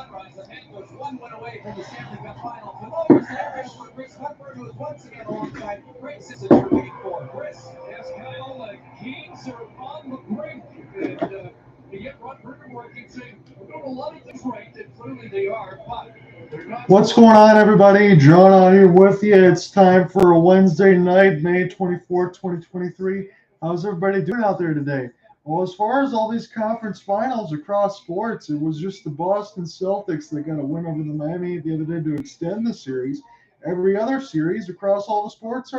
sunrise, the Panthers 1 win away from the Stanley Cup Finals. The Oilers there for Chris Cuthbert, who is once again alongside great citizens for Game 4. Chris. Yes, Kyle, the Kings are on the brink. And yet Rod Brind'Amour keeps saying, we're doing a lot of things right, and clearly they are, but they're not. What's going on, everybody? John on here with you. It's time for a Wednesday night, May 24th, 2023. How's everybody doing out there today? Well, as far as all these conference finals across sports, it was just the Boston Celtics that got a win over the Miami Heat the other day to extend the series. Every other series across all the sports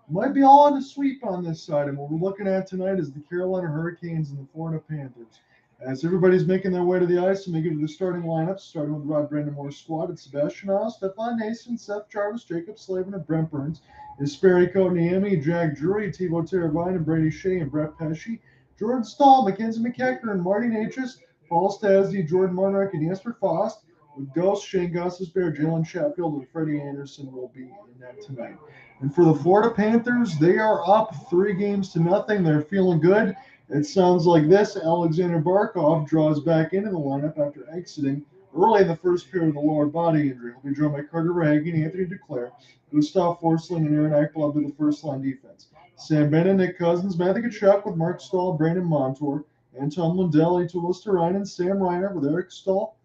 might be all in a sweep on this side. And what we're looking at tonight is the Carolina Hurricanes and the Florida Panthers. As everybody's making their way to the ice and making it to the starting lineup, starting with Rod Brind'Amour's squad, it's Sebastian Haas, Stefan Nason, Seth Jarvis, Jacob Slavin, and Brent Burns, Jesperi Kotkaniemi, Jack Drury, Teuvo Teravainen, and Brady Shea, and Brett Pesce, Jordan Stahl, Mackenzie McEachern, and Marty Natchez, Paul Stastny, Jordan Monarch, and Jesper Fast, with Ghost, Shane Gostisbehere, Jalen Chatfield, and Freddie Andersen will be in that tonight. And for the Florida Panthers, they are up 3-0. They're feeling good. It sounds like this. Alexander Barkov draws back into the lineup after exiting early in the first period with a lower body injury. He'll be joined by Carter Verhaeghe, Anthony Duclair, Gustav Forsling, and Aaron Ekblad to the first-line defense. Sam Bennett, Nick Cousins, Matthew Tkachuk with Mark Stahl, Brandon Montour, Anton Lundell, Tulis Ryan, Sam Reinhart with Eric Stahl,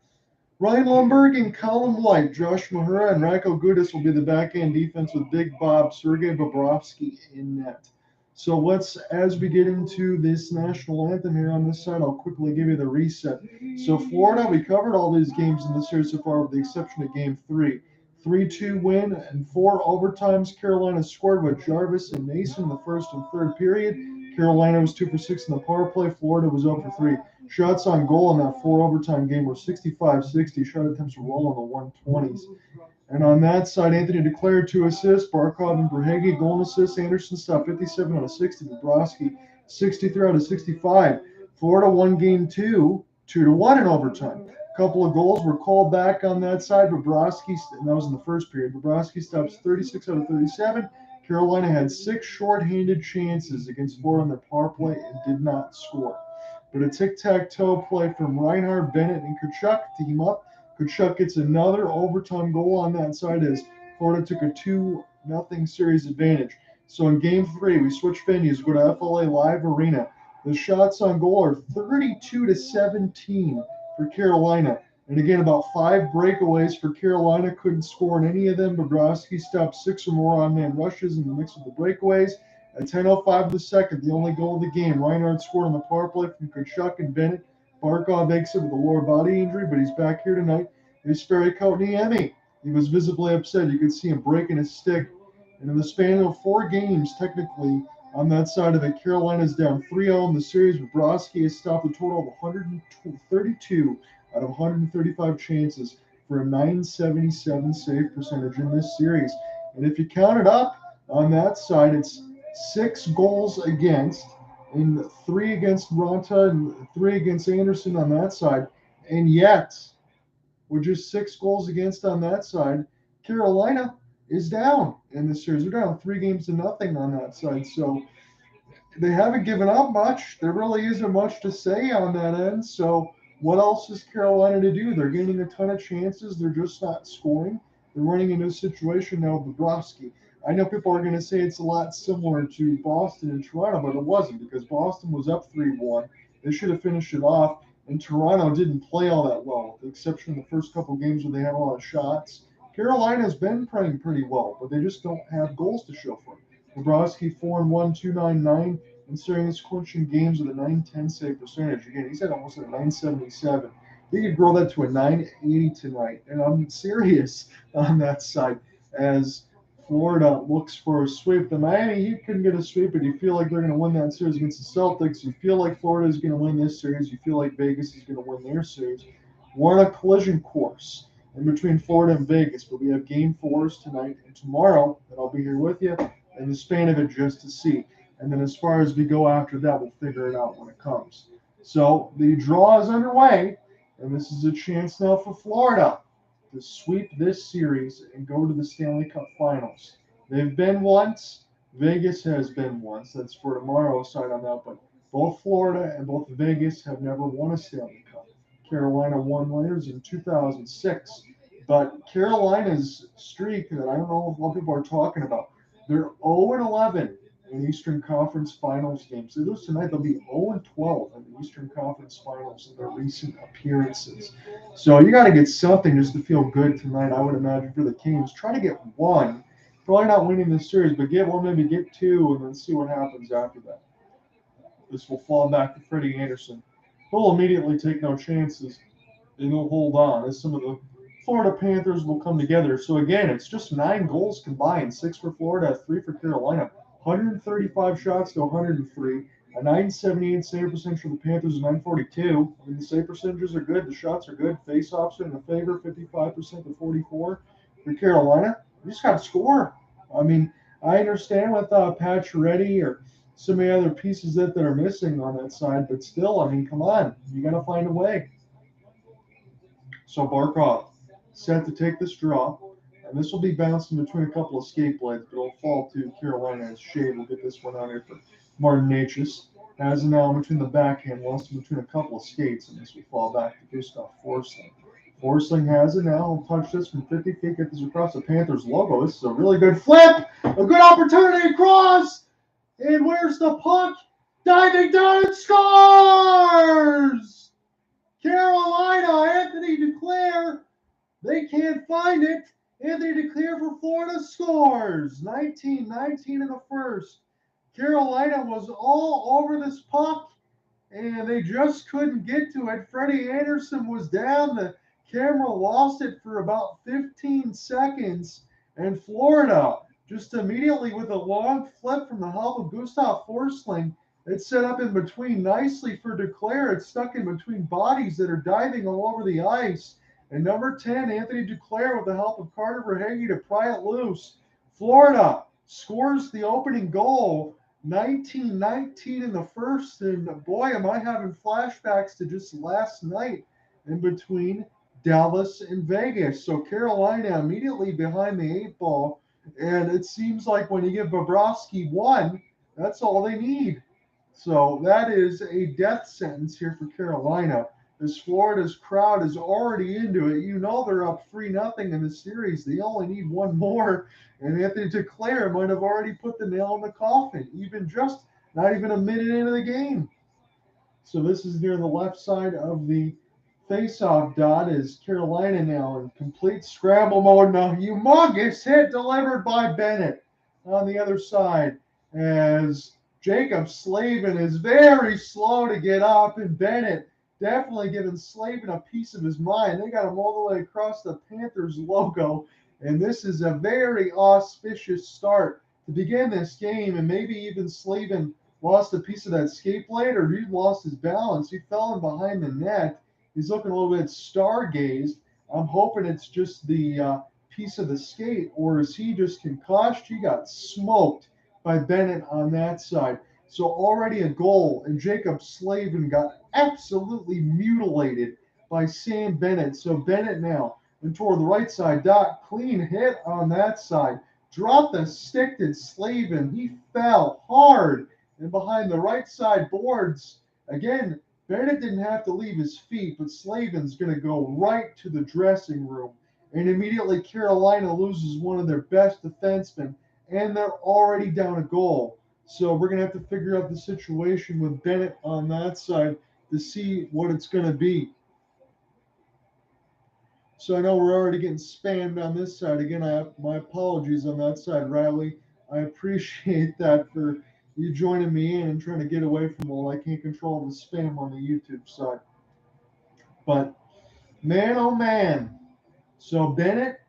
Ryan Lundberg, and Colin White. Josh Mahura and Rako Gudas will be the back-end defense with Big Bob, Sergei Bobrovsky in net. So let's, as we get into this national anthem here on this side, I'll quickly give you the reset. So Florida, we covered all these games in the series so far with the exception of Game 3. 3-2 win and 4 overtimes. Carolina scored with Jarvis and Mason in the first and third period. Carolina was 2 for 6 in the power play. Florida was 0 for 3. Shots on goal in that 4 overtime game were 65-60. Shot attempts were well in the 120s. And on that side, Anthony Duclair 2 assists, Barkov and Verhaeghe goal and assists. Andersen stopped 57 out of 60. Bobrovsky 63 out of 65. Florida won Game 2, 2-1 in overtime. A couple of goals were called back on that side. Bobrovsky, and that was in the first period. Bobrovsky stops 36 out of 37. Carolina had 6 shorthanded chances against Florida on their power play and did not score. But a tic-tac-toe play from Reinhart, Bennett, and Tkachuk team up. Tkachuk gets another overtime goal on that side as Florida took a 2-0 series advantage. So in Game 3, we switch venues, go to FLA Live Arena. The shots on goal are 32-17 for Carolina. And again, about 5 breakaways for Carolina. Couldn't score in any of them. Bobrovsky stopped 6 or more on-man rushes in the mix of the breakaways. At 10:05 of the second, the only goal of the game, Reinhart scored on the power play from Tkachuk and Bennett. Barkov exit with a lower body injury, but he's back here tonight. Jesperi Kotkaniemi. He was visibly upset. You could see him breaking his stick. And in the span of 4 games, technically, on that side of it, Carolina's down 3-0 in the series. Bobrovsky has stopped a total of 132 out of 135 chances for a .977 save percentage in this series. And if you count it up on that side, it's 6 goals against, and 3 against Raanta and 3 against Andersen on that side. And yet, with just 6 goals against on that side, Carolina is down in this series. They're down 3-0 on that side. So they haven't given up much. There really isn't much to say on that end. So what else is Carolina to do? They're getting a ton of chances. They're just not scoring. They're running into a situation now with Bobrovsky. I know people are going to say it's a lot similar to Boston and Toronto, but it wasn't because Boston was up 3-1. They should have finished it off, and Toronto didn't play all that well, with the exception of the first couple games where they had a lot of shots. Carolina's been playing pretty well, but they just don't have goals to show for it. Bobrovsky 4-1, 2.99, and Sirius clinching games with a .910 save percentage. Again, he's at almost a .977. He could grow that to a .980 tonight, and I'm serious on that side as Florida looks for a sweep. The Miami Heat couldn't get a sweep, but you feel like they're going to win that series against the Celtics. You feel like Florida is going to win this series. You feel like Vegas is going to win their series. We're on a collision course in between Florida and Vegas, but we have Game 4s tonight and tomorrow, and I'll be here with you in the span of it just to see. And then as far as we go after that, we'll figure it out when it comes. So the draw is underway, and this is a chance now for Florida to sweep this series and go to the Stanley Cup Finals. They've been once. Vegas has been once. That's for tomorrow's side on that. But both Florida and both Vegas have never won a Stanley Cup. Carolina won winners in 2006. But Carolina's streak that I don't know if a lot of people are talking about, they're 0-11 in Eastern Conference Finals games. They lose tonight, they'll be 0-12 in the Eastern Conference Finals in their recent appearances. So you got to get something just to feel good tonight, I would imagine, for the Kings. Try to get one. Probably not winning this series, but get one, maybe get two, and then see what happens after that. This will fall back to Freddie Andersen. He'll immediately take no chances, and he'll hold on as some of the Florida Panthers will come together. So again, it's just 9 goals combined, 6 for Florida, 3 for Carolina, 135 shots to 103, a 978 save percentage for the Panthers, 942. I mean, the save percentages are good, the shots are good, face-offs are in the favor, 55% to 44 for Carolina. You just got to score. I mean, I understand with Pacioretty or so many other pieces that are missing on that side, but still, I mean, come on, you got to find a way. So Barkov set to take this draw, and this will be bouncing between a couple of skate blades, but it'll fall to Carolina as Shea will get this one out here for Martin Necas. Has it now between the backhand, lost in between a couple of skates, and this will fall back to Gustav Forsling. Forsling has it now. He'll touch this from 50 feet, get this across the Panthers logo. This is a really good flip, a good opportunity across, and where's the puck? Diving down and scores! Carolina, Anthony Duclair. They can't find it. Anthony Duclair for Florida scores. 19-19 in the first. Carolina was all over this puck, and they just couldn't get to it. Freddie Andersen was down. The camera lost it for about 15 seconds, and Florida just immediately with a long flip from the help of Gustav Forsling. It's set up in between nicely for Duclair. It's stuck in between bodies that are diving all over the ice. And number 10, Anthony Duclair, with the help of Carter Verhaeghe to pry it loose. Florida scores the opening goal, 19-19 in the first. And boy, am I having flashbacks to just last night in between Dallas and Vegas. So Carolina immediately behind the 8 ball. And it seems like when you give Bobrovsky 1, that's all they need. So that is a death sentence here for Carolina. As Florida's crowd is already into it. You know they're up 3-0 in the series. They only need one more. And Anthony Duclair might have already put the nail in the coffin, even just not even a minute into the game. So this is near the left side of the face-off dot as Carolina now in complete scramble mode. Now, humongous hit delivered by Bennett on the other side as Jacob Slavin is very slow to get up, and Bennett definitely giving Slavin a piece of his mind. They got him all the way across the Panthers logo, and this is a very auspicious start to begin this game, and maybe even Slavin lost a piece of that skate blade, or he lost his balance. He fell in behind the net. He's looking a little bit stargazed. I'm hoping it's just the piece of the skate, or is he just concussed? He got smoked by Bennett on that side. So already a goal, and Jacob Slavin got absolutely mutilated by Sam Bennett. So Bennett now, and toward the right side, dot, clean hit on that side. Dropped the stick to Slavin. He fell hard, and behind the right side boards, again, Bennett didn't have to leave his feet, but Slavin's going to go right to the dressing room. And immediately Carolina loses one of their best defensemen, and they're already down a goal. So we're going to have to figure out the situation with Bennett on that side to see what it's going to be. So I know we're already getting spammed on this side. Again, I have my apologies on that side, Riley. I appreciate that for you joining me in and trying to get away from all I can't control the spam on the YouTube side. But man, oh man. So Bennett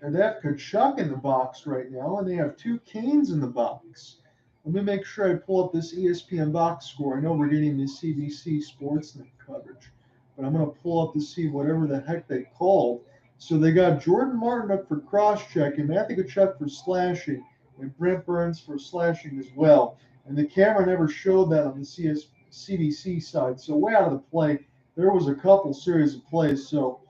and they have Tkachuk in the box right now, and they have 2 Canes in the box. Let me make sure I pull up this ESPN box score. I know we're getting the CBC Sportsnet coverage, but I'm going to pull up to see whatever the heck they called. So they got Jordan Martin up for cross-check, and Matthew Tkachuk for slashing, and Brent Burns for slashing as well. And the camera never showed that on the CBC side. So way out of the play, there was a couple series of plays. So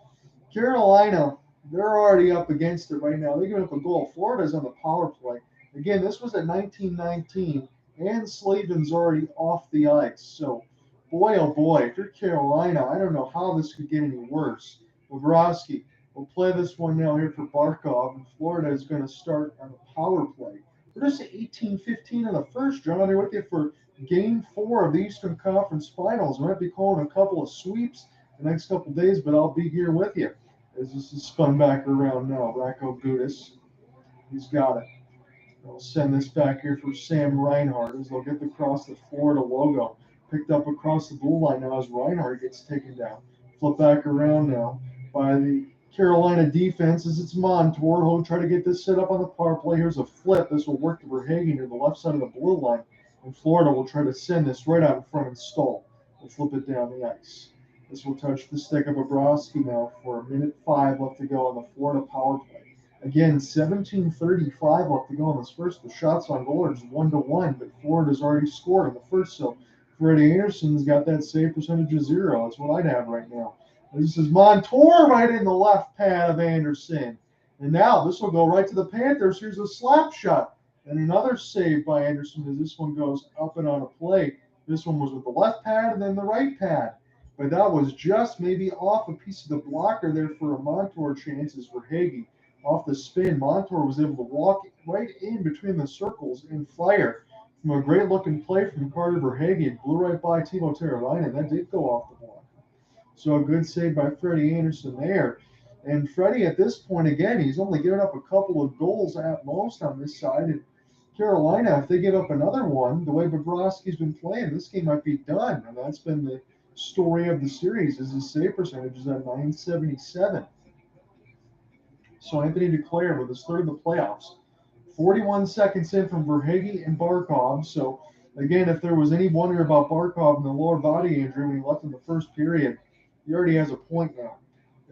Carolina, they're already up against it right now. They're giving up a goal. Florida's on the power play. Again, this was at 19-19, and Slavin's already off the ice. So Boy, oh boy, if you're Carolina, I don't know how this could get any worse. Bobrovsky will play this one now here for Barkov, and Florida is going to start on a power play. We're just at 18-15 in the first. John, I'll be with you for Game 4 of the Eastern Conference Finals. We might be calling a couple of sweeps the next couple of days, but I'll be here with you as this is spun back around now. Racco Gudis, he's got it. They'll send this back here for Sam Reinhart as they'll get across the Florida logo. Picked up across the blue line now as Reinhart gets taken down. Flip back around now by the Carolina defense as it's Montour. He'll try to get this set up on the power play. Here's a flip. This will work to Verhagen to the left side of the blue line. And Florida will try to send this right out in front and stall. We'll flip it down the ice. This will touch the stick of Bobrovsky now for 1:05 left to go on the Florida power play. Again, 17:35 left to go in this first. The shots on goal are just 1-1, but Florida's already scored in the first. So Freddie Andersen's got that save percentage of 0. That's what I'd have right now. This is Montour right in the left pad of Andersen. And now this will go right to the Panthers. Here's a slap shot. And another save by Andersen as this one goes up and on a play. This one was with the left pad and then the right pad. But that was just maybe off a piece of the blocker there for a Montour chance as Verhagen. Off the spin, Montour was able to walk right in between the circles and fire from a great-looking play from Carter Verhagen. Blew right by Timo Teravainen. That did go off the block. So a good save by Freddie Andersen there. And Freddie, at this point, again, he's only given up a couple of goals at most on this side. And Carolina, if they give up another one, the way Bobrovsky's been playing, this game might be done. And that's been the story of the series, is his save percentage is at .977. So Anthony Duclair with his third of the playoffs. 41 seconds in from Verhagen and Barkov. So, again, if there was any wonder about Barkov and the lower body injury when he left in the first period, he already has a point now.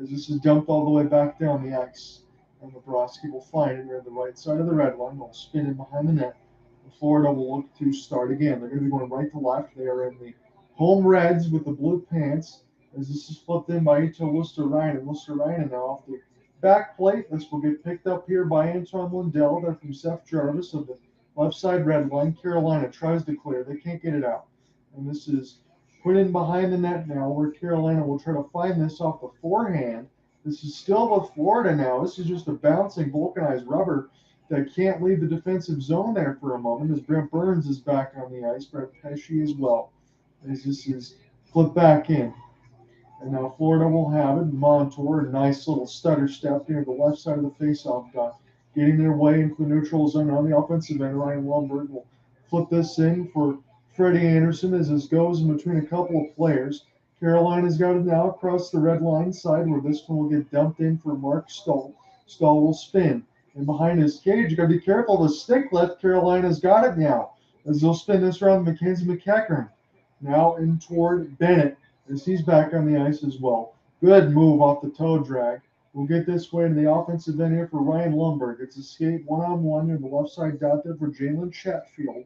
As this is dumped all the way back down the ice. And Bobrovsky will find it near the right side of the red line. They'll spin it behind the net. And Florida will look to start again. They're going to be going right to left. They are in the home reds with the blue pants. As this is flipped in by Ito Luosterainen. Luosterainen now off the back plate. This will get picked up here by Anton Lundell. They're from Seth Jarvis of the left side red line. Carolina tries to clear. They can't get it out. And this is put in behind the net now where Carolina will try to find this off the forehand. This is still with Florida now. This is just a bouncing vulcanized rubber that can't leave the defensive zone there for a moment as Brent Burns is back on the ice. Brett Pesce as well. As this is flipped back in. And now Florida will have it. Montour, a nice little stutter step near the left side of the faceoff dot. Getting their way into the neutral zone on the offensive end. Ryan Lundberg will flip this in for Freddie Andersen as this goes in between a couple of players. Carolina's got it now across the red line side where this one will get dumped in for Mark Stahl. Stahl will spin. And behind his cage, you got to be careful. The stick lift, Carolina's got it now. As they'll spin this around Mackenzie McEachern. Now in toward Bennett as he's back on the ice as well. Good move off the toe drag. We'll get this way to the offensive end here for Ryan Lundberg. It's a skate one-on-one near the left side dot there for Jalen Chatfield.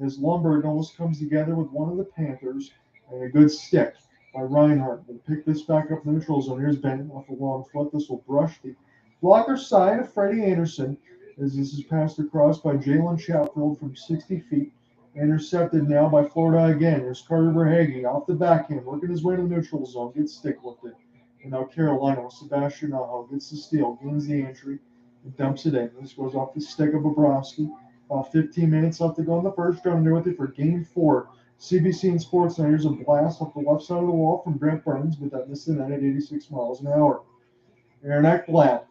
As Lundberg almost comes together with one of the Panthers. And a good stick by Reinhart. We'll pick this back up neutral zone. Here's Bennett off a long foot. This will brush the blocker side of Freddie Andersen as this is passed across by Jalen Chatfield from 60 feet. Intercepted now by Florida again. Here's Carter Verhagen off the backhand, working his way to the neutral zone. Gets stick with it. And now Carolina with Sebastian Aho gets the steal, gains the entry, and dumps it in. This goes off the stick of Bobrovsky. About 15 minutes left to go in the first. Driving there with it for Game 4. CBC and Sportsnet. Here's a blast off the left side of the wall from Brent Burns, but that missed the net at 86 miles an hour. Aaron Ekblad.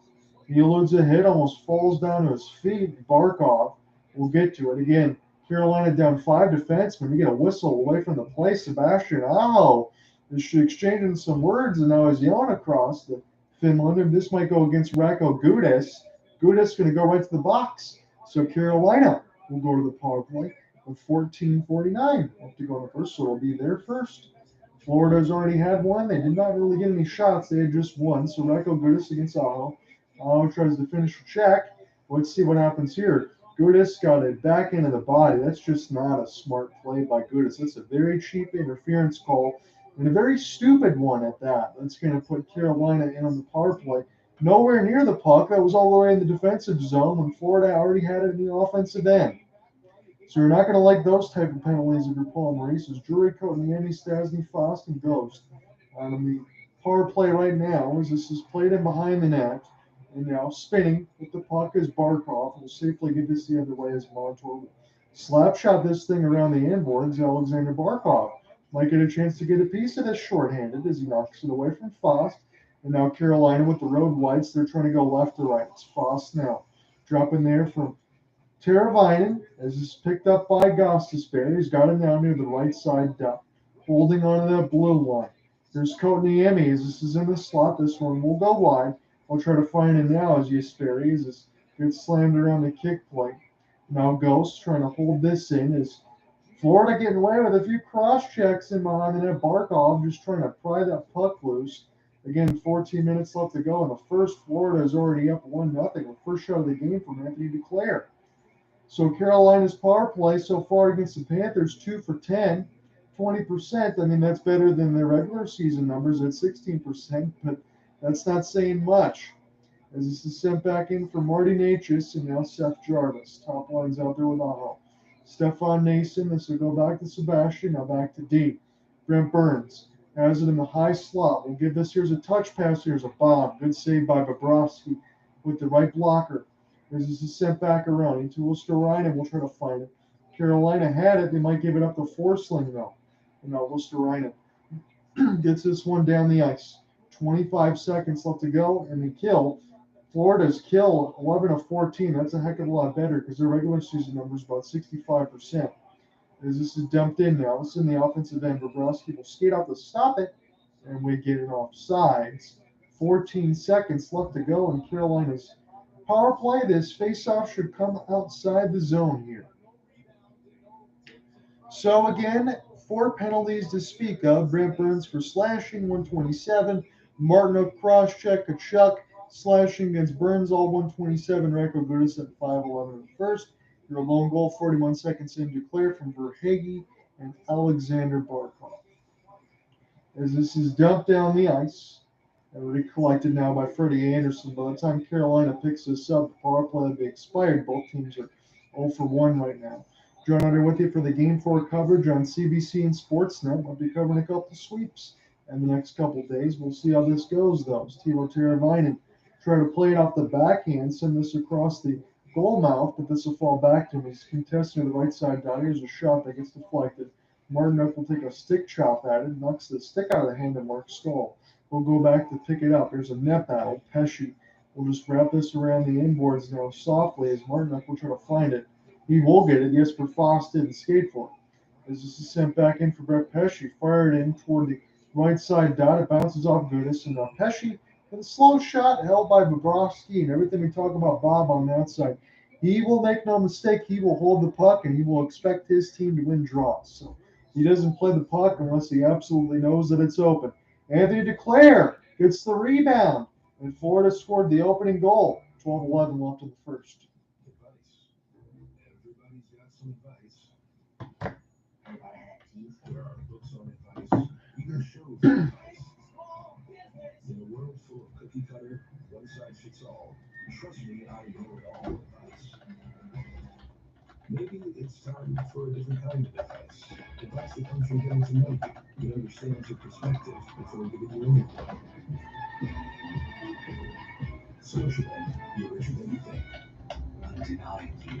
He eludes a hit, almost falls down to his feet. Barkov will get to it again. Carolina down 5 defensemen. We get a whistle away from the play. Sebastian Aho is exchanging some words, and now he's yelling across to Finland. And this might go against Racco Gudis. Gudis going to go right to the box. So Carolina will go to the power play with 14:49 left to go in the first, so it'll be their first. Florida's already had one. They did not really get any shots. They had just one. So Racco Gudis against Aho. Aho tries to finish a check. Let's see what happens here. Gudis got it back into the body. That's just not a smart play by Gudis. That's a very cheap interference call and a very stupid one at that. That's going to put Carolina in on the power play. Nowhere near the puck. That was all the way in the defensive zone when Florida already had it in the offensive end. So you're not going to like those type of penalties if you're Paul Maurice. Jesperi Kotkaniemi, Stastny, Fost, and Ghost on the power play right now as this is played in behind the net. And now spinning with the puck is Barkov. Will safely get this the other way as Montour will slap shot this thing around the inboards. Alexander Barkov might get a chance to get a piece of this shorthanded as he knocks it away from Fost. And now Carolina with the road whites. They're trying to go left to right. It's Fost now. Dropping there from Teravainen as is picked up by Jesperi. He's got it now near the right side dot, holding onto that blue line. There's Kotkaniemi as this is in the slot. This one will go wide. I'll try to find him now as Jesperi as this gets slammed around the kick plate. Now Ghost trying to hold this in as Florida getting away with a few cross checks in behind the net. Barkov just trying to pry that puck loose. Again, 14 minutes left to go in the first. Florida is already up 1-0. The first shot of the game from Anthony Duclair. So Carolina's power play so far against the Panthers, 2 for 10, 20%. I mean, that's better than their regular season numbers at 16%, but that's not saying much. As this is sent back in for Marty Natchez and now Seth Jarvis. Top line's out there with Aho. Stefan Nason, this will go back to Sebastian, now back to D. Brent Burns has it in the high slot. We'll give this, here's a touch pass, here's a bomb. Good save by Bobrovsky with the right blocker. As this is sent back around into Lusterine, and we'll try to find it. Carolina had it. They might give it up to Forsling, though. And now Lusterine gets this one down the ice. 25 seconds left to go, and the kill. Florida's kill, 11 of 14. That's a heck of a lot better because their regular season number is about 65%. As this is dumped in now, it's in the offensive end. Bobrovsky will skate out to stop it, and we get it off sides. 14 seconds left to go, and Carolina's power play. This face-off should come outside the zone here. So again, 4 penalties to speak of. Brent Burns for slashing, 127. Martinook cross-check. Tkachuk slashing against Burns, all 127. Radko Gudas at 5:11 in the first. Your lone goal, 41 seconds in, declared from Verhaeghe and Alexander Barkov. As this is dumped down the ice, already collected now by Freddie Andersen. By the time Carolina picks this up, the power play will be expired. Both teams are 0 for 1 right now. John Under with you for the Game 4 coverage on CBC and Sportsnet. We'll be covering a couple of sweeps in the next couple of days. We'll see how this goes, though. As Timo Teravainen try to play it off the backhand, send this across the goal mouth, but this will fall back to him. He's contesting the right side down. Here's a shot that gets deflected. Martinook will take a stick chop at it, knocks the stick out of the hand of Mark Stahl. We'll go back to pick it up. There's a net battle. Pesce will just wrap this around the inboards now softly as Martinook will try to find it. He will get it. Jesper Fost didn't skate for it. As this is sent back in for Brett Pesce, fired in toward the right side dot. It bounces off Gudas. And now Pesce with a slow shot held by Bobrovsky and everything we talk about Bob on that side. He will make no mistake. He will hold the puck and he will expect his team to win draws. So he doesn't play the puck unless he absolutely knows that it's open. Anthony Duclair gets the rebound, and Florida scored the opening goal. 12-11 left in the first. Everybody's got some advice. There are books on advice, even shows on advice. In a world full of cookie cutter, one size fits all, trust me, I know it all advice. Maybe it's time for a different kind of advice. Advice that comes from getting to know you. You understand your perspective before giving you anything. Social, you're richer than you think. Undeniably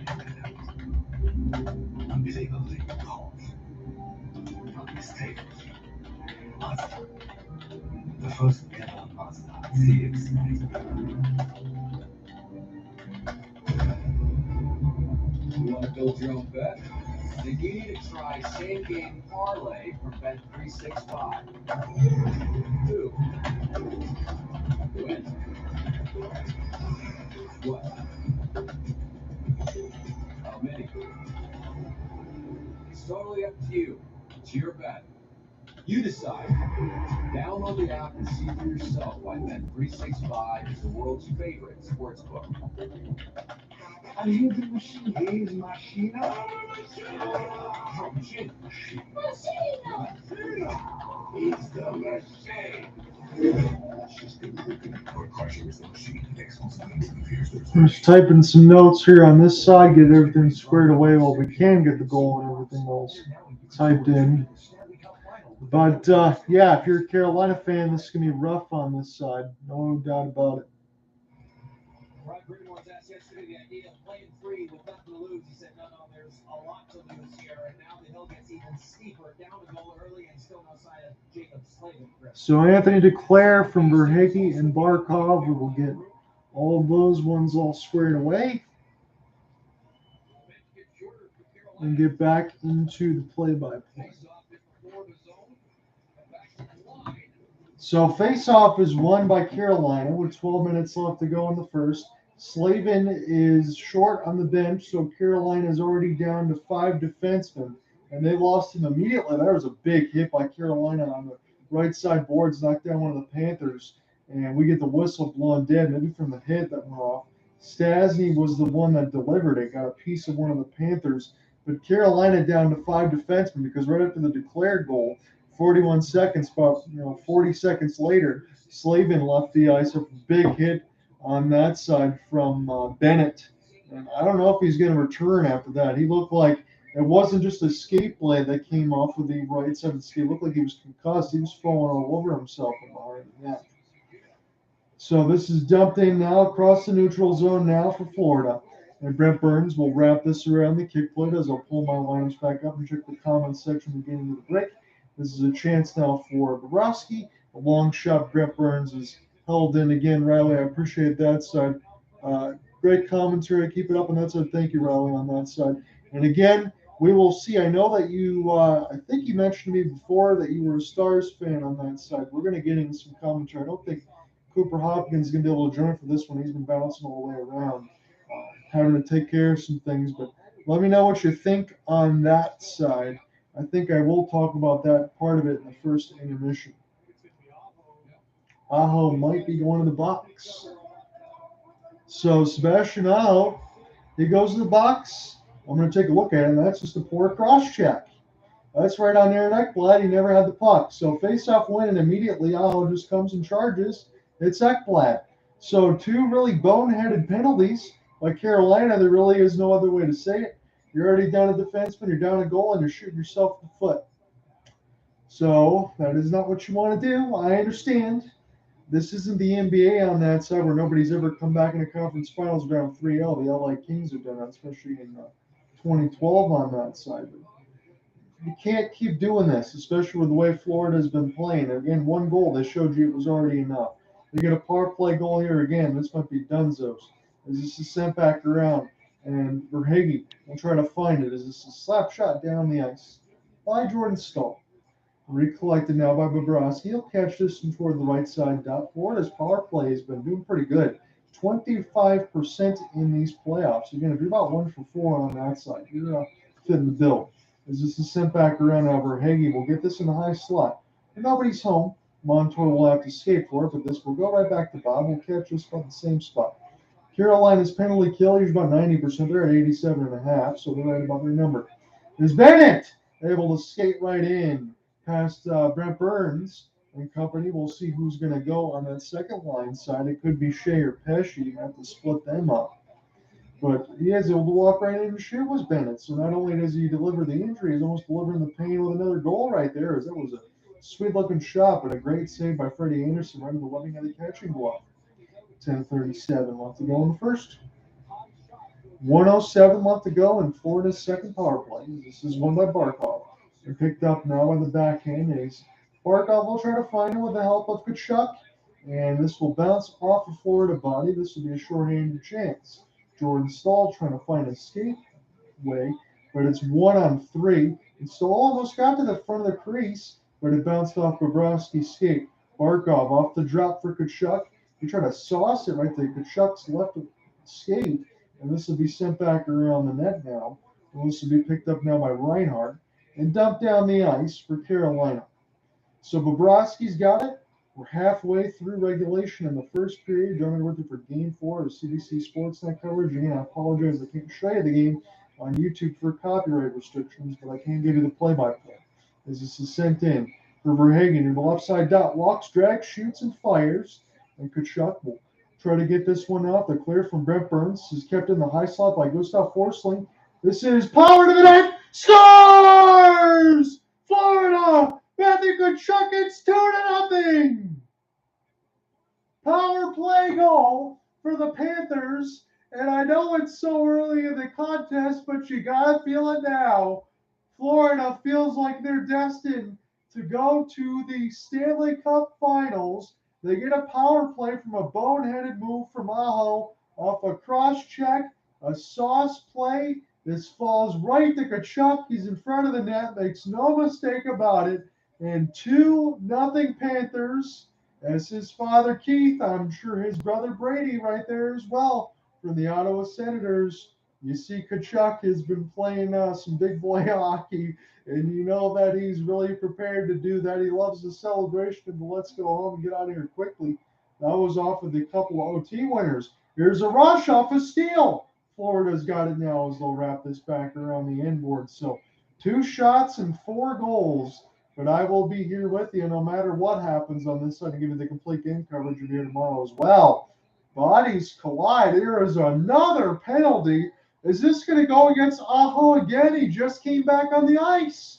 unbelievably hot. Unmistakably Mazda. The first ever Mazda CX-90. You want to build your own bet? Then you need to try Same Game Parlay from Bet365. Who? When? What? How many? It's totally up to you. It's your bet. You decide. Download the app and see for yourself why Bet365 is the world's favorite sportsbook. Are you the machine? He's machine. Machine. He's the machine. I'm just typing some notes here on this side, get everything squared away while we can get the goal and everything else typed in. But yeah, if you're a Carolina fan, this is going to be rough on this side. No doubt about it. Rod Brind'Amour was asked yesterday the idea of playing free with nothing to lose. He said, no, there's a lot to lose here. And now the hill gets even steeper. Down to goal early and still no sign of Jacob Slavin. So Anthony Declare from Verhage and Barkov. We will get all of those ones all squared away and get back into the play-by-play. So face-off is won by Carolina with 12 minutes left to go in the first. Slavin is short on the bench, so Carolina is already down to 5 defensemen, and they lost him immediately. There was a big hit by Carolina on the right side boards, knocked down one of the Panthers, and we get the whistle blown dead, maybe from the hit that went off. Stasny was the one that delivered it, got a piece of one of the Panthers, but Carolina down to 5 defensemen because right after the declared goal, 41 seconds, about 40 seconds later, Slavin left the ice. A big hit on that side from Bennett. And I don't know if he's going to return after that. He looked like it wasn't just a skate blade that came off of the right side of the skate. It looked like he was concussed. He was falling all over himself from behind the net. So this is dumped in now across the neutral zone now for Florida. And Brent Burns will wrap this around the kick plate as I'll pull my lineups back up and check the comments section beginning of the break. This is a chance now for Bobrovsky. A long shot. Brent Burns is held in again. Riley, I appreciate that side. Great commentary. Keep it up on that side. Thank you, Riley, on that side. And again, we will see. I know that you, I think you mentioned to me before that you were a Stars fan on that side. We're going to get into some commentary. I don't think Cooper Hopkins is going to be able to join for this one. He's been bouncing all the way around, having to take care of some things. But let me know what you think on that side. I think I will talk about that part of it in the first intermission. Aho might be going to the box. So Sebastian Aho, he goes to the box. I'm going to take a look at it, and that's just a poor cross check. That's right on Aaron Ekblad. He never had the puck. So face-off win, and immediately Aho just comes and charges. It's Ekblad. So 2 really boneheaded penalties by Carolina. There really is no other way to say it. You're already down a defenseman, you're down a goal, and you're shooting yourself in the foot. So that is not what you want to do. I understand. This isn't the NBA on that side where nobody's ever come back in a conference finals down 3-0. The LA Kings have done that, especially in 2012 on that side. But you can't keep doing this, especially with the way Florida's been playing. Again, 1 goal, they showed you it was already enough. They get a power play goal here again. This might be Dunzo's. As this is sent back around. And Verhage will try to find it as this is a slap shot down the ice by Jordan Staal. Recollected now by Bobrovsky. He'll catch this one toward the right side dot. Florida's power play has been doing pretty good. 25% in these playoffs. You're going to be about 1 for 4 on that side. You're fitting the bill. As this is sent back around now, Verhage will get this in the high slot. And nobody's home. Montour will have to skate for it, but this will go right back to Bob. We'll catch this about the same spot. Carolina's penalty kill, he's about 90%. They're at 87.5, so they're right about their number. There's Bennett able to skate right in past Brent Burns and company. We'll see who's going to go on that second line side. It could be Shea or Pesce. You have to split them up. But he is able to walk right in and shoot was Bennett. So not only does he deliver the injury, he's almost delivering the pain with another goal right there. As that was a sweet-looking shot, but a great save by Freddie Andersen right in the webbing of the catching glove. 10:37 left to go in the first. 1:07 left to go in Florida's second power play. This is won by Barkov. They're picked up now by the backhand. Barkov will try to find it with the help of Tkachuk, and this will bounce off the Florida body. This will be a shorthanded chance. Jordan Staal trying to find a skate way, but it's 1-on-3. And Staal almost got to the front of the crease, but it bounced off Bobrovsky's skate. Barkov off the drop for Tkachuk. He tried to sauce it right there. Tkachuk's left skate, and this will be sent back around the net now. And this will be picked up now by Reinhart and dumped down the ice for Carolina. So Bobrovsky's got it. We're halfway through regulation in the first period. Joining with you for Game 4 of CBC Sportsnet coverage. Again, I apologize. I can't show you the game on YouTube for copyright restrictions, but I can give you the play-by-play. As this is sent in. for Verhagen. And upside down, walks, drags, shoots, and fires. And Tkachuk will try to get this one out. The clear from Brent Burns is kept in the high slot by Gustav Forsling. This is power to the net. Scores! Florida! Matthew Tkachuk, it's 2-0. Power play goal for the Panthers. And I know it's so early in the contest, but you got to feel it now. Florida feels like they're destined to go to the Stanley Cup Finals. They get a power play from a boneheaded move from Aho off a cross-check, a sauce play. This falls right to Tkachuk. He's in front of the net, makes no mistake about it. And 2-0 Panthers. As his father Keith, I'm sure his brother Brady right there as well from the Ottawa Senators. You see Tkachuk has been playing some big boy hockey, and you know that he's really prepared to do that. He loves the celebration, but let's go home and get out of here quickly. That was off of the couple of OT winners. Here's a rush off a steal. Florida's got it now as they'll wrap this back around the inboard. So 2 shots and 4 goals. But I will be here with you no matter what happens on this side to give you the complete game coverage of here tomorrow as well. Bodies collide. There is another penalty. Is this going to go against Aho again? He just came back on the ice.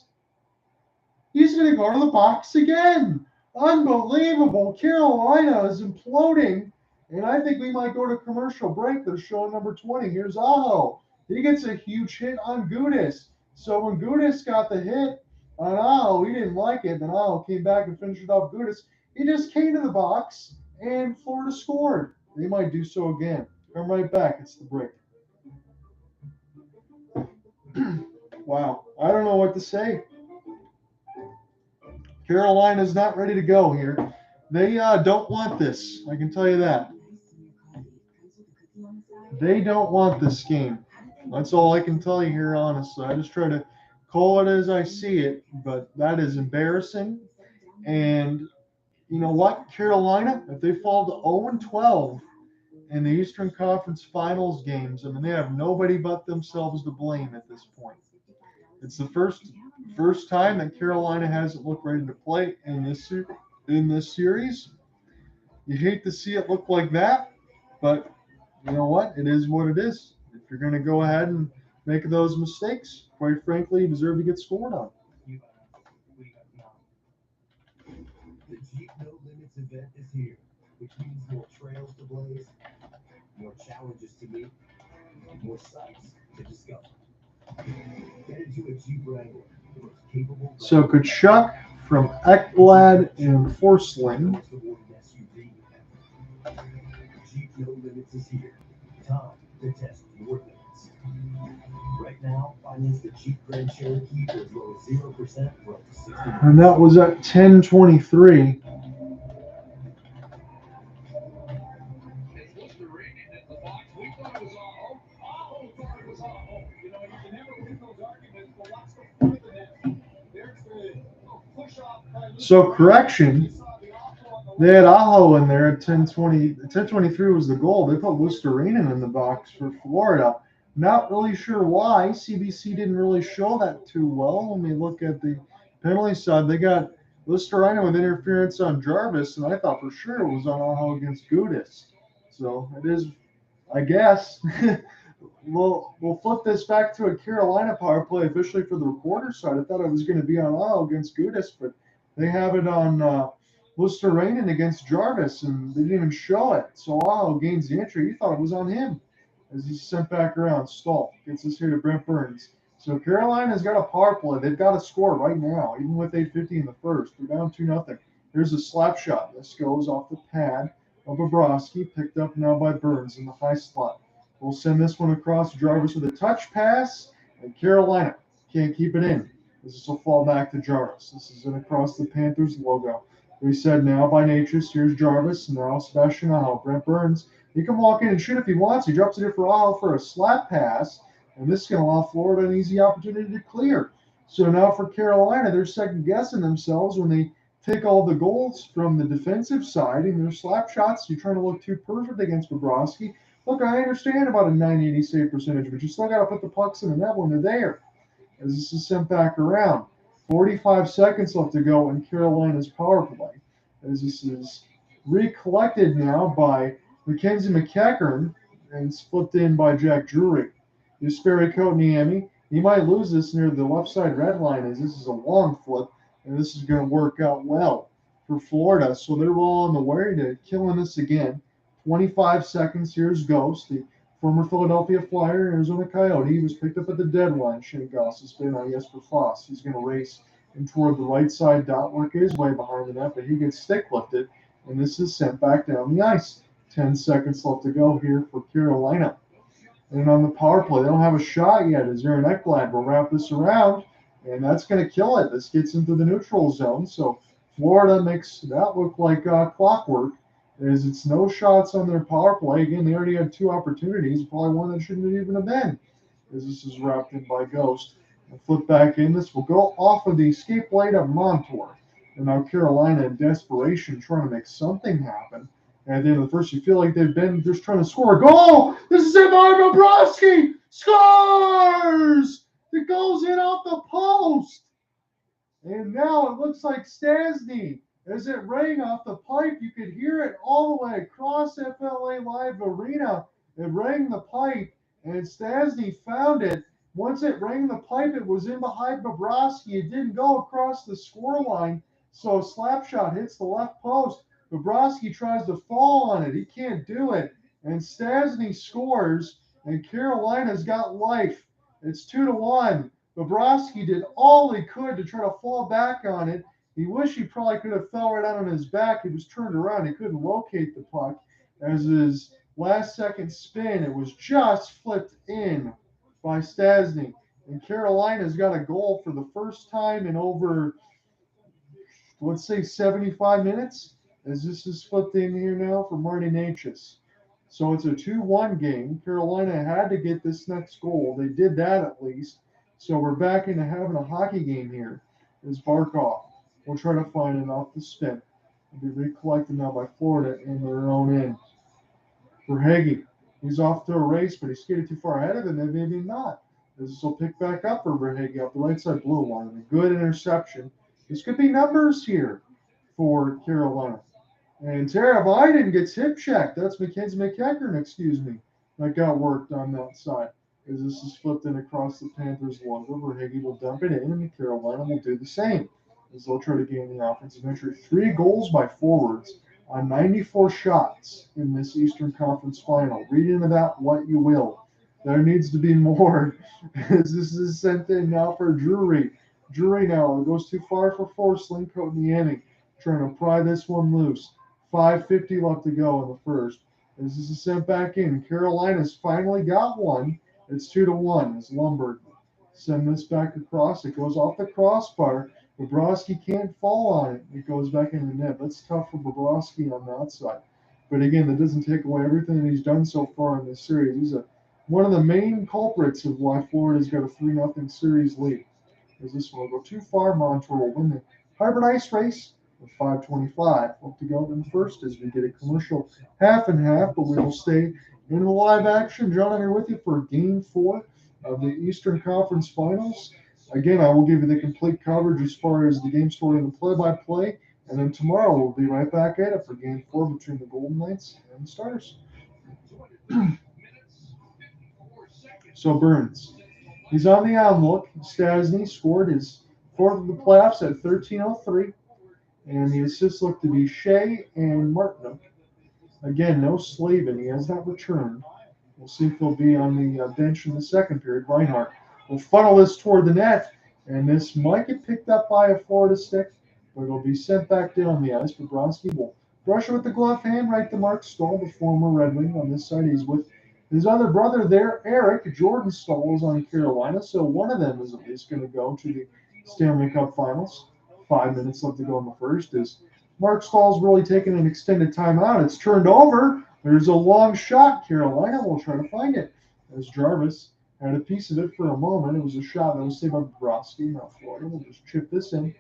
He's going to go to the box again. Unbelievable. Carolina is imploding. And I think we might go to commercial break. They're showing number 20. Here's Aho. He gets a huge hit on Gudas. So when Gudas got the hit on Aho, he didn't like it. Then Aho came back and finished it off Gudas. He just came to the box, and Florida scored. They might do so again. Come right back. It's the break. Wow. I don't know what to say. Carolina's not ready to go here. They don't want this. I can tell you that. They don't want this game. That's all I can tell you here, honestly. I just try to call it as I see it, but that is embarrassing. And you know what? Carolina, if they fall to 0-12 in the Eastern Conference Finals games, I mean, they have nobody but themselves to blame at this point. It's the first time that Carolina hasn't looked ready to play in this series. You hate to see it look like that, but you know what? It is what it is. If you're going to go ahead and make those mistakes, quite frankly, you deserve to get scored on. The Jeep No Limits event is here, which means more trails to blaze, more challenges to meet, more sights to discover. Get into a Jeep Wrangler, the most capable. So Tkachuk from Ekblad and Forsling. Jeep No Limits is here. Time to test your limits. Right now, finance the Jeep Grand Cherokee for as low as 0% for up to 60 months. And that was at 10:23. So correction, they had Aho in there at 10:20. 10:23 was the goal. They put Luostarinen in the box for Florida. Not really sure why. CBC didn't really show that too well. When we look at the penalty side, they got Luostarinen with interference on Jarvis, and I thought for sure it was on Aho against Gudas. So it is, I guess. We'll flip this back to a Carolina power play officially for the reporter side. I thought it was going to be on Aho against Gudas, but they have it on Luostarinen against Jarvis, and they didn't even show it. So Aho gains the entry. He thought it was on him as he's sent back around. Stahl gets us here to Brent Burns. So Carolina's got a power play. They've got to score right now, even with 8:50 in the first. They're down 2-0. Here's a slap shot. This goes off the pad of Bobrovsky, picked up now by Burns in the high slot. We'll send this one across Jarvis with a touch pass, and Carolina can't keep it in. This will fall back to Jarvis. This is an across the Panthers logo. We said now by Natchez. Here's Jarvis. Now Sebastian Aho. Brent Burns. He can walk in and shoot if he wants. He drops it in for Aho for a slap pass. And this is going to allow Florida an easy opportunity to clear. So now for Carolina, they're second-guessing themselves when they take all the goals from the defensive side and their slap shots. You're trying to look too perfect against Bobrovsky. Look, I understand about a .980 save percentage, but you still got to put the pucks in the net when they're there. As this is sent back around. 45 seconds left to go in Carolina's power play. As this is recollected now by Mackenzie McEachern and it's flipped in by Jack Drury. Jesperi Kotkaniemi, he might lose this near the left side red line as this is a long flip, and this is going to work out well for Florida. So they're all on the way to killing this again. 25 seconds. Here's Ghost, the former Philadelphia Flyer, Arizona Coyote. He was picked up at the deadline. Shane Goss has been on Jesper Foss. He's going to race in toward the right side dot, work his way behind the net, but he gets stick lifted, and this is sent back down the ice. 10 seconds left to go here for Carolina. And on the power play, they don't have a shot yet. As Aaron Ekblad will wrap this around, and that's going to kill it. This gets into the neutral zone, so Florida makes that look like clockwork, as it's no shots on their power play. Again, they already had 2 opportunities, probably one that shouldn't even have been, as this is wrapped in by Ghost. And flip back in. This will go off of the escape blade of Montour. And now Carolina, in desperation, trying to make something happen. And at the end of the first, you feel like they've been just trying to score a goal. This is it by Bobrovsky. Scores! It goes in off the post. And now it looks like Stastny. As it rang off the pipe, you could hear it all the way across FLA Live Arena. It rang the pipe, and Stastny found it. Once it rang the pipe, it was in behind Bobrovsky. It didn't go across the score line, so a slap shot hits the left post. Bobrovsky tries to fall on it. He can't do it. And Stastny scores, and Carolina's got life. It's 2-1. Bobrovsky did all he could to try to fall back on it. He wished he probably could have fell right out on his back. He was turned around. He couldn't locate the puck. As his last second spin, it was just flipped in by Stastny. And Carolina's got a goal for the first time in over, let's say, 75 minutes, as this is flipped in here now for Marty Necas. So it's a 2-1 game. Carolina had to get this next goal. They did that at least. So we're back into having a hockey game here. As Barkov will try to find it off the spin. It'll be recollected now by Florida in their own end. For Hagee, he's off to a race, but he skated too far ahead of him, and maybe not. This will pick back up for Verhage off the right side blue line. A good interception. This could be numbers here for Carolina. And Tara Biden gets hip checked. That's Mackenzie McEachern, that got worked on that side. As this is flipped in across the Panthers logo, Verhage will dump it in, and Carolina will do the same. As they'll try to gain the offensive entry. 3 goals by forwards on 94 shots in this Eastern Conference Final. Read into that what you will. There needs to be more. As this is sent in now for Drury. Drury now goes too far for Forsling. Kotkaniemi trying to pry this one loose. 5:50 left to go in the first. As this is sent back in. Carolina's finally got one. It's 2-1 as Lundberg send this back across. It goes off the crossbar. Bobrovsky can't fall on it. It goes back in the net. That's tough for Bobrovsky on that side. But again, that doesn't take away everything that he's done so far in this series. He's one of the main culprits of why Florida's got a 3-0 series lead. As this one will go too far, Montour will win the hybrid ice race with 5:25 left to go in the first as we get a commercial half and half, but we will stay in the live action. John, I'm here with you for Game 4 of the Eastern Conference Finals. Again, I will give you the complete coverage as far as the game story and the play-by-play. And then tomorrow we'll be right back at it for Game 4 between the Golden Knights and the Stars. So Burns, he's on the outlook. Stastny scored his 4th of the playoffs at 13:03. And the assists look to be Shea and Martin. Again, no Slavin. He has not returned. We'll see if he'll be on the bench in the second period. Reinhart will funnel this toward the net, and this might get picked up by a Florida stick, but it'll be sent back down the ice. Bobrovsky will brush it with the glove hand right to Mark Stahl, the former Red Wing. On this side, he's with his other brother there, Eric. Jordan Stahl is on Carolina, so one of them is at least going to go to the Stanley Cup Finals. 5 minutes left to go in the first as Mark Stahl's really taking an extended timeout. It's turned over. There's a long shot. Carolina will try to find it as Jarvis had a piece of it for a moment. It was a shot that was saved by Bobrovsky. Now Florida will just chip this in.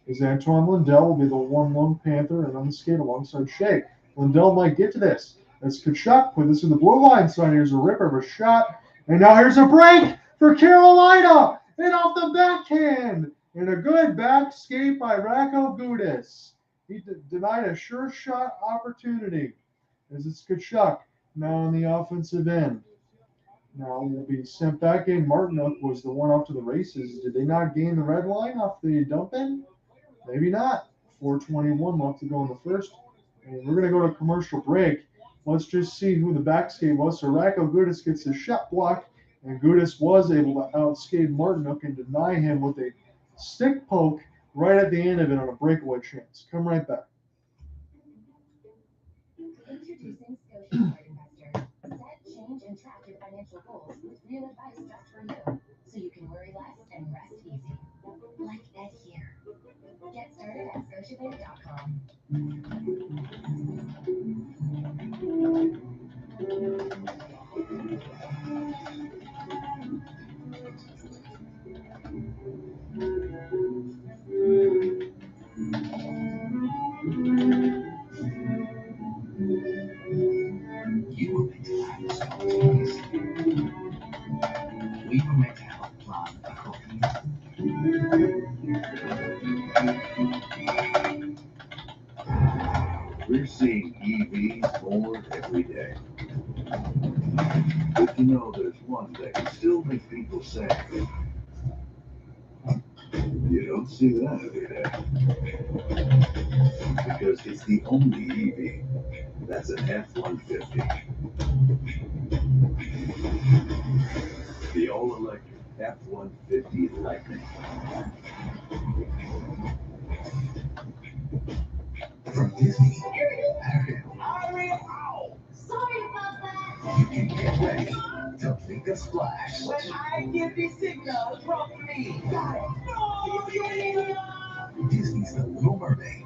As Antoine Lundell will be the 1-1 Panther and on the skate alongside Shea. Lundell might get to this. As Tkachuk put this in the blue line side. Here's a ripper of a shot. And now here's a break for Carolina. And off the backhand. And a good back skate by Radko Gudas. He denied a sure shot opportunity. As it's Tkachuk now on the offensive end. Now will be sent back in. Martinook was the one off to the races. Did they not gain the red line off the dump in? Maybe not. 4:21 left to go in the first. And we're going to go to commercial break. Let's just see who the back skate was. So Radko Gudas gets the shot block, and Gudas was able to outskate Martinook and deny him with a stick poke right at the end of it on a breakaway chance. Come right back. Introducing Scotia Smart Investor. Set, change, and track your financial goals with real advice just for you, so you can worry less and rest easy. Like Ed here. Get started at scotiabank.com. You were meant to have this opportunity. We were meant to help plan a copy. We're seeing EVs more every day. But you know, there's one that can still make people say, you don't see that every day. Because it's the only EV that's an F-150. The all-electric F-150 Lightning. From Disney, Ariel. Sorry about that. You can get ready to make a splash. When I give the signal, drop me. Got it. No, yeah. Disney's The Little Mermaid.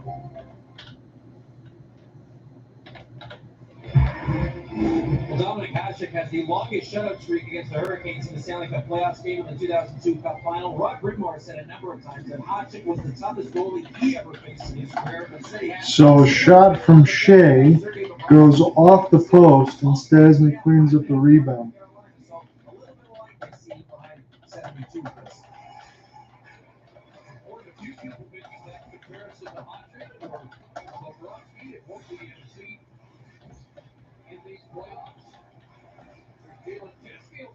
Dominic Hasek has the longest shutout streak against the Hurricanes in the Stanley Cup playoffs game in the 2002 Cup Final. Brind'Amour said a number of times that Hasek was the toughest goalie he ever faced in his career, but said he had So a shot from Shea goes off the post and Stasny cleans up the rebound. So a little bit like I see behind 72 this. Or the few people making that comparison to Hasek or Bobrovsky, it won't be easy in these playoffs. Jalen Chatfield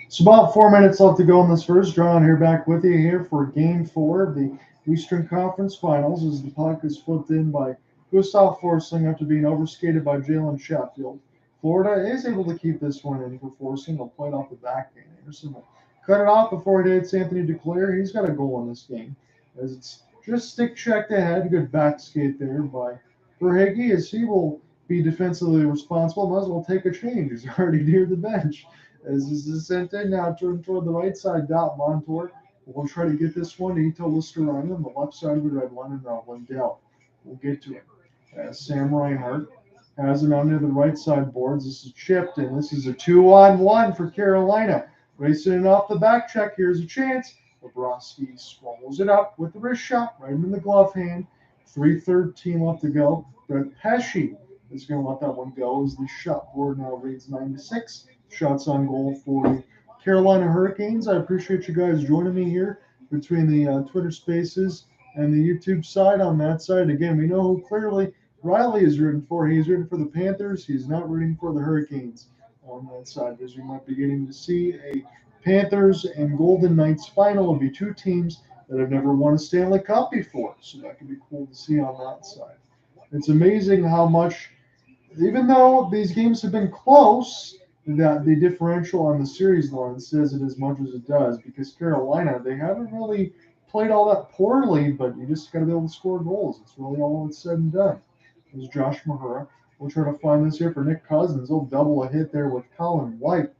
It's about 4 minutes left to go in this first. John here back with you here for Game 4 of the Eastern Conference Finals as the puck is flipped in by Gustav Forsling after being overskated by Jalen Chatfield. Florida is able to keep this one in for Forsling. They'll play it off the backhand. Andersen will cut it off before it hits Anthony Duclair. He's got a goal in this game as it's just stick checked ahead. Good back skate there by Verhaeghe as he will be defensively responsible. Might as well take a change. He's already near the bench. As this is sent in now toward the right side, Dot Montour will try to get this one to Ito Listerine on the left side of the red line and Lindell. We'll get to it. As Sam Reinhart has it under the right side boards. This is chipped, and this is a 2-on-1 for Carolina. Racing it off the back check. Here's a chance. Bobrovsky swallows it up with the wrist shot right in the glove hand. 3:13 left to go. Brett Pesce is going to let that one go as the shot board now reads 9-6. Shots on goal for the Carolina Hurricanes. I appreciate you guys joining me here between the Twitter Spaces and the YouTube side. On that side, again, we know who clearly Riley is rooting for. He's rooting for the Panthers. He's not rooting for the Hurricanes on that side, as we might be getting to see a Panthers and Golden Knights final. It'll be two teams that have never won a Stanley Cup before, so that could be cool to see on that side. It's amazing how much, even though these games have been close, that the differential on the series line says it as much as it does, because Carolina, they haven't really played all that poorly, but you just got to be able to score goals. It's really all it's said and done. There's Josh Mahura. We'll try to find this here for Nick Cousins. He'll double a hit there with Colin White,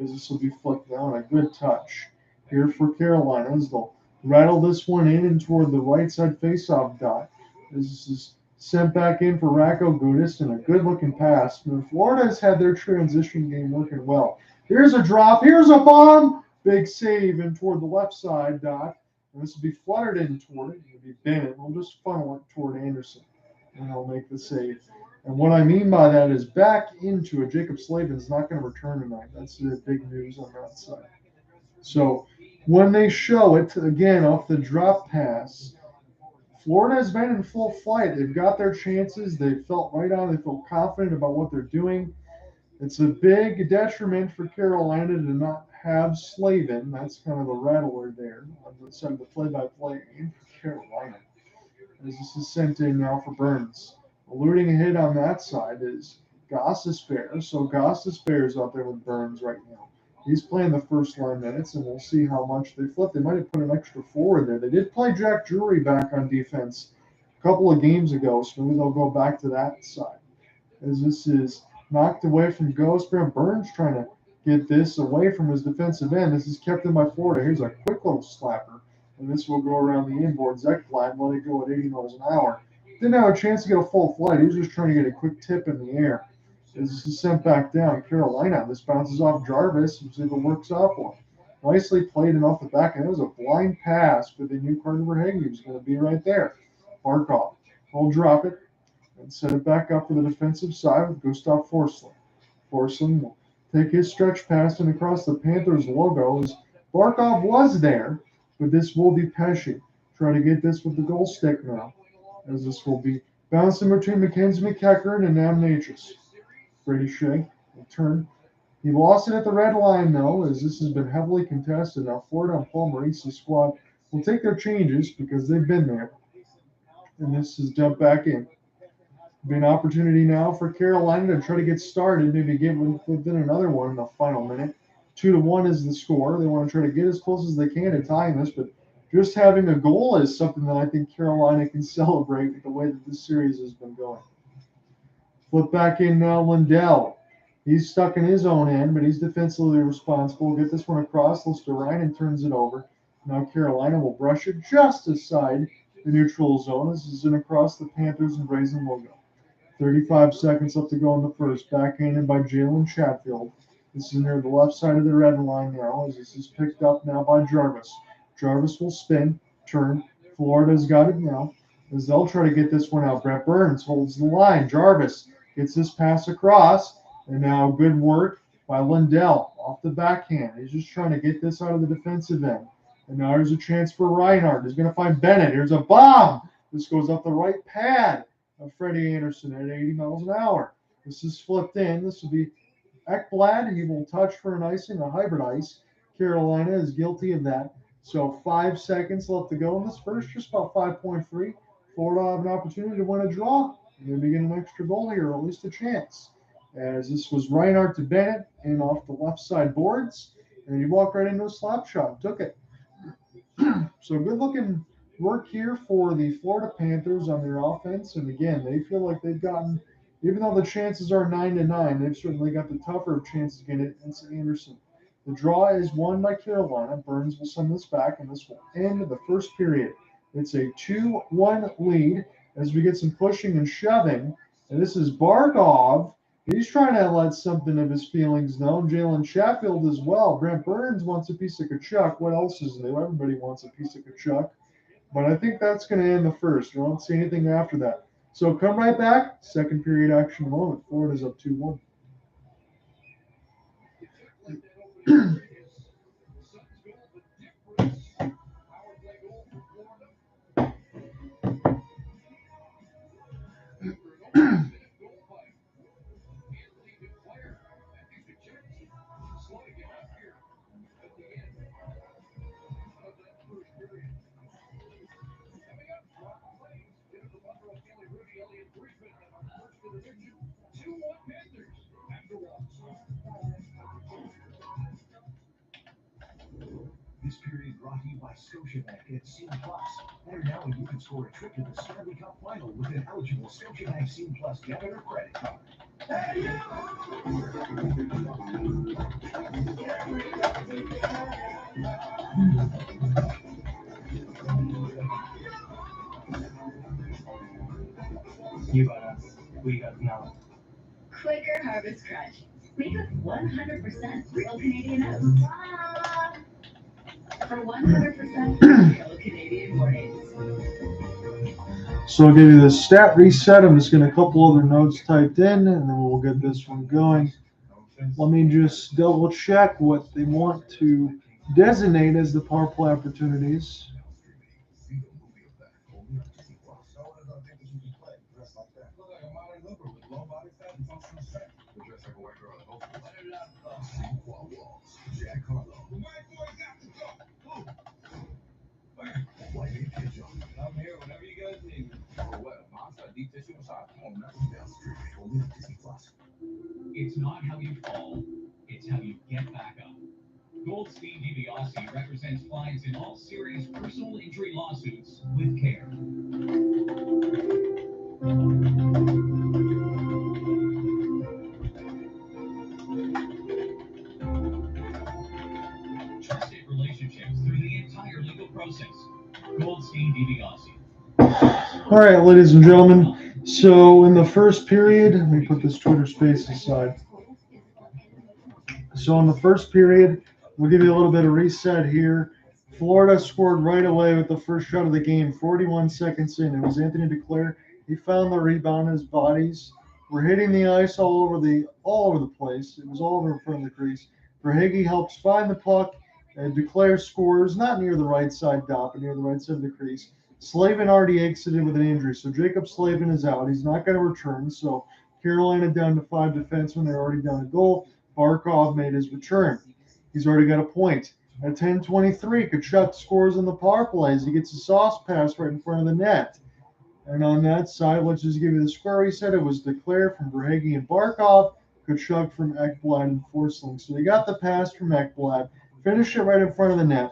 as this will be flipped down. A good touch here for Carolina as they'll rattle this one in and toward the right side faceoff dot. This is sent back in for Radko Gudas, and a good-looking pass. Florida has had their transition game working well. Here's a drop. Here's a bomb. Big save in toward the left side dot. And this will be fluttered in toward it. It'll be Bennett. We'll just funnel it toward Andersen, and he'll make the save. And what I mean by that is back into it. Jacob Slavin's not going to return tonight. That's the big news on that side. So when they show it, again, off the drop pass, Florida has been in full flight. They've got their chances. They felt right on. They felt confident about what they're doing. It's a big detriment for Carolina to not have Slavin. That's kind of a rattler there on the side of the play-by-play game for Carolina. As this is sent in now for Burns. Eluding a hit on that side is Gostisbehere. So Gostisbehere's out there with Burns right now. He's playing the first line minutes, and we'll see how much they flip. They might have put an extra forward there. They did play Jack Drury back on defense a couple of games ago, so maybe they'll go back to that side. As this is knocked away from Gostisbehere. Burns trying to get this away from his defensive end. This is kept in by Florida. Here's a quick little slapper. And this will go around the inboard. Zekblad let it go at 80 miles an hour. Didn't have a chance to get a full flight. He was just trying to get a quick tip in the air. This is sent back down. Carolina. This bounces off Jarvis. We'll see if it works out for him. Nicely played and off the back. And it was a blind pass, but they knew Carter Verhaeghe was going to be right there. Barkov will drop it and set it back up for the defensive side with Gustav Forsling. Forsling will take his stretch pass and across the Panthers logo as Barkov was there. But this will be Pesci. Try to get this with the goal stick now. As this will be bouncing between Mackenzie McEachern and Amnachis. Brady Shea will turn. He lost it at the red line, though, as this has been heavily contested. Now, Florida and Paul Maurice's squad will take their changes because they've been there. And this is dumped back in. Be an opportunity now for Carolina to try to get started, maybe get within another one in the final minute. 2-1 is the score. They want to try to get as close as they can to tying this, but just having a goal is something that I think Carolina can celebrate with the way that this series has been going. Flip back in now, Lindell. He's stuck in his own end, but he's defensively responsible. Get this one across. Ryan turns it over. Now Carolina will brush it just aside the neutral zone. This is in across the Panthers and Brazen logo. 35 seconds left to go in the first. Backhanded by Jalen Chatfield. This is near the left side of the red line now, as this is picked up now by Jarvis. Jarvis will spin, turn. Florida's got it now, as they'll try to get this one out. Brent Burns holds the line. Jarvis gets this pass across, and now good work by Lindell off the backhand. He's just trying to get this out of the defensive end. And now there's a chance for Reinhart. He's going to find Bennett. Here's a bomb. This goes up the right pad of Freddie Andersen at 80 miles an hour. This is flipped in. This will be Ekblad. He will touch for an icing, a hybrid ice. Carolina is guilty of that. So 5 seconds left to go in this first, just about 5.3. Florida will have an opportunity to win a draw. Maybe get an extra goal here, or at least a chance. As this was Reinhart to Bennett and off the left side boards. And he walked right into a slap shot, took it. So good looking work here for the Florida Panthers on their offense. And again, they feel like they've gotten, even though the chances are 9-9, they've certainly got the tougher of chances against Andersen. The draw is won by Carolina. Burns will send this back, and this will end the first period. It's a 2-1 lead as we get some pushing and shoving. And this is Barkov. He's trying to let something of his feelings known. Jalen Chatfield as well. Brent Burns wants a piece of Tkachuk. What else is new? Everybody wants a piece of Tkachuk. But I think that's going to end the first. I don't see anything after that. So come right back. Second period action in a moment. Florida's up 2-1. This period brought to you by Scotiabank at Scene Plus. Enter now and you can score a trip to the Stanley Cup Final with an eligible Scotiabank Scene Plus debit or credit card. You got us. We got now. Quaker Harvest Crunch. Made with 100% real Canadian oats. For 100% real Canadian mornings. So I'll give you the stat reset. I'm just going to couple other notes typed in, and then we'll get this one going. Let me just double check what they want to designate as the power play opportunities. I'm here whenever you guys need me. It's not how you fall, it's how you get back up. Goldstein DiBiase represents clients in all serious personal injury lawsuits with care. Trusted relationships through the entire legal process. Goldstein DiBiase. All right, ladies and gentlemen. So in the first period, let me put this Twitter space aside. So in the first period, we'll give you a little bit of reset here. Florida scored right away with the first shot of the game, 41 seconds in. It was Anthony Duclair. He found the rebound. His bodies were hitting the ice all over the place. It was all over in front of the crease. Verhaeghe helps find the puck, and Duclair scores not near the right side dot, but near the right side of the crease. Slavin already exited with an injury, so Jacob Slavin is out. He's not going to return. So Carolina down to 5 defensemen. They're already down a goal. Barkov made his return. He's already got a point. At 10:23, Tkachuk scores on the power plays. He gets a sauce pass right in front of the net. And on that side, let's just give you the score reset. It was Duclair from Verhaeghe and Barkov, Tkachuk from Ekblad and Forsling. So they got the pass from Ekblad, finished it right in front of the net.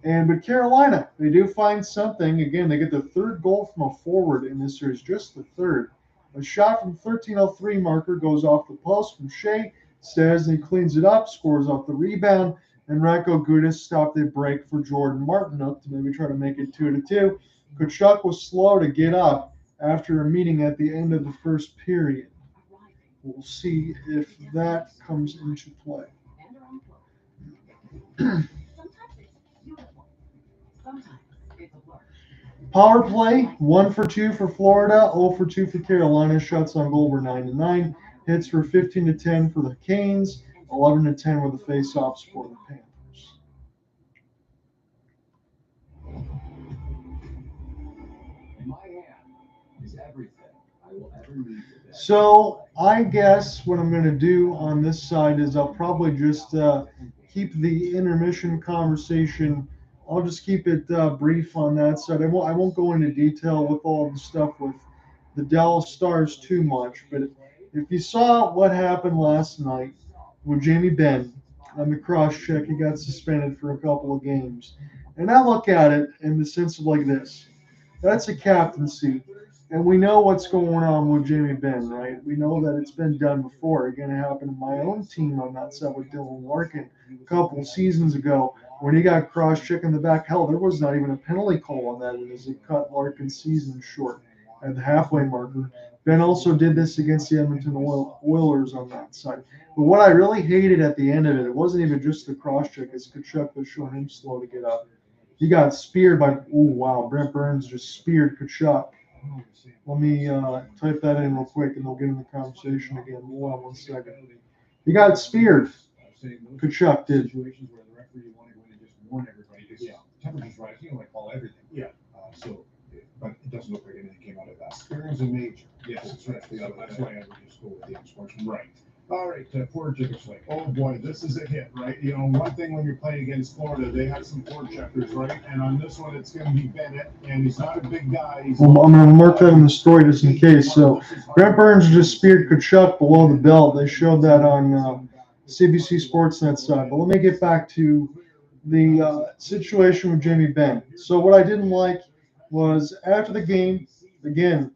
But Carolina, they do find something. Again, they get the third goal from a forward in this series, just the third. A shot from 13:03 marker goes off the post from Shea. Stasny cleans it up, scores off the rebound, and Radko Gudas stopped a break for Jordan Martinook to maybe try to make it 2-2. Tkachuk was slow to get up after a meeting at the end of the first period. We'll see if that comes into play. Power play, 1 for 2 for Florida, 0 for 2 for Carolina. Shots on goal were 9-9. Hits for 15-10 for the Canes, 11-10 were the face-offs for the Panthers. In my hand is everything I will ever need. So I guess what I'm going to do on this side is I'll probably just keep the intermission conversation. I'll just keep it brief on that side. I won't go into detail with all the stuff with the Dallas Stars too much. But if you saw what happened last night with Jamie Benn on the cross check, he got suspended for a couple of games. And I look at it in the sense of like this. That's a captaincy. And we know what's going on with Jamie Benn, right? We know that it's been done before. Again, it happened to my own team on that side with Dylan Larkin a couple of seasons ago when he got cross-checked in the back. Hell, there was not even a penalty call on that as it cut Larkin's season short at the halfway marker. Ben also did this against the Edmonton Oilers on that side. But what I really hated at the end of it, it wasn't even just the cross-check. It's Tkachuk that showed him slow to get up. He got speared by, Brent Burns just speared Tkachuk. Let me type that in real quick, and they'll get in the conversation again. Hold on 1 second. He got speared. Tkachuk did. Situations where the referee wanted to just warn everybody because temperature's rising, like all everything. Yeah. But it doesn't look like anything came out of that. Experience in major. Yes, that's right. That's why I would just go with the expression. Right. All right, poor Jacob's like, oh boy, this is a hit, right? You know, one thing when you're playing against Florida, they have some forward checkers, right? And on this one, it's going to be Bennett, and he's not a big guy. I'm going to mark that in the story just in case. So, Brent Burns just speared Tkachuk below the belt. They showed that on CBC Sportsnet side. But let me get back to the situation with Jamie Benn. So, what I didn't like was after the game, again,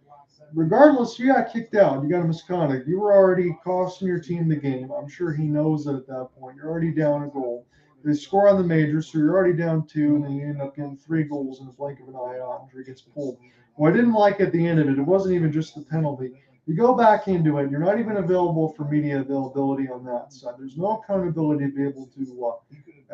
regardless, you got kicked out. You got a misconduct. You were already costing your team the game. I'm sure he knows that at that point. You're already down a goal. They score on the major, so you're already down 2, and then you end up getting 3 goals in the blink of an eye after he gets pulled. What I didn't like at the end of it, it wasn't even just the penalty. You go back into it, you're not even available for media availability on that side. There's no accountability to be able to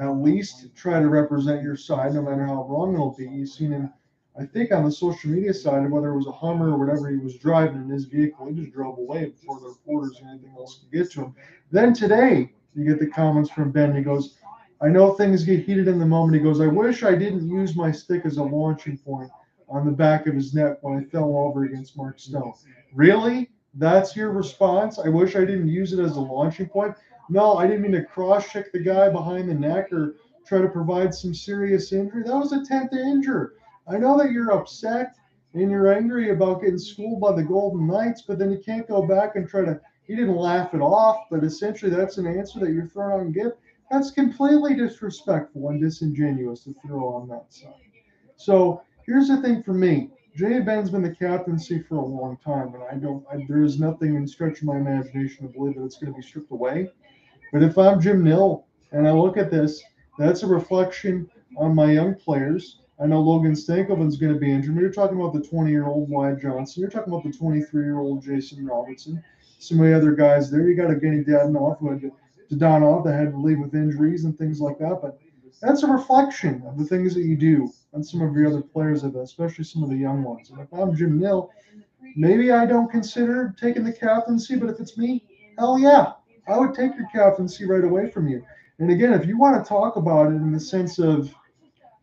at least try to represent your side, no matter how wrong it'll be. You've seen him, I think on the social media side, whether it was a Hummer or whatever he was driving in his vehicle, he just drove away before the reporters or anything else could get to him. Then today, you get the comments from Ben. He goes, I know things get heated in the moment. He goes, I wish I didn't use my stick as a launching point on the back of his neck when I fell over against Mark Stone. Really? That's your response? I wish I didn't use it as a launching point? No, I didn't mean to cross-check the guy behind the neck or try to provide some serious injury. That was an attempt to injure. I know that you're upset and you're angry about getting schooled by the Golden Knights, but then you can't go back and try to, he didn't laugh it off, but essentially that's an answer that you're throwing out and give. That's completely disrespectful and disingenuous to throw on that side. So here's the thing for me. Jay Ben's been the captaincy for a long time, and there is nothing in stretch of my imagination to believe that it's going to be stripped away. But if I'm Jim Nill and I look at this, that's a reflection on my young players. I know Logan Stankoven's going to be injured. You're talking about the 20-year-old Wyatt Johnson. You're talking about the 23-year-old Jason Robertson. Some of the other guys there. You got Evgeny Dadonov, that had to leave with injuries and things like that. But that's a reflection of the things that you do on some of your other players, especially some of the young ones. And if I'm Jim Nill, maybe I don't consider taking the captaincy, but if it's me, hell yeah, I would take your captaincy right away from you. And again, if you want to talk about it in the sense of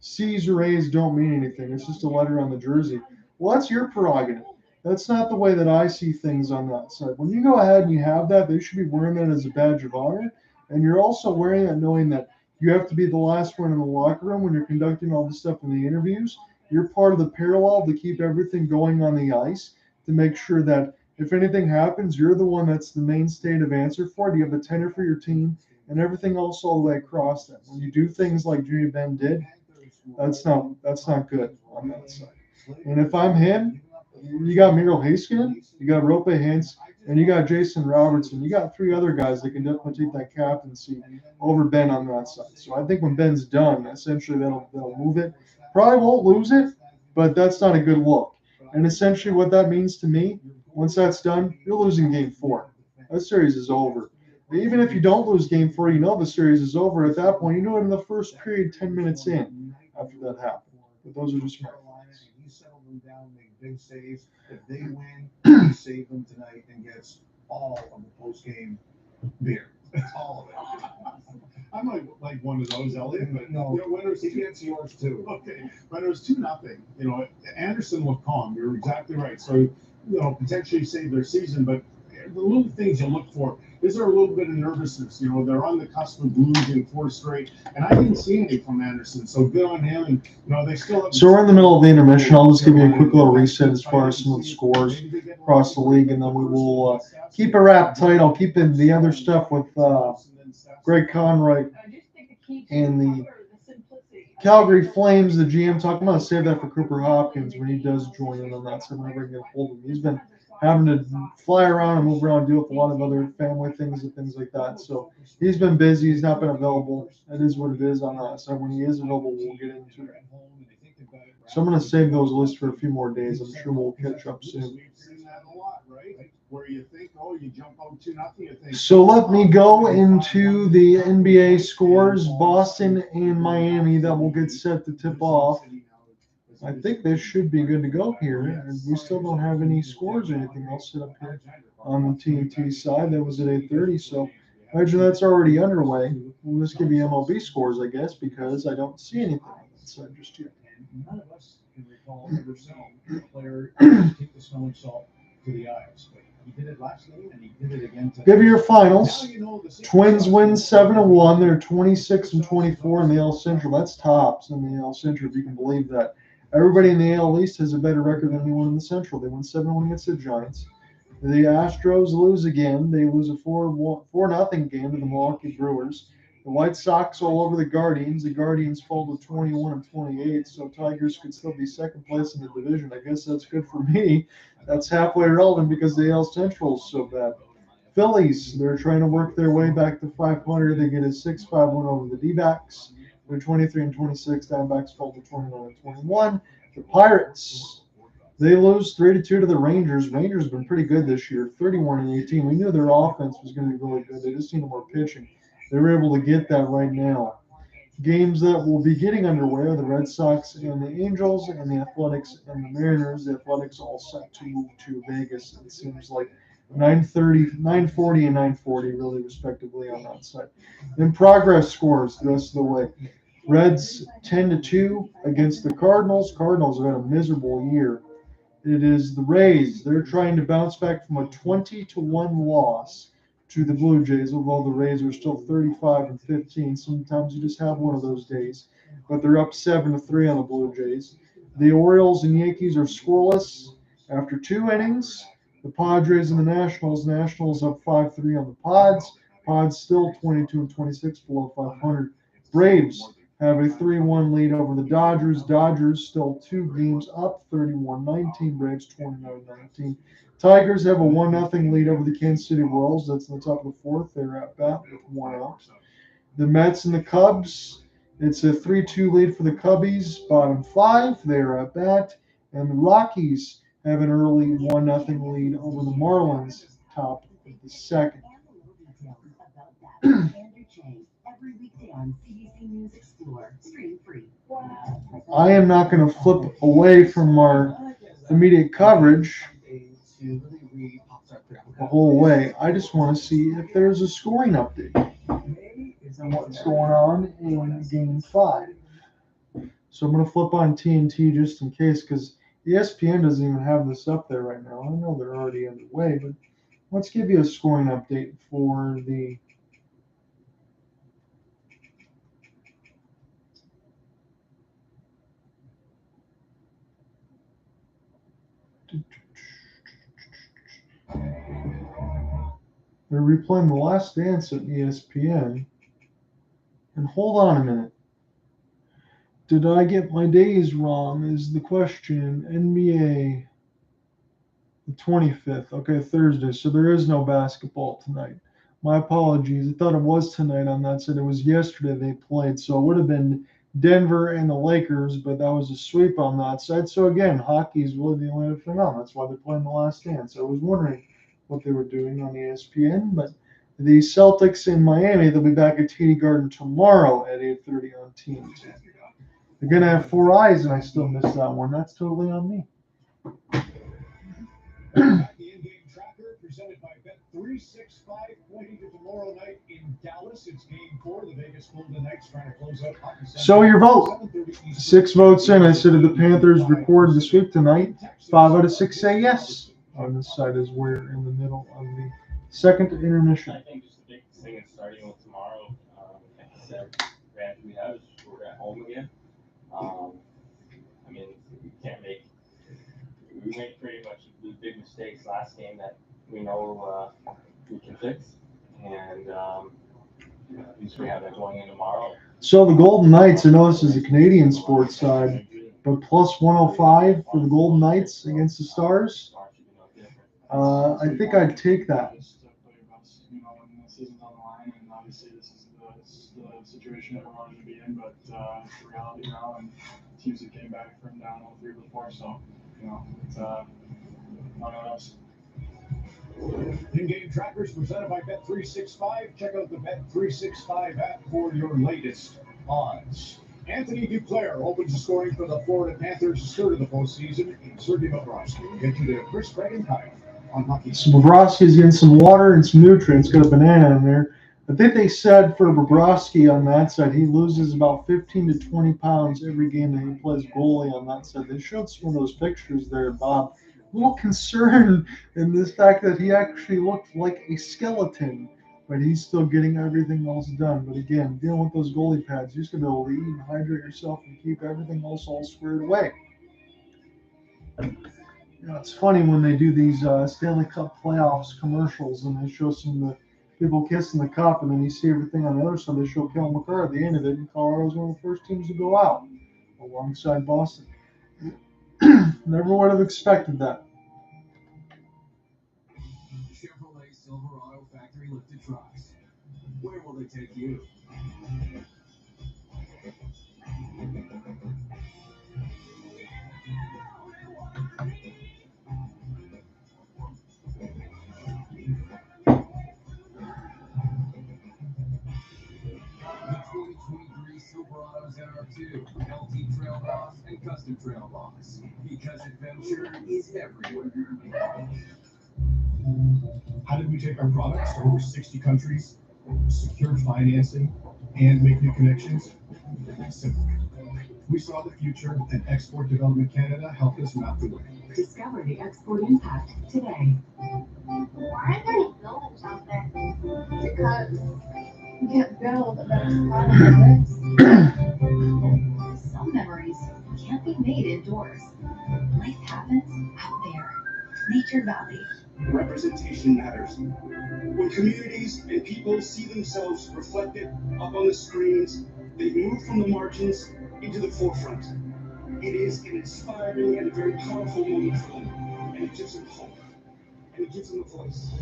C's or A's don't mean anything, it's just a letter on the jersey, well, that's your prerogative. That's not the way that I see things on that side. When you go ahead and you have that, they should be wearing that as a badge of honor. And you're also wearing that knowing that you have to be the last one in the locker room when you're conducting all the stuff in the interviews. You're part of the parallel to keep everything going on the ice, to make sure that if anything happens, you're the one that's the mainstay of answer for it. You have the tenor for your team and everything else all the way across that. When you do things like Jimmy Ben did, that's not good on that side. And if I'm him, you got Miro Heiskanen, you got Rope Hintz, and you got Jason Robertson. You got three other guys that can definitely take that captaincy over Ben on that side. So I think when Ben's done, essentially that'll move it. Probably won't lose it, but that's not a good look. And essentially what that means to me, once that's done, you're losing game 4. That series is over. Even if you don't lose game 4, you know the series is over. At that point, you know it in the first period, 10 minutes in after that happened. But those are just my thoughts. He settled them down, made big saves. If they win, he saved them tonight and gets all of the post-game beer. All of it. I'm like one of those, Elliot, but no, winners, he gets yours too. Okay, but it was 2-0. You know, Andersen looked calm. You're exactly right. So, potentially save their season, but the little things you look for. Is there a little bit of nervousness? They're on the cusp of losing 4 straight, and I didn't see any from Andersen. So good on him. And they still have. So we're in the middle of the intermission. I'll just give you a quick little reset as far as some of the scores across the league, and then we will keep it wrapped tight. I'll keep in the other stuff with Greg Conroy and the Calgary Flames, the GM talk. I'm going to save that for Cooper Hopkins when he does join in on that. So whenever I get a hold of him, he's been having to fly around and move around and deal with a lot of other family things and things like that. So he's been busy. He's not been available. That is what it is on that side. When he is available, we'll get into it. So I'm going to save those lists for a few more days. I'm sure we'll catch up soon. Where you think, you jump out 2-0. So let me go into the NBA scores. Boston and Miami, that will get set to tip off. I think this should be good to go here. And we still don't have any scores or anything else set up here on the TNT side. That was at 8:30. So imagine that's already underway. We'll just give you MLB scores, I guess, because I don't see anything on that side just yet. None of us can recall ever seeing a player take the smelling salt to the eyes. But he did it last game, and he did it again tonight. Give you your finals. Twins win 7-1. They're 26-24 in the AL Central. That's tops in the AL Central, if you can believe that. Everybody in the AL East has a better record than anyone in the Central. They won 7-1 against the Giants. The Astros lose again. They lose a 4-0 game to the Milwaukee Brewers. The White Sox all over the Guardians. The Guardians fall to 21-28, so Tigers could still be second place in the division. I guess that's good for me. That's halfway relevant because the AL Central is so bad. Phillies, they're trying to work their way back to 500. They get a 6-5 win over the D-backs. They're 23-26. Diamondbacks fall to 29-21. The Pirates, they lose 3-2 to the Rangers. Rangers have been pretty good this year, 31-18. We knew their offense was going to be really good. They just needed more pitching. They were able to get that right now. games that will be getting underway are the Red Sox and the Angels, and the Athletics and the Mariners. The Athletics all set to move to Vegas. It seems like 9:30, 9:40, and 9:40, really, respectively, on that side. In progress scores the rest of the way. Reds 10-2 against the Cardinals. Cardinals have had a miserable year. It is the Rays. They're trying to bounce back from a 20-1 loss to the Blue Jays, although the Rays are still 35-15. Sometimes you just have one of those days. But they're up 7-3 on the Blue Jays. The Orioles and Yankees are scoreless after 2 innings. The Padres and the Nationals. Nationals up 5-3 on the Pods. Pods still 22-26 below 500. Braves have a 3-1 lead over the Dodgers. Dodgers still 2 games up, 31-19. Braves 29-19. Tigers have a 1-0 lead over the Kansas City Royals. That's in the top of the 4th. They're at bat with 1 out. The Mets and the Cubs, it's a 3-2 lead for the Cubbies, bottom 5. They're at bat. And the Rockies have an early 1-0 lead over the Marlins, top of the 2nd. Every weekday on CBC News Explore, stream free. I am not going to flip away from our immediate coverage the whole way. I just want to see if there's a scoring update and what's going on in Game 5. So I'm going to flip on TNT just in case, because ESPN doesn't even have this up there right now. I know they're already underway, but let's give you a scoring update for the They're replaying The Last Dance at ESPN. And hold on a minute. Did I get my days wrong is the question. NBA, the 25th. Okay, Thursday. So there is no basketball tonight. My apologies. I thought it was tonight on that side. It was yesterday they played. So it would have been Denver and the Lakers, but that was a sweep on that side. So again, hockey is really the only thing on. That's why they're playing The Last Dance. I was wondering what they were doing on ESPN, but the Celtics in Miami, they'll be back at TD Garden tomorrow at 8:30 on TNT. They're going to have 4 eyes, and I still missed that one. That's totally on me. The in-game tracker presented by Bet365, pointing to tomorrow night in Dallas. It's Game 4. The Vegas Golden Knights trying to close out hockey. So your vote. 6 votes in. I said if the Panthers record the sweep tonight, 5 out of 6 say yes. On this side is we're in the middle of the second intermission. I think just the big thing is starting with tomorrow. Like I said, advantage we have is we're at home again. I mean, we made pretty much the big mistakes last game that we know we can fix, and at least we have that going in tomorrow. So the Golden Knights, I know this is a Canadian sports side, but plus 105 for the Golden Knights against the Stars. I think I'd take that. You know, when the season's on the line, and obviously this is the situation that we're wanting to be in, but it's the reality now, and teams that came back from down 0-3 before, so you know, it's not what else. In-game trackers presented by Bet365. Check out the Bet365 app for your latest odds. Anthony Duclair opens the scoring for the Florida Panthers' third of the postseason. Sergei Bobrovsky will get you to Chris, Craig, and Kyle on hockey. So Bobrovsky's getting some water and some nutrients. Got a banana in there. I think they said for Bobrovsky on that side, he loses about 15 to 20 pounds every game that he plays goalie on that side. They showed some of those pictures there, Bob. A little concerned in this fact that he actually looked like a skeleton, but he's still getting everything else done. But again, dealing with those goalie pads, you used to be able to eat and hydrate yourself and keep everything else all squared away. You know, it's funny when they do these Stanley Cup playoffs commercials and they show some of the people kissing the cup, and then you see everything on the other side. They show Kale McCarr at the end of it, and Colorado's one of the first teams to go out alongside Boston. Never would have expected that. Chevrolet Silverado factory lifted trucks. Where will they take you? The 2023 Silverado Silverados NR2, LT Trail Boss, and Custom Trail Boss. Because adventure is everywhere. How did we take our products to over 60 countries, secure financing, and make new connections? Simple. We saw the future, and Export Development Canada helped us map the way. Discover the export impact today. Why are there buildings out there? Because You can't build a better spot than this. Some memories can't be made indoors. Life happens out there. Nature Valley. Representation matters. When communities and people see themselves reflected up on the screens, they move from the margins into the forefront. It is an inspiring and a very powerful moment for them, and it gives them hope, and it gives them a voice.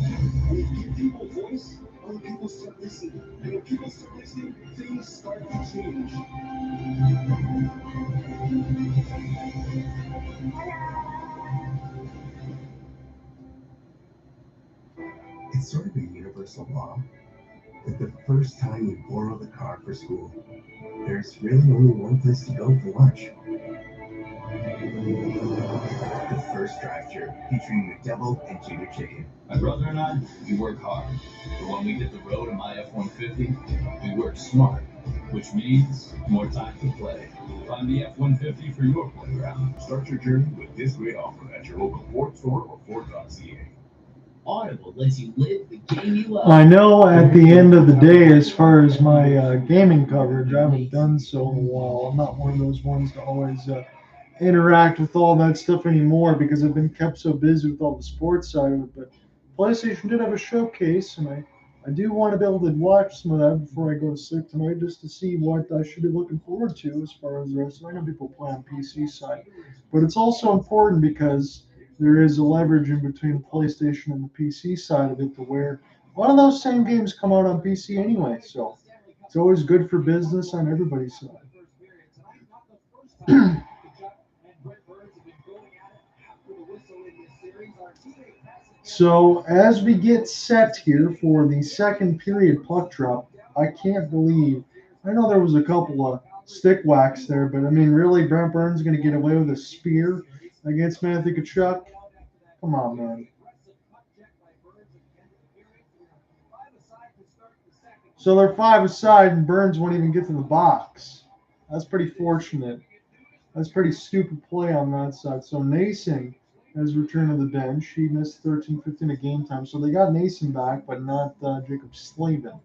When you give people a voice, other people start listening, and when people start listening, things start to change. It's sort of a universal law that the first time you borrow the car for school, there's really only one place to go for lunch. The first drive-thru featuring McDouble and Junior Chicken. My brother and I, we work hard. But when we hit the road in my F-150, we work smart, which means more time to play. Find the F-150 for your playground. Start your journey with this great offer at your local Ford store or Ford.ca. Audible lets you live the game you love. I know at the end of the day, as far as my gaming coverage, I haven't done so in a while. I'm not one of those ones to always interact with all that stuff anymore because I've been kept so busy with all the sports side of it. But PlayStation did have a showcase, and I do want to be able to watch some of that before I go to sleep tonight just to see what I should be looking forward to as far as the rest of it. I know people play on PC side, but it's also important because there is a leverage in between PlayStation and the PC side of it to where a lot of those same games come out on PC anyway. So it's always good for business on everybody's side. So as we get set here for the second period puck drop, I can't believe, I know there was a couple of stick whacks there, but I mean, really, Brent Burns going to get away with a spear against Matthew Tkachuk? Come on, man. So they're 5 aside, and Burns won't even get to the box. That's pretty fortunate. That's pretty stupid play on that side. So Nason has returned to the bench. He missed 13-15 of game time. So they got Nason back, but not Jacob Slavin.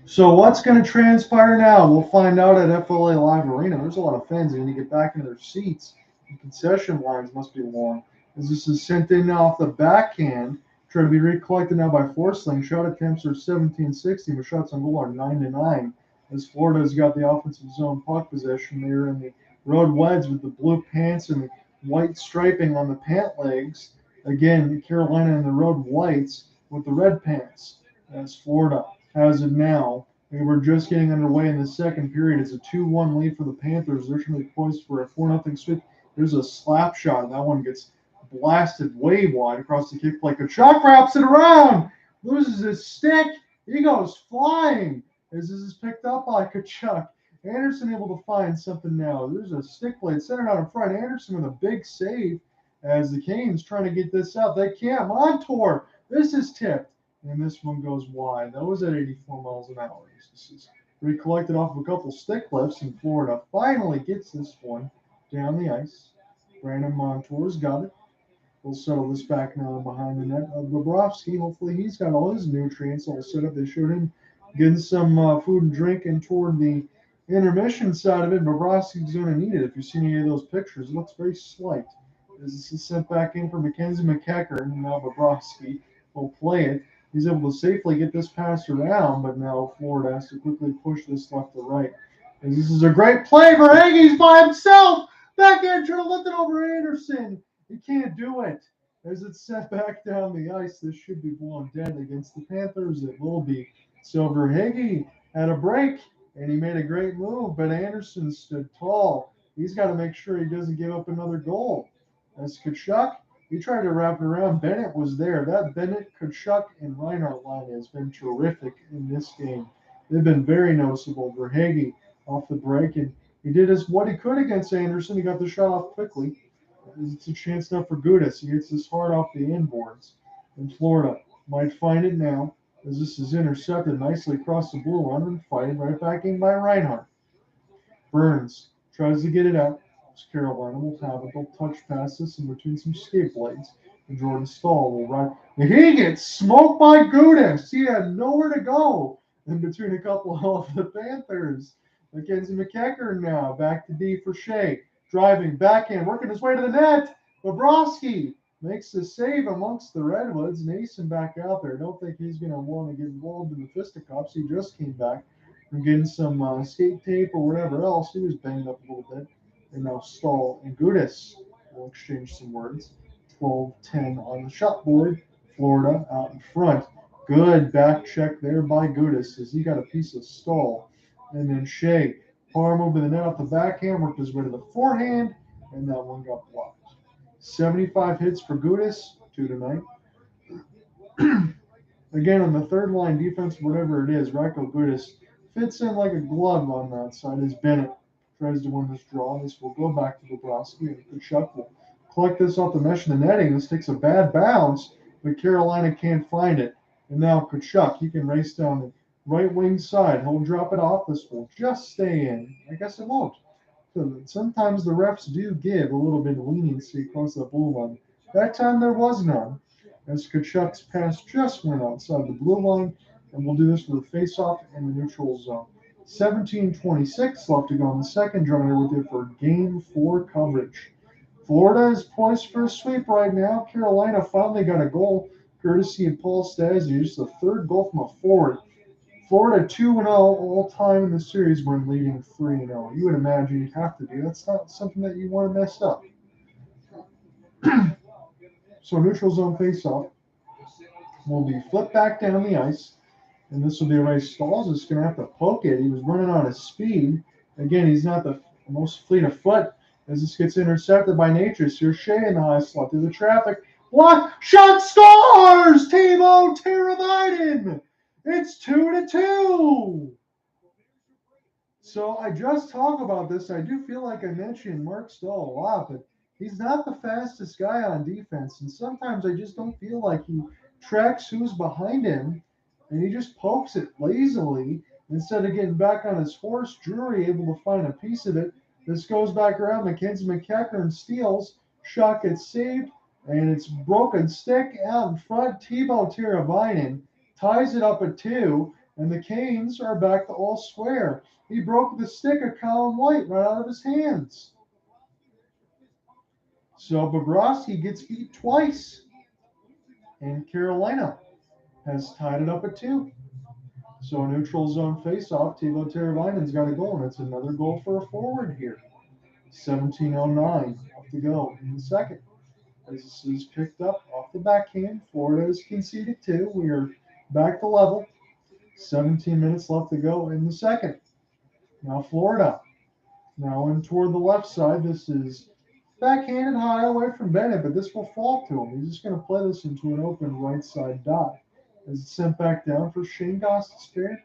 So what's going to transpire now? We'll find out at FLA Live Arena. There's a lot of fans that need to get back into their seats. The concession lines must be long. As this is sent in now off the backhand, trying to be recollected now by Forsling. Shot attempts are 17-60, but shots on goal are 9-9. As Florida's got the offensive zone puck possession, they're in the road Weds with the blue pants and the white striping on the pant legs. Again, Carolina in the road whites with the red pants. As Florida has it now. We were just getting underway in the second period. It's a 2-1 lead for the Panthers. They're trying to be poised for a 4-0 sweep. There's a slap shot. That one gets blasted way wide across the kick play. Tkachuk wraps it around, loses his stick. He goes flying as this is picked up by Tkachuk. Andersen able to find something now. There's a stick blade centered out in front. Andersen with a big save as the Canes trying to get this out. They can't. Montour, this is tipped. And this one goes wide. That was at 84 miles an hour. This is recollected off of a couple stick lifts, and Florida finally gets this one down the ice. Brandon Montour's got it. We'll settle this back now behind the net of Bobrovsky. Hopefully he's got all his nutrients all set up. They showed him getting some food and drink and toward the intermission side of it. Bobrovsky's going to need it. If you've seen any of those pictures, it looks very slight. This is sent back in for Mackenzie McEachern, and now Bobrovsky will play it. He's able to safely get this passed around, but now Florida has to quickly push this left to right. And this is a great play for Haggy's by himself. Backhand trying to lift it over Andersen. He can't do it. As it's sent back down the ice, this should be blown dead against the Panthers. It will be. Silver Haggy had a break, and he made a great move, but Andersen stood tall. He's got to make sure he doesn't give up another goal. As Tkachuk, He tried to wrap it around. Bennett was there. That Bennett, Tkachuk, and Reinhart line has been terrific in this game. They've been very noticeable. Verhaeghe off the break, and he did what he could against Andersen. He got the shot off quickly. It's a chance now for Gudas. He gets his heart off the inboards. And Florida might find it now as this is intercepted nicely across the blue line and fighting right back in by Reinhart. Burns tries to get it out. Carolina will have it. They'll touch past this in between some skate blades. And Jordan Stahl will run. And he gets smoked by Gudas. He had nowhere to go in between a couple of the Panthers. Mackenzie McEachern now back to D for Shea. Driving backhand, working his way to the net. Bobrovsky makes the save amongst the Redwoods. And Andersen back out there. Don't think he's going to want to get involved in the fisticuffs. He just came back from getting some skate tape or whatever else. He was banged up a little bit. And now Stahl and Gudas will exchange some words. 12-10 on the shot board. Florida out in front. Good back check there by Gudas as he got a piece of Stahl. And then Shea, arm over the net off the backhand, worked his way to the forehand, and that one got blocked. 75 hits for Gudas, 2 tonight. Again, on the third line defense, whatever it is, Radko Gudas fits in like a glove on that side as Bennett tries to win this draw. This will go back to Bobrovsky, and Tkachuk will collect this off the mesh of the netting. This takes a bad bounce, but Carolina can't find it. And now Tkachuk, he can race down the right wing side. He'll drop it off. This will just stay in. I guess it won't. So sometimes the refs do give a little bit of leniency across the blue line. That time there was none, as Tkachuk's pass just went outside the blue line, and we'll do this with a face-off in the neutral zone. 17:26 left to go in the second. Joining here with you for Game 4 coverage. Florida is poised for a sweep right now. Carolina finally got a goal, courtesy of Paul Stasic, the third goal from a forward. Florida 2-0 all time in the series when leading 3-0. You would imagine you'd have to do. That's not something that you want to mess up. So neutral zone face-off will be flipped back down the ice. And this will be Ray Stahl's is going to have to poke it. He was running out of speed. Again, he's not the most fleet of foot as this gets intercepted by Natchez. Here's Shea in the high slot through the traffic. What? Shot scores! Timo Teravainen! It's 2-2. So I just talk about this. I do feel like I mentioned Mark Stahl a lot, but he's not the fastest guy on defense. And sometimes I just don't feel like he tracks who's behind him. And he just pokes it lazily instead of getting back on his horse. Drury able to find a piece of it. This goes back around. Mackenzie McEachern steals. Shot gets saved. And it's broken stick out in front. Timo Teravainen ties it up at 2. And the Canes are back to all square. He broke the stick of Colin White right out of his hands. So Bobrovsky gets beat twice. And Carolina has tied it up at 2. So neutral zone face-off. Timo Teravainen's got a goal, and it's another goal for a forward here. 17:09 left to go in the second. As this is picked up off the backhand. Florida has conceded 2. We are back to level. 17 minutes left to go in the second. Now Florida. Now in toward the left side. This is backhanded high away from Bennett, but this will fall to him. He's just going to play this into an open right side dive. As it's sent back down for Shane Gostisbehere.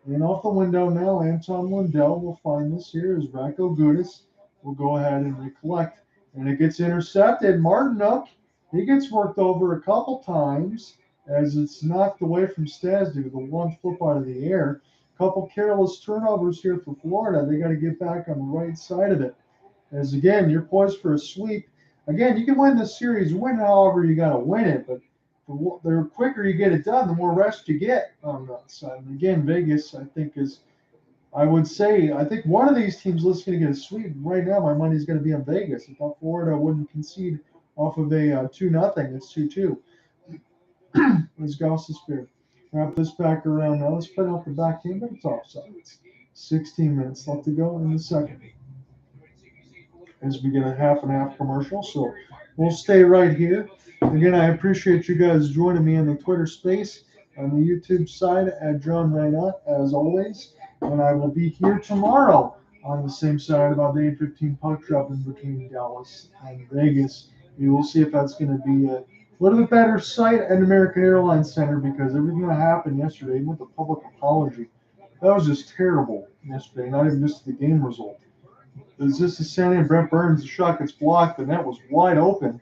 And off the window now, Anton Lundell will find this here as Radko Gudas will go ahead and recollect. And it gets intercepted. Martinuk, he gets worked over a couple times as it's knocked away from Stasic with a one flip out of the air. A couple careless turnovers here for Florida. They got to get back on the right side of it. As again, you're poised for a sweep. Again, you can win this series, win however you got to win it, but the quicker you get it done, the more rest you get on that side. And again, Vegas, I think, is, I would say, I think one of these teams listening to get a sweep. Right now, my money's going to be on Vegas. I thought Florida wouldn't concede off of a 2-0. It's 2-2. Let's go, Suspect. Wrap this back around now. Let's put out the backhand, but it's offside. 16 minutes left to go in the second. As we get a half and half commercial. So we'll stay right here. Again, I appreciate you guys joining me in the Twitter space, on the YouTube side at John Reinhart, as always. And I will be here tomorrow on the same side about the 8:15 puck drop in between Dallas and Vegas. We will see if that's going to be a little bit better sight at American Airlines Center, because everything that happened yesterday, even with the public apology, that was just terrible yesterday, not even just the game result. It's just a Sandy and Brent Burns, the shot gets blocked, the net was wide open.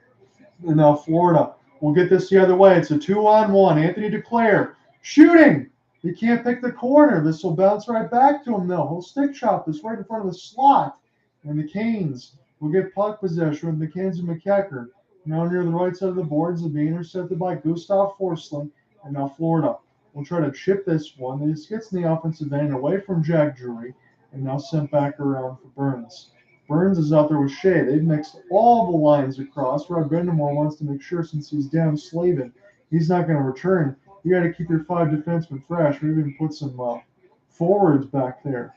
And now Florida will get this the other way. It's a 2-on-1. Anthony Duclair shooting. He can't pick the corner. This will bounce right back to him, though. He'll stick shot this right in front of the slot. And the Canes will get puck possession with Mackenzie McEachern. Now near the right side of the boards, will be intercepted by Gustav Forsling. And now Florida will try to chip this one. This gets in the offensive end away from Jack Drury. And now sent back around for Burns. Burns is out there with Shea. They've mixed all the lines across. Rod Brind'Amour wants to make sure, since he's down Slavin, he's not going to return. You got to keep your 5 defensemen fresh. Maybe even put some forwards back there.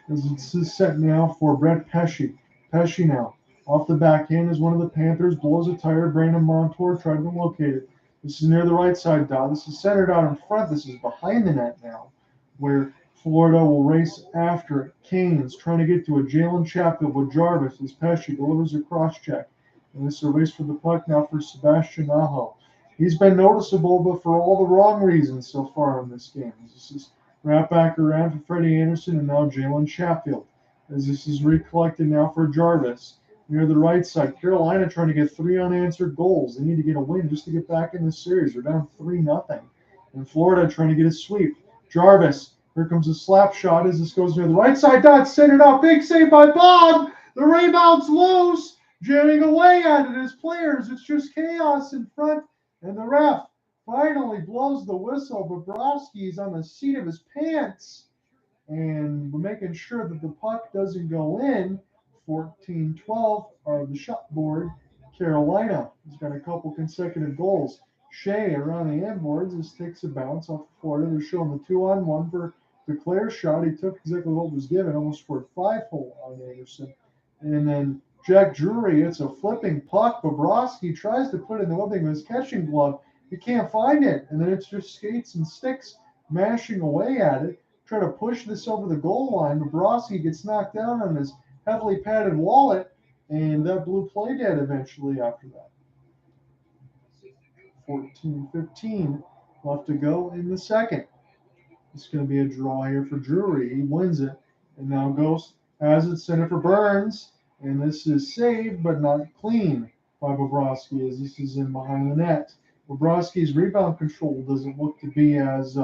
This is set now for Brett Pesce. Pesce now off the backhand is one of the Panthers. Blows a tire. Brandon Montour tried to locate it. This is near the right side dot. This is centered out in front. This is behind the net now, where Florida will race after it. Canes trying to get to a Jalen Chatfield with Jarvis as Pesce delivers a cross check. And this is a race for the puck now for Sebastian Aho. He's been noticeable, but for all the wrong reasons so far in this game. This is wrapped back around for Freddie Andersen and now Jalen Chatfield. As this is recollected now for Jarvis. Near the right side, Carolina trying to get 3 unanswered goals. They need to get a win just to get back in the series. They're down 3-0. And Florida trying to get a sweep. Jarvis. Here comes a slap shot as this goes near the right side dot, centered out. Big save by Bob. The rebound's loose. Jamming away at it as players. It's just chaos in front. And the ref finally blows the whistle. Bobrovsky's on the seat of his pants. And we're making sure that the puck doesn't go in. 14-12 are the shot board. Carolina has got a couple consecutive goals. Shea around the end boards. This takes a bounce off Florida. They're showing the 2-on-1 for Duclair's shot. He took exactly what was given, almost scored 5-hole on Andersen. And then Jack Drury, it's a flipping puck. Bobrovsky tries to put it in the opening of his catching glove. He can't find it. And then it's just skates and sticks mashing away at it. Try to push this over the goal line. Bobrovsky gets knocked down on his heavily padded wallet. And that blew play dead eventually after that. 14-15 left to go in the second. It's going to be a draw here for Drury. He wins it. And now goes as it's centered for Burns. And this is saved but not clean by Bobrovsky as this is in behind the net. Bobrovsky's rebound control doesn't look to be as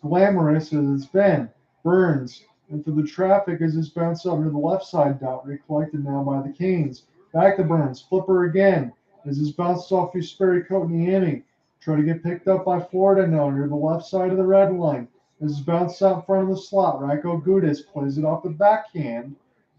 glamorous as it's been. Burns into the traffic as this bounces up near the left side dot. Recollected now by the Canes. Back to Burns. Flipper again as this bounces off Jesperi Kotkaniemi. Try to get picked up by Florida now near the left side of the red line. This is bounced out in front of the slot. Radko Gudas plays it off the backhand.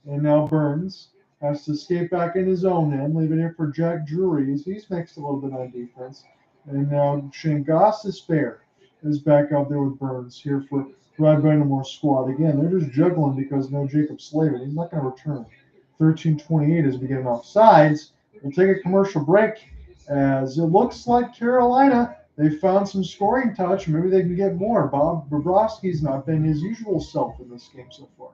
And now Burns has to skate back in his own end, leaving it for Jack Drury as he's mixed a little bit on defense. And now Shangasisbear is back out there with Burns here for Rod Brind'Amour's squad. Again, they're just juggling because no Jacob Slavin. He's not going to return. 13-28 as we get an offsides. We'll take a commercial break as it looks like Carolina, they found some scoring touch. Maybe they can get more. Bob Bobrovsky's not been his usual self in this game so far.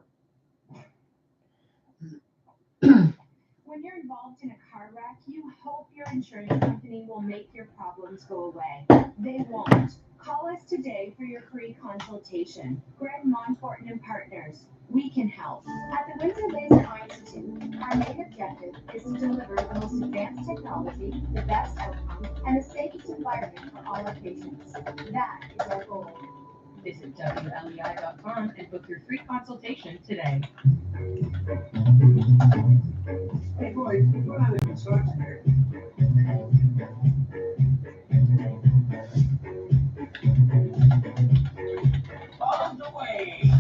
When you're involved in a car wreck, you hope your insurance company will make your problems go away. They won't. Call us today for your free consultation. Greg Montfortin and Partners. We can help. At the Windsor Laser Institute, our main objective is to deliver the most advanced technology, the best outcomes, and the safest environment for all our patients. That is our goal. Visit WLEI.com and book your free consultation today. Hey, boy, what are the socks there? On the way.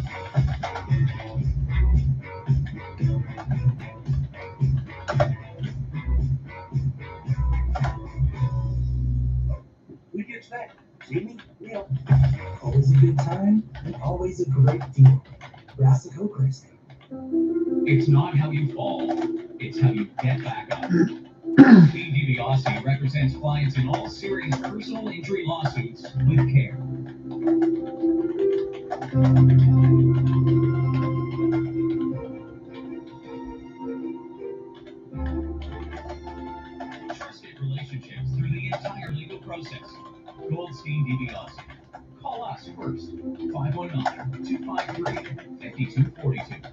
We get that. Jamie? Yeah. Always a good time and always a great deal. Brassico Crisp. It's not how you fall, it's how you get back up. Steve DiBiase represents clients in all serious personal injury lawsuits with care. Trusted 42-42.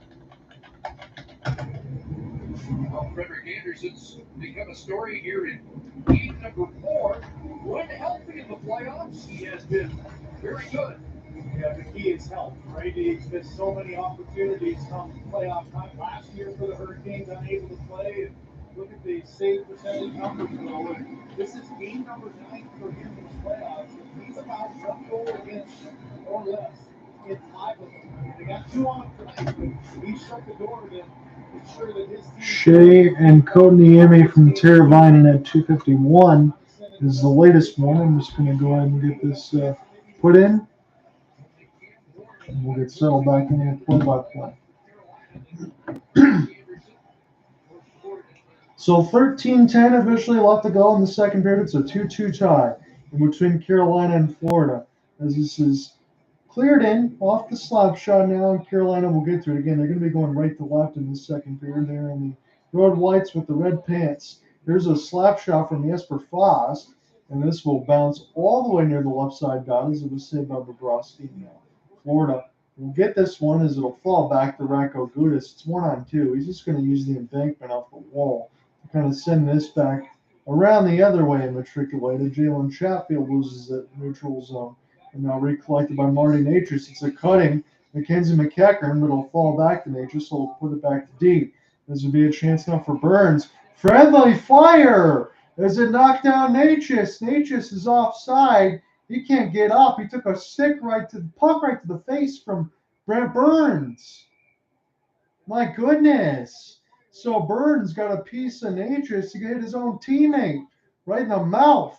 Well, Frederick Andersen's become a story here in game number 4. When healthy in the playoffs, he has been very good. Yeah, the key is health, right? He's missed so many opportunities come playoff time. Last year for the Hurricanes, unable to play. And look at the save percentage numbers, though. And this is game number 9 for him in the playoffs. He's about 1 goal against or less in 5 of them. They got 2 on tonight, but he shut the door to ensure that his team. Shea and Kotkaniemi from Teravainen at 251 is the latest one. I'm just going to go ahead and get this put in. And we'll get settled back in here play-by-play. So 13-10 officially left to go in the second period. It's a 2-2 tie in between Carolina and Florida. As this is cleared in off the slap shot now, and Carolina will get to it again. They're going to be going right to left in the second period. They're in the road whites with the red pants. Here's a slap shot from Jesper Fast, and this will bounce all the way near the left side dot as it was saved by Bobrovsky. Now Florida will get this one as it'll fall back to Radko Gudas. It's 1-on-2. He's just going to use the embankment off the wall to kind of send this back around the other way and matriculated. Jalen Chatfield loses it neutral zone. And now recollected by Marty Natris. It's a cutting Mackenzie McEachern, but it'll fall back to Natris, so we'll put it back to D. This would be a chance now for Burns. Friendly fire as it knocked down Natris. Natris is offside. He can't get up. He took a stick right to the puck right to the face from Brent Burns. My goodness. So Burns got a piece of Natris to get his own teammate right in the mouth.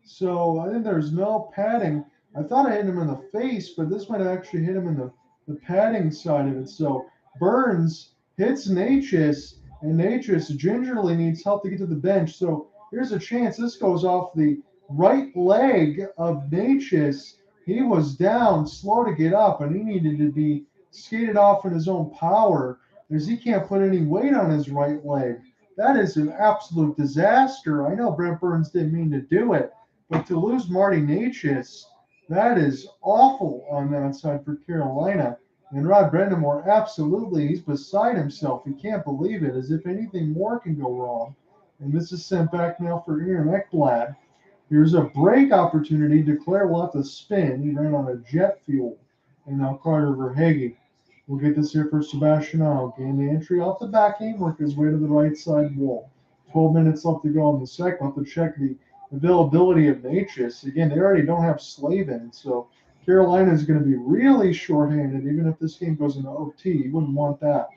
So I think there's no padding. I thought I hit him in the face, but this might actually hit him in the padding side of it. So Burns hits Natris, and Natris gingerly needs help to get to the bench. So here's a chance. This goes off the right leg of Natris. He was down, slow to get up, and he needed to be skated off in his own power because he can't put any weight on his right leg. That is an absolute disaster. I know Brent Burns didn't mean to do it, but to lose Marty Natris, that is awful on that side for Carolina. And Rod Brind'Amour, absolutely, he's beside himself. He can't believe it, as if anything more can go wrong. And this is sent back now for Aaron Ekblad. Here's a break opportunity. Declare will have to spin. He ran on a jet fuel. And now Carter Verhaeghe will get this here for Sebastiano. Gain the entry off the backhand, work his way to the right side wall. 12 minutes left to go in the second. We'll have to check the availability of Natris. Again, they already don't have Slavin, so Carolina is going to be really shorthanded, even if this game goes into OT. You wouldn't want that.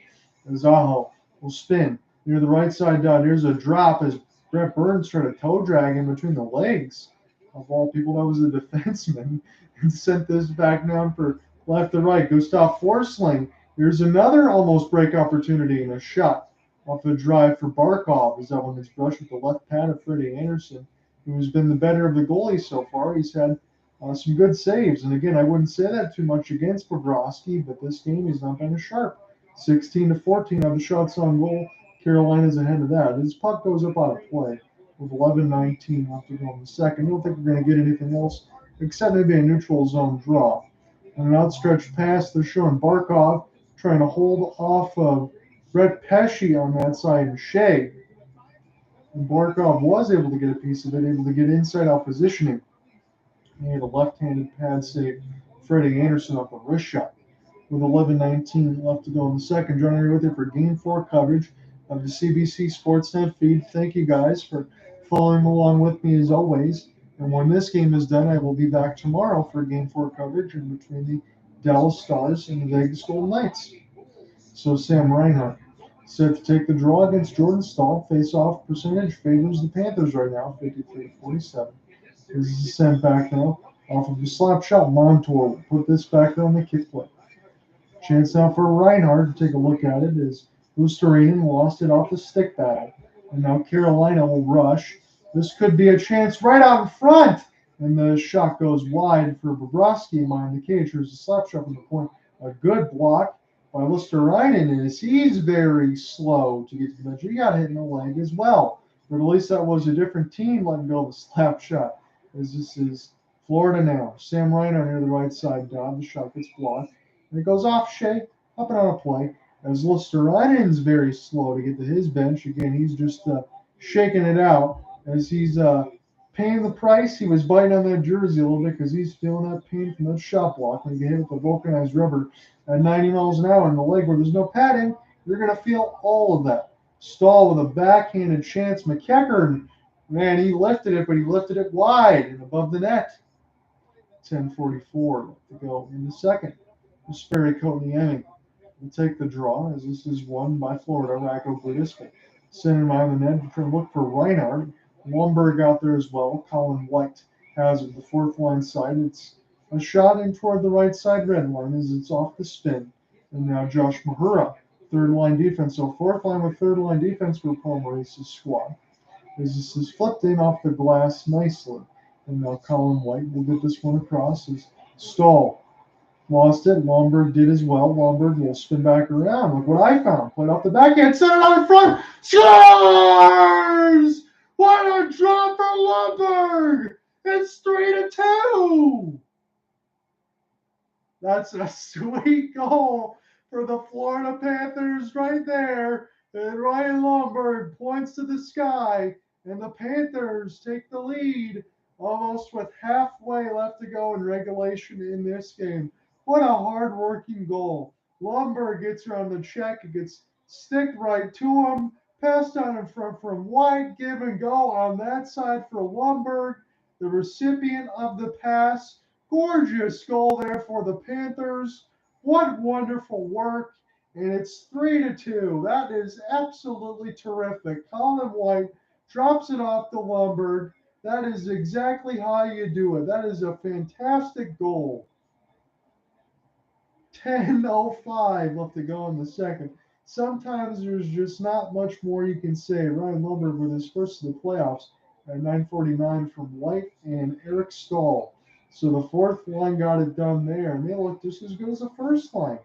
Zaho will spin near the right side dot. Here's a drop as Brent Burns tried to toe drag in between the legs. Of all people, that was a defenseman, and sent this back down for left to right. Gustav Forsling. Here's another almost break opportunity and a shot off the drive for Barkov. As that one is brushed with the left pad of Freddie Andersen, who's been the better of the goalies so far. He's had some good saves. And again, I wouldn't say that too much against Bobrovsky, but this game he's not been as sharp. 16-14 on the shots on goal. Carolina's ahead of that. His puck goes up out of play with 11-19 left to go in the second. I don't think we're going to get anything else except maybe a neutral zone draw. And an outstretched pass, they're showing Barkov trying to hold off of Brett Pesce on that side and Shea. And Barkov was able to get a piece of it, able to get inside-out positioning. He had a left-handed pad save, Freddie Andersen off a wrist shot. With 11-19 left to go in the second. Joining me with you for Game 4 coverage of the CBC Sportsnet feed. Thank you guys for following along with me as always. And when this game is done, I will be back tomorrow for Game 4 coverage in between the Dallas Stars and the Vegas Golden Knights. So Sam Reinhart set to take the draw against Jordan Stahl. Face-off percentage favors the Panthers right now, 53-47. This is sent back now off of a slap shot. Montour will put this back on the kick play. Chance now for Reinhart to take a look at it as Lusterinen lost it off the stick battle. And now Carolina will rush. This could be a chance right out in front. And the shot goes wide for Bobrovsky behind the cage. Here's a slap shot from the point. A good block by Lusterinen as he's very slow to get to the bench. He got hit in the leg as well. But at least that was a different team letting go of the slap shot. As this is Florida now. Sam Reinhart near the right side dot. The shot gets blocked. And it goes off Shea, up and on a play. As Lusterainen's very slow to get to his bench. Again, he's just shaking it out as he's paying the price. He was biting on that jersey a little bit because he's feeling that pain from that shot block. When you get hit with the vulcanized rubber at 90 miles an hour in the leg where there's no padding, you're going to feel all of that. Stahl with a backhanded chance. McEachern, man, he lifted it, but he lifted it wide and above the net. 10:44 to go in the second. Jesperi Kotkaniemi will take the draw as this is won by Florida. Racco Brind'Amour sending him on the net to try to look for Reinhart. Lundberg out there as well. Colin White has it. The fourth line side. It's a shot in toward the right side red line as it's off the spin. And now Josh Mahura, third line defense. So fourth line with third line defense for Paul Maurice's squad. As this is flipped in off the glass nicely. And now Colin White will get this one across as Stahl lost it. Lundberg did as well. Lundberg will spin back around. Look what I found. Played off the backhand. Set it out in front. Scores! What a drop for Lundberg! It's 3-2. That's a sweet goal for the Florida Panthers right there. And Ryan Lundberg points to the sky. And the Panthers take the lead almost with halfway left to go in regulation in this game. What a hard-working goal. Lundberg gets around the check. It gets stick right to him. Passed on in front from White. Give and go on that side for Lundberg, the recipient of the pass. Gorgeous goal there for the Panthers. What wonderful work. And it's 3-2. That is absolutely terrific. Colin White drops it off to Lundberg. That is exactly how you do it. That is a fantastic goal. 10:05 left to go in the second. Sometimes there's just not much more you can say. Ryan Lundberg with his first of the playoffs at 9:49 from White and Eric Stahl. So the fourth line got it done there, and they look just as good as the first line.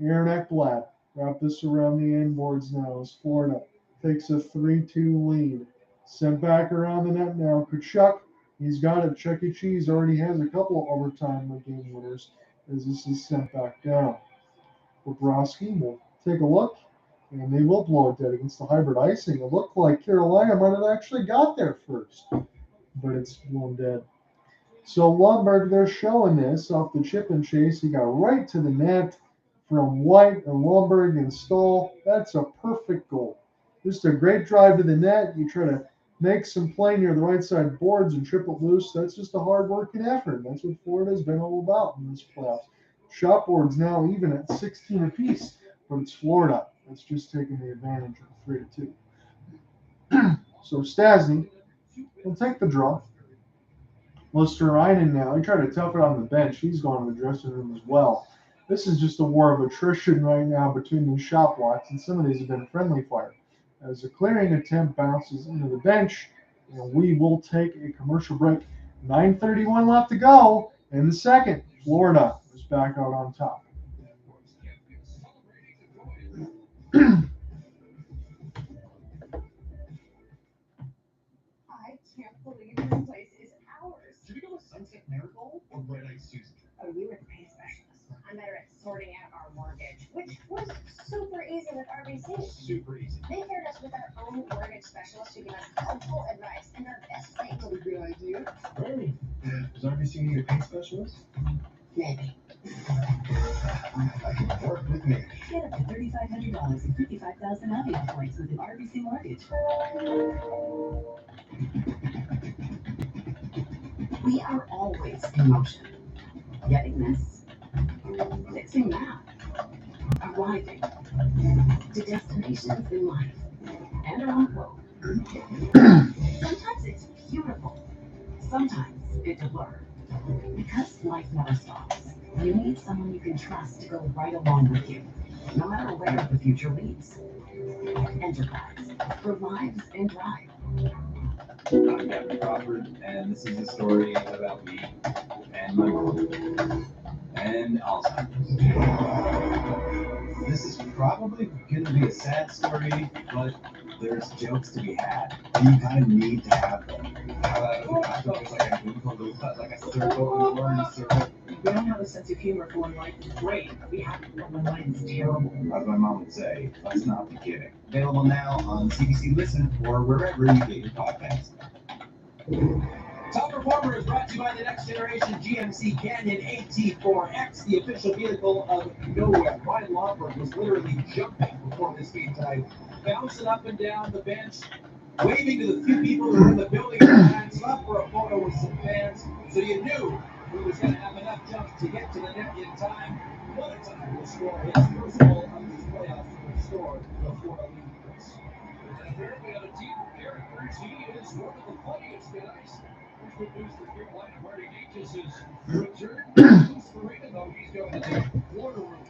Aaron Ekblad wrapped this around the end boards now as Florida takes a 3-2 lead. Sent back around the net now. Tkachuk, he's got it. Chuck E. Cheese already has a couple of overtime game winners as this is sent back down. Bobrovsky will take a look, and they will blow it dead against the hybrid icing. It looked like Carolina might have actually got there first, but it's blown dead. So Lundberg, they're showing this off the chip and chase. He got right to the net from White and Lundberg and Stahl. That's a perfect goal. Just a great drive to the net. You try to make some play near the right side boards and trip it loose. That's just a hard-working effort. That's what Florida's been all about in this playoffs. Shot boards now even at 16 apiece, but it's Florida that's just taking the advantage of 3-2. So Stastny will take the draw. Lusterainen now, he tried to tough it on the bench. He's gone to the dressing room as well. This is just a war of attrition right now between these shot blocks, and some of these have been friendly fire. As the clearing attempt bounces into the bench, and we will take a commercial break. 9:31 left to go in the second. Florida is back out on top. I can't believe this place is ours. Should we go with Sunset Marigold or Red Ice Susan? Oh, you were the pay specialist. I'm better at sorting out our mortgage, which was super easy with RBC. Super easy. They paired us with our own mortgage specialist to give us helpful advice and our best rate. That's a good idea. Hey, does RBC need a pay specialist? Maybe. I can work with me. Get up to $3,500 and 55,000 Avion points with an RBC mortgage. We are always in motion. Getting this, fixing that, arriving to destinations in life and around the world. Sometimes it's beautiful. Sometimes it's a blur. Because life never stops, you need someone you can trust to go right along with you, no matter where the future leads. Enterprise, for lives and drive. I'm Captain Crawford, and this is a story about me and my mom and Alzheimer's. This is probably going to be a sad story, but there's jokes to be had. You kind of need to have them. How about like a circle, an orange circle? We don't have a sense of humor for when life is great. We have it when life is terrible. As my mom would say, let's not be kidding. Available now on CBC Listen or wherever you get your podcasts. Top Performer is brought to you by the next generation GMC Canyon AT4X, the official vehicle of Nowhere. Ryan Lomberg was literally jumping before this game tonight, bouncing up and down the bench, waving to the few people who were in the building and stopped for a photo with some fans, so you knew he was going to have enough jumps to get to the net in time. What a time to score his first goal of his playoffs to restore the Florida Panthers. And apparently on a team characters, he is one of the funniest guys. Good news for Carolina. Marty Natchez is returned. He's going to the water room.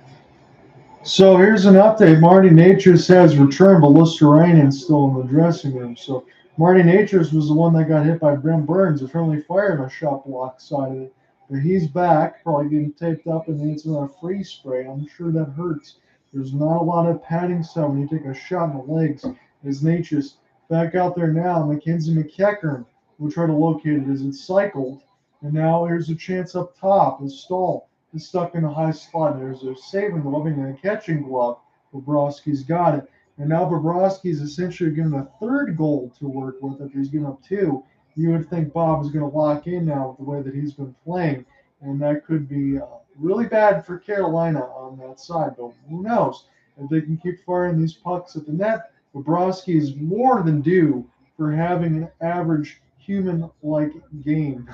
So here's an update. Marty Natchez has returned, but Lusterainen's still in the dressing room. So Marty Natchez was the one that got hit by Brent Burns, a friendly fire in a shot block side of it. But he's back, probably getting taped up and needs a freeze spray. I'm sure that hurts. There's not a lot of padding stuff when you take a shot in the legs. As Natchez back out there now, Mackenzie McEachern will try to locate it as it's cycled. And now here's a chance up top. As Stahl is stuck in a high slot. There's a saving glove and a catching glove. Bobrovsky's got it. And now Bobrovsky's essentially given a third goal to work with after he's given up two. You would think Bob is going to lock in now with the way that he's been playing. And that could be really bad for Carolina on that side. But who knows? If they can keep firing these pucks at the net, Bobrovsky is more than due for having an average human-like game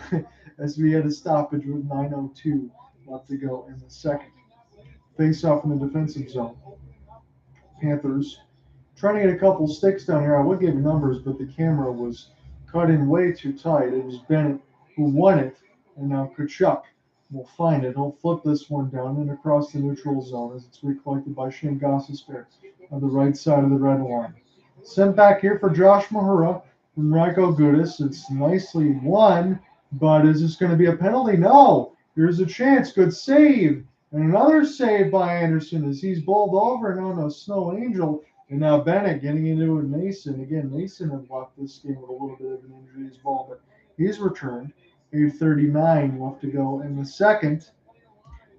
as we had a stoppage with 9:02 left to go in the second. Face off in the defensive zone. Panthers trying to get a couple sticks down here. I would give you numbers, but the camera was cut in way too tight. It was Bennett who won it, and now Tkachuk will find it. He'll flip this one down and across the neutral zone as it's recollected by Shane Gostisbehere on the right side of the red line. Sent back here for Josh Mahura from Rajko Gudas. It's nicely won, but is this going to be a penalty? No. Here's a chance. Good save. And another save by Andersen as he's bowled over and on a Snow Angel. And now Bennett getting into it with Mason. Again, Mason had left this game with a little bit of an injury as well, but he's returned. 8:39 left to go in the second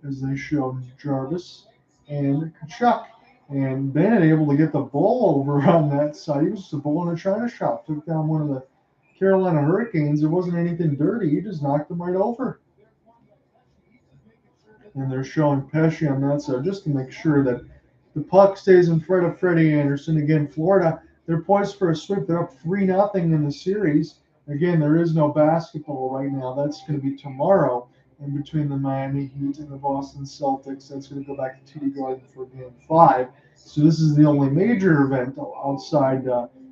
as they show Jarvis and Tkachuk. And Bennett able to get the ball over on that side. He was just a bull in a china shop. Took down one of the Carolina Hurricanes. It wasn't anything dirty. He just knocked them right over. And they're showing Pesce on that side just to make sure that the puck stays in front of Freddie Andersen. Again, Florida, they're poised for a sweep. They're up 3-0 in the series. Again, there is no basketball right now. That's going to be tomorrow in between the Miami Heat and the Boston Celtics. That's going to go back to TD Garden for Game 5. So this is the only major event outside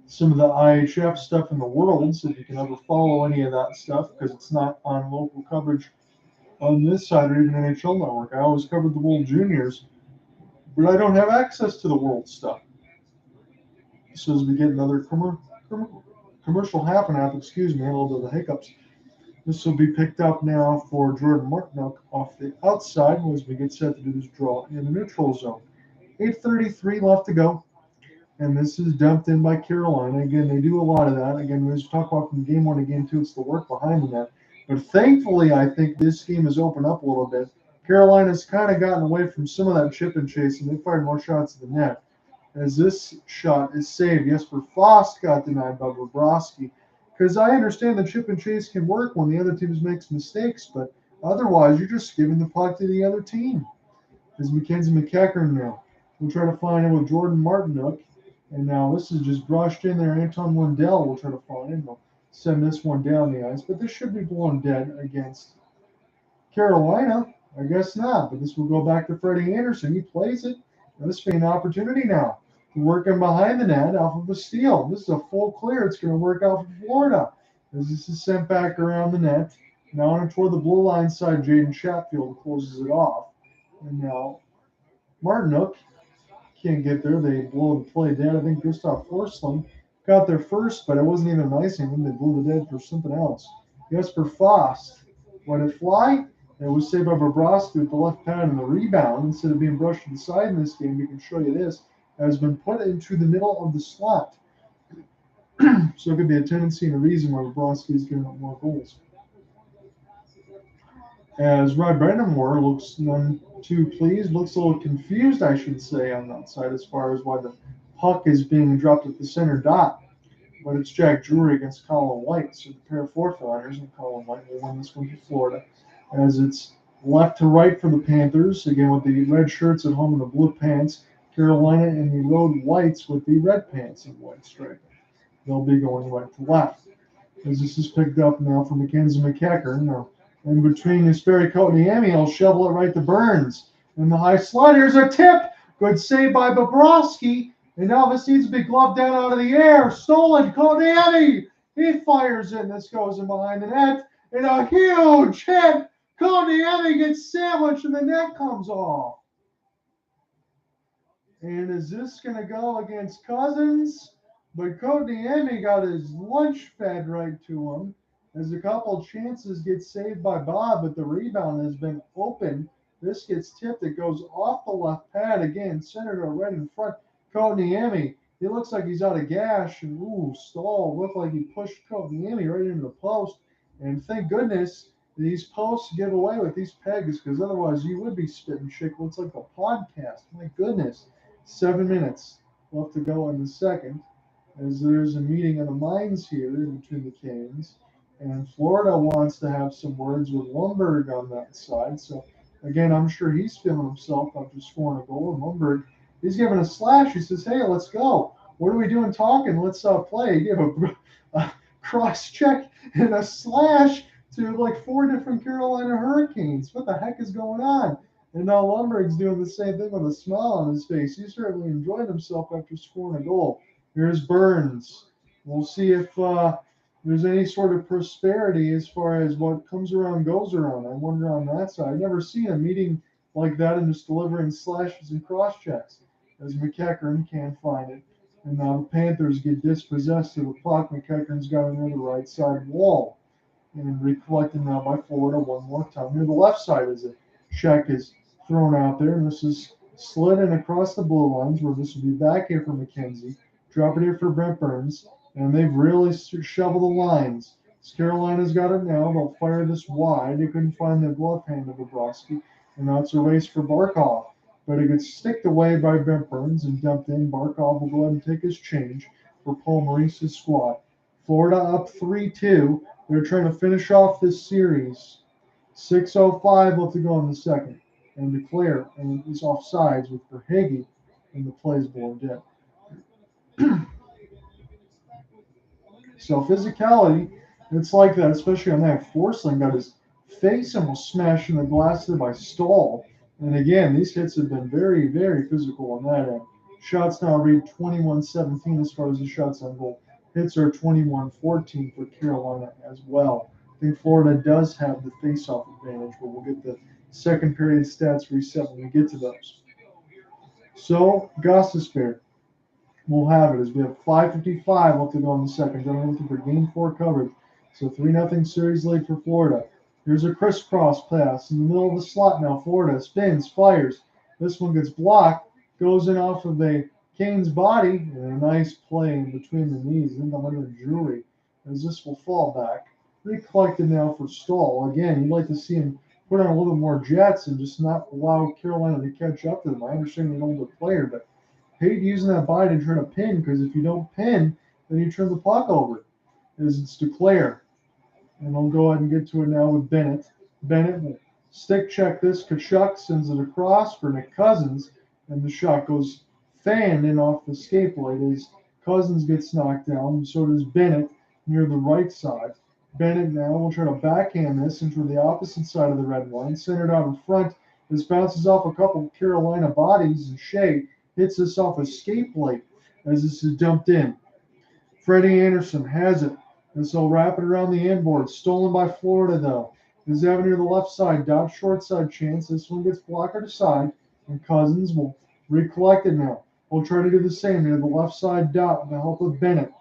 some of the IHF stuff in the world. So if you can ever follow any of that stuff, because it's not on local coverage on this side or even NHL Network. I always covered the World Juniors, but I don't have access to the world stuff. So as we get another commercial half and half, excuse me, a little bit of the hiccups. This will be picked up now for Jordan Martinook off the outside as we get set to do this draw in the neutral zone. 8:33 left to go. And this is dumped in by Carolina. Again, they do a lot of that. Again, we talk about from game one to game two, it's the work behind the net. But thankfully, I think this game has opened up a little bit. Carolina's kind of gotten away from some of that chip and chase, and they fired more shots at the net. As this shot is saved, Jesper Fast got denied by Bobrovsky. Because I understand the chip and chase can work when the other team makes mistakes, but otherwise, you're just giving the puck to the other team. There's Mackenzie McEachern now. We'll try to find him with Jordan Martinook. And now this is just brushed in there. Anton Lundell will try to find him. They'll send this one down the ice. But this should be blown dead against Carolina. I guess not. But this will go back to Freddie Andersen. He plays it. And this will be an opportunity now to work him behind the net off of a steal. This is a full clear. It's going to work out for Florida. As this is sent back around the net. Now on toward the blue line side, Jalen Chatfield closes it off. And now Martinook can't get there. They blow the play dead. I think Gustav Forsling got there first, but it wasn't even an icing. Then they blew the dead for something else. Jesper Fast let it fly. It was saved by Bobrovsky with the left pad and the rebound. Instead of being brushed to the side in this game, we can show you this. It has been put into the middle of the slot. So it could be a tendency and a reason why Bobrovsky is giving up more goals. as Brind'Amour looks none too pleased, looks a little confused, I should say, on that side as far as why the puck is being dropped at the center dot. But it's Jack Drury against Colin White, so the pair of fourth liners, and Colin White will win this one for Florida, as it's left to right for the Panthers, again with the red shirts at home and the blue pants. Carolina and the road whites with the red pants and white stripe. They'll be going right to left. As this is picked up now from Mackenzie McEachern. Now, in between Jesperi Kotkaniemi, he'll shovel it right to Burns. And the high slide, here's a tip. Good save by Bobrovsky. And now this needs to be gloved down out of the air. Stolen, Kotkaniemi. He fires it, and this goes in behind the net. And a huge hit. Kotkaniemi gets sandwiched, and the net comes off. And is this going to go against Cousins? But Kotkaniemi got his lunch fed right to him, as a couple chances get saved by Bob, but the rebound has been open. This gets tipped. It goes off the left pad again, centered right in front. Kotkaniemi, he looks like he's out of gas. And ooh, Stahl looked like he pushed Kotkaniemi right into the post. And thank goodness these posts give away with these pegs, because otherwise you would be spitting shit. Looks like a podcast. My goodness. 7 minutes left to go in the second, as there's a meeting of the minds here in between the Canes. And Florida wants to have some words with Lundberg on that side. So, again, I'm sure he's feeling himself after scoring a goal. And Lundberg, he's giving a slash. He says, hey, let's go. What are we doing talking? Let's play. He gave a cross check and a slash to like 4 different Carolina Hurricanes. What the heck is going on? And now Lundberg's doing the same thing with a smile on his face. He's certainly enjoyed himself after scoring a goal. Here's Burns. We'll see if there's any sort of prosperity as far as what comes around goes around. I wonder on that side. I've never seen a meeting like that and just delivering slashes and cross checks, as McEachern can't find it. And now the Panthers get dispossessed of the puck. McEachern's got it near the right side wall. And recollected now by Florida one more time. Near the left side as a check is thrown out there. And this is slid in across the blue lines, where this will be back here for McKenzie. Drop it here for Brent Burns. And they've really shoveled the lines. As Carolina's got it now. They'll fire this wide. They couldn't find the glove hand of Bobrovsky. And now it's a race for Barkov. But it gets sticked away by Brent Burns and dumped in. Barkov will go ahead and take his change for Paul Maurice's squad. Florida up 3-2. They're trying to finish off this series. 6:05 left to go in the second. And declare and is offsides with Verhaeghe, and the play is blown dead. So physicality, it's like that, especially on that Forsling. Got his face almost smashed in the glass there by Stahl. And again, these hits have been very, very physical on that end. Shots now read 21-17 as far as the shots on goal. Hits are 21-14 for Carolina as well. I think Florida does have the face-off advantage, but we'll get the second period stats reset when we get to those. So, Jesperi, we'll have it as we have 5:55 left to go in the second. Then we're looking for game 4 coverage. So 3-0 series lead for Florida. Here's a crisscross pass in the middle of the slot now. Florida spins, fires. This one gets blocked, goes in off of the Kane's body, and a nice play in between the knees into under Drury, as this will fall back. Recollected now for Stahl. Again, you'd like to see him put on a little bit more jets and just not allow Carolina to catch up to them. I understand you're an older player, but hate using that body to try to pin, because if you don't pin, then you turn the puck over, as it's declared. And we'll go ahead and get to it now with Bennett. Bennett will stick check this. Tkachuk sends it across for Nick Cousins, and the shot goes fanned in off the skate blade as Cousins gets knocked down. So does Bennett near the right side. Bennett now will try to backhand this into the opposite side of the red line, centered out in front. This bounces off a couple of Carolina bodies, and Shea hits this off a skate plate as this is dumped in. Freddie Andersen has it, and so wrap it around the inboard. Stolen by Florida, though. Is having near the left side, dot short side chance. This one gets blocked aside, and Cousins will recollect it now. We'll try to do the same near the left side dot with the help of Bennett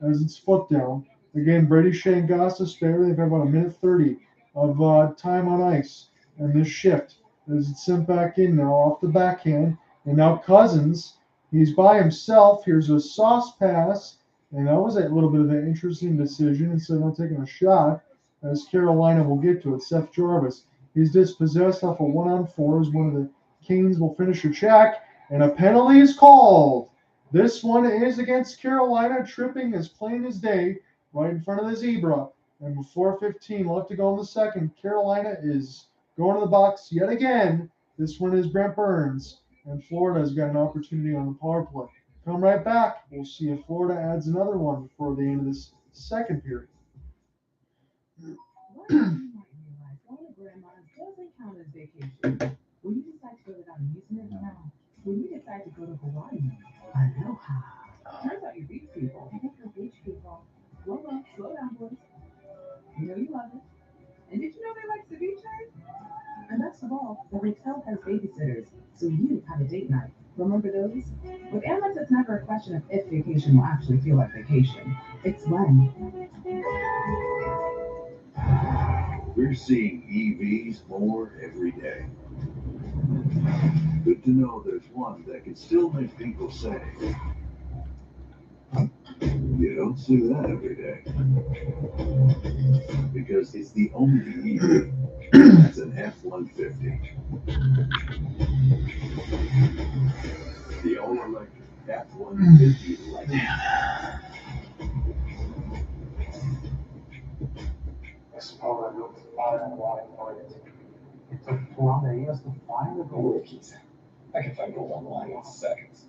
as it's flipped down. Again, Brady Shea and Jesperi, they've got about 1:30 of time on ice. And this shift as it's sent back in now off the backhand. And now Cousins, he's by himself. Here's a sauce pass. And that was a little bit of an interesting decision instead of taking a shot, as Carolina will get to it. Seth Jarvis He's dispossessed off a 1-on-4 as one of the Canes will finish a check, and a penalty is called. This one is against Carolina, tripping as plain as day right in front of the zebra. And with 4:15 left to go in the second, Carolina is going to the box yet again. This one is Brent Burns, and Florida's got an opportunity on the power play. Come right back. We'll see if Florida adds another one before the end of this second period. Grandma doesn't count as vacation. When you decide to go without amusement, no. When you decide to go to Hawaii, aloha. Turns out you're beach people. I think you're beach people. Slow up, slow down, boys. You know you love it. And did you know they like ceviche? And best of all, the hotel has babysitters, so you have a date night. Remember those? With Amex, it's never a question of if vacation will actually feel like vacation. It's when. We're seeing EVs more every day. Good to know there's one that can still make people say, you don't see that every day. Because it's the only EV that's an F-150. The all-electric F-150 legend. Explorer looked far and wide for it. It took 200 years to find the gold. I can find gold online in seconds.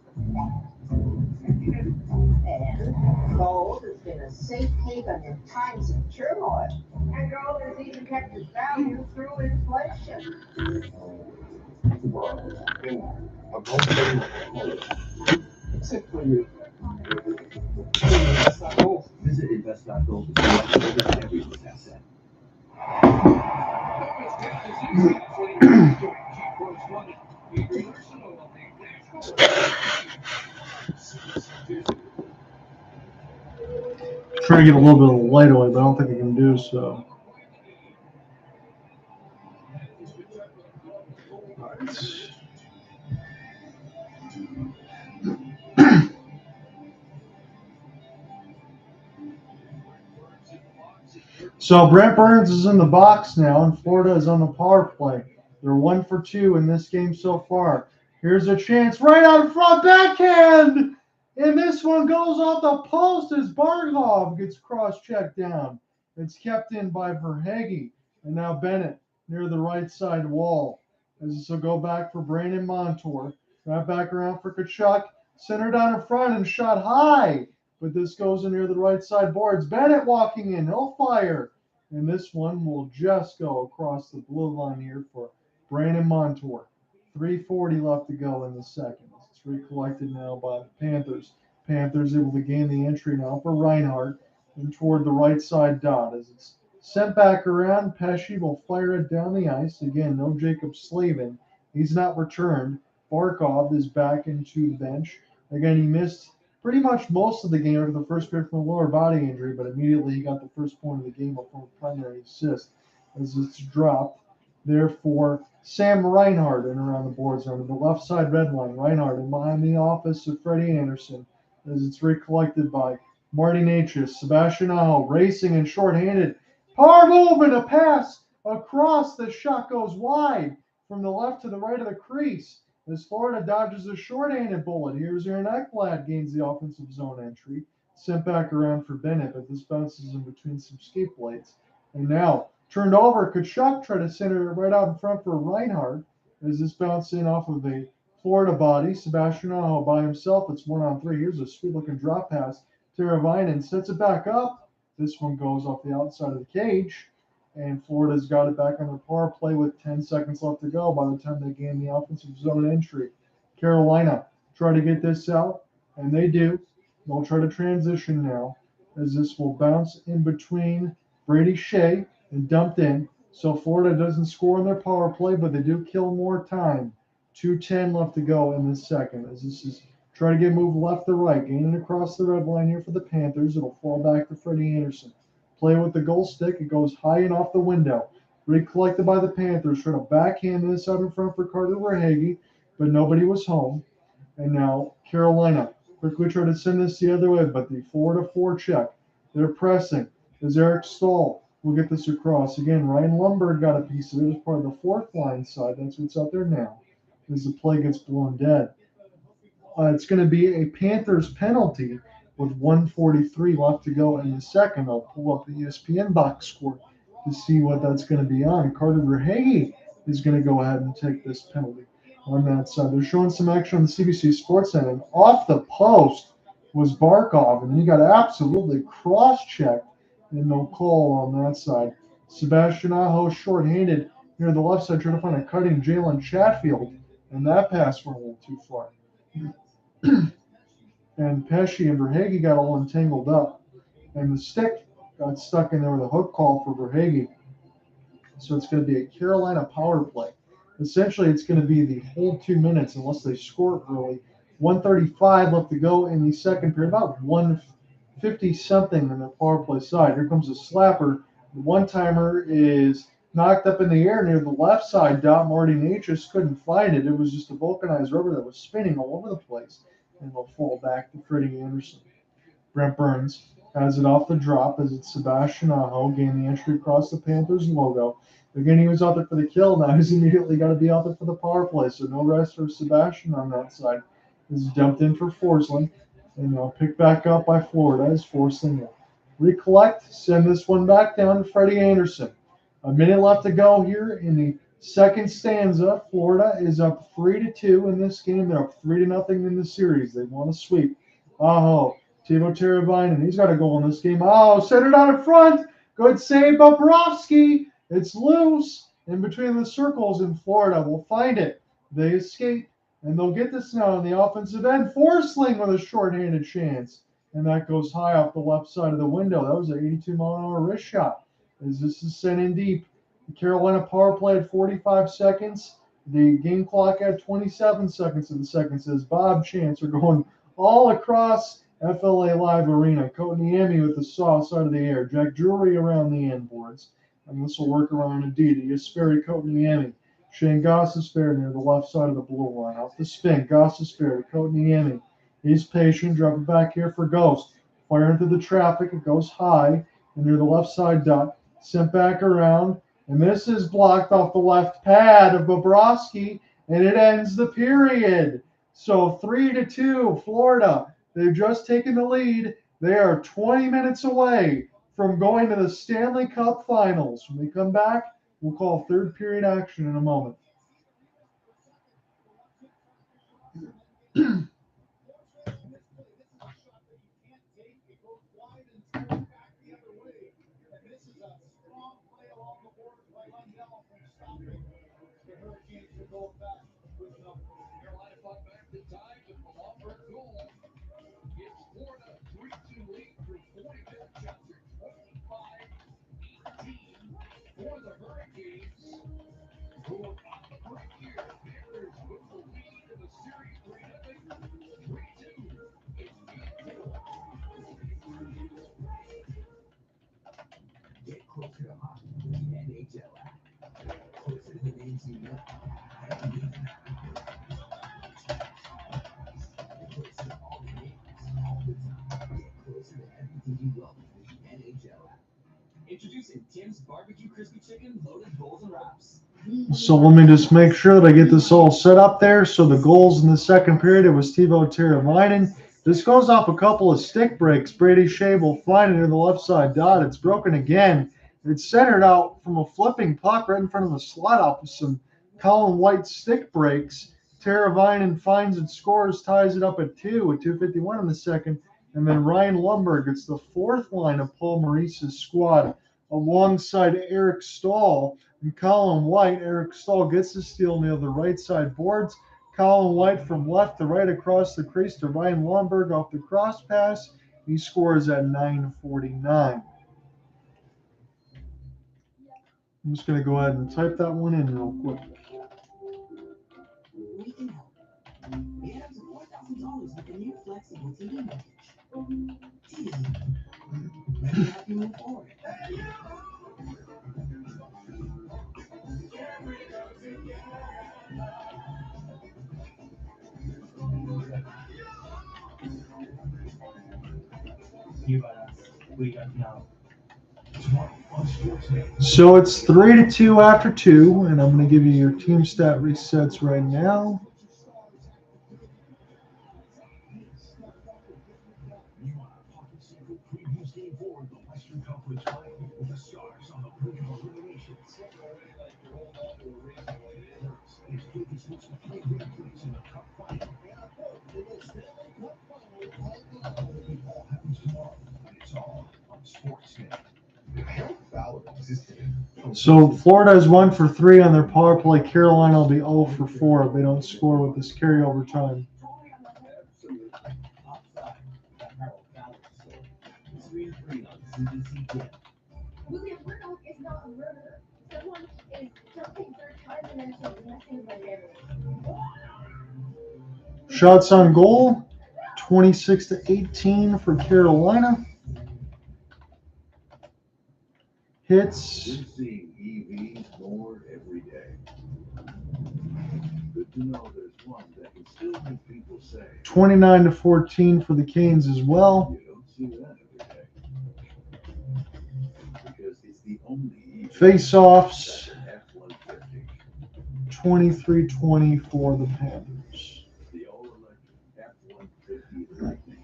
And gold has been a safe haven in times of turmoil. And gold has even kept its value through inflation. Well, in a gold plating, except for you. Invest.gold. Visit invest.gold to select gold every asset. Trying to get a little bit of light away, but I don't think I can do so. So Brent Burns is in the box now, and Florida is on the power play. They're 1 for 2 in this game so far. Here's a chance right out front, backhand! And this one goes off the post as Barkov gets cross-checked down. It's kept in by Verhaeghe. And now Bennett near the right side wall. As this will go back for Brandon Montour. Right back around for Tkachuk. Center down in front and shot high. But this goes in near the right side boards. Bennett walking in. He'll fire. And this one will just go across the blue line here for Brandon Montour. 3:40 left to go in the second. It's recollected now by the Panthers. Panthers able to gain the entry now for Reinhart and toward the right side dot. As it's sent back around, Pesce will fire it down the ice. Again, no Jacob Slavin. He's not returned. Barkov is back into the bench. Again, he missed pretty much most of the game after the first period from a lower body injury, but immediately he got the first point of the game from a primary assist as it's dropped. Therefore, Sam Reinhart in around the boards under the left side red line. Reinhart in behind the office of Freddie Andersen as it's recollected by Marty Natchez. Sebastian Aho racing and shorthanded. Power move and a pass across. The shot goes wide from the left to the right of the crease as Florida dodges a shorthanded bullet. Here's Aaron Ekblad gains the offensive zone entry. Sent back around for Bennett, but this bounces in between some skate blades. And now turned over. Tkachuk tried to center it right out in front for Reinhart as this bounced in off of a Florida body. Sebastian Aho by himself. It's 1-on-3. Here's a sweet-looking drop pass. Teravainen sets it back up. This one goes off the outside of the cage. And Florida's got it back on their power play with 10 seconds left to go by the time they gain the offensive zone entry. Carolina try to get this out, and they do. They'll try to transition now as this will bounce in between Brady Shea and dumped in. So Florida doesn't score on their power play, but they do kill more time. 2:10 left to go in this second as this is try to get moved left to right, gaining across the red line here for the Panthers. It'll fall back to Freddie Andersen. Play with the goal stick. It goes high and off the window. Recollected by the Panthers. Trying to backhand this out in front for Carter Verhaeghe, but nobody was home. And now Carolina quickly try to send this the other way, but the 4-4 check. They're pressing. As Eric Stahl will get this across. Again, Ryan Lundberg got a piece of it as part of the fourth line side. That's what's out there now as the play gets blown dead. It's going to be a Panthers penalty with 1:43 left to go in the second. I'll pull up the ESPN box score to see what that's going to be on. Carter Verhaeghe is going to go ahead and take this penalty on that side. They're showing some action on the CBC Sports Center. And off the post was Barkov, and he got absolutely cross-checked and no call on that side. Sebastian Aho shorthanded near the left side, trying to find a cutting Jalen Chatfield, and that pass went a little too far. And Pesci and Verhaeghe got all entangled up, and the stick got stuck in there with a hook call for Verhaeghe. So it's going to be a Carolina power play. Essentially, it's going to be the whole 2 minutes unless they score early. 1:35 left to go in the second period, about 150-something on the power play side. Here comes a slapper. The one-timer is knocked up in the air near the left side. Marty Natchez couldn't find it. It was just a vulcanized rubber that was spinning all over the place. And they'll fall back to Freddie Andersen. Brent Burns has it off the drop as it's Sebastian Aho gaining the entry across the Panthers logo. Again, he was out there for the kill. Now he's immediately got to be out there for the power play. So no rest for Sebastian on that side. This is dumped in for Forsling. And they'll pick back up by Florida as Forsling will recollect, send this one back down to Freddie Andersen. A minute left to go here in the second stanza. Florida is up 3-2 in this game. They're up 3-0 in the series. They want to sweep. Aho, Teuvo Teravainen. He's got a goal in this game. Oh, set it out in front. Good save, Bobrovsky. It's loose in between the circles, and Florida will find it. They escape, and they'll get this now on the offensive end. Forsling with a shorthanded chance, and that goes high off the left side of the window. That was an 82-mile-an-hour wrist shot as this is sent in deep. The Carolina power play at 45 seconds. The game clock at 27 seconds of the second says Bob Chance are going all across FLA Live Arena. Kotkaniemi with the soft side of the air. Jack Drury around the end boards. And this will work around indeed. Jesperi Kotkaniemi. Shane Gostisbehere near the left side of the blue line. Off the spin. Gostisbehere to Kotkaniemi. He's patient. Drop it back here for Ghost. Fire into the traffic. It goes high. And near the left side dot. Sent back around. And this is blocked off the left pad of Bobrovsky. And it ends the period. So 3-2, Florida. They've just taken the lead. They are 20 minutes away from going to the Stanley Cup Finals. When we come back, we'll call third period action in a moment. For the Hurricanes, who are on the break here. Panthers with the lead in the series 3-0. 3-2. It's game 4. Get closer to hockey with the NHL app. Closer to the names you know. And even closer to all the games, all the time. Get closer to everything you love with the NHL app. Introducing Tim's Barbecue Crispy Chicken Loaded Bowls and Wraps. So let me just make sure that I get this all set up there. So the goals in the second period, it was Teuvo Teravainen. This goes off a couple of stick breaks. Brady Shea will find it near the left side dot. It's broken again. It's centered out from a flipping puck right in front of the slot out with some Colin White stick breaks. Teravainen finds it, scores, ties it up at 2 with 2:51 in the second. And then Ryan Lundberg gets the fourth line of Paul Maurice's squad alongside Eric Stahl and Colin White. Eric Stahl gets the steal near the right side boards. Colin White from left to right across the crease to Ryan Lundberg off the cross pass. He scores at 9:49. I'm just going to go ahead and type that one in real quick. We can help. Get up to $4,000 with the new flexible TV package. TV. Let me help you move forward. You got us. We got now. Smart So it's 3-2 after 2, and I'm going to give you your team stat resets right now. Previews game 4 of the Western Conference Final with the Stars on the brink of elimination. It's Vegas looks to play their place in the Cup Final. It all happens tomorrow, and it's all on Sportsnet. So Florida is 1 for 3 on their power play. Carolina will be 0 for 4 if they don't score with this carryover time. William Burnout is not a murderer. Someone is jumping through time dimensions and messing with my memory. Shots on goal, 26-18 for Carolina. Hits. We're seeing EVs more every day. Good to know there's one that can still make people say 29-14 for the Canes as well. you don't see that every day. Because it's the only Face-offs, F-150. 23-20 for the Panthers. The all-electric F-150 Lightning.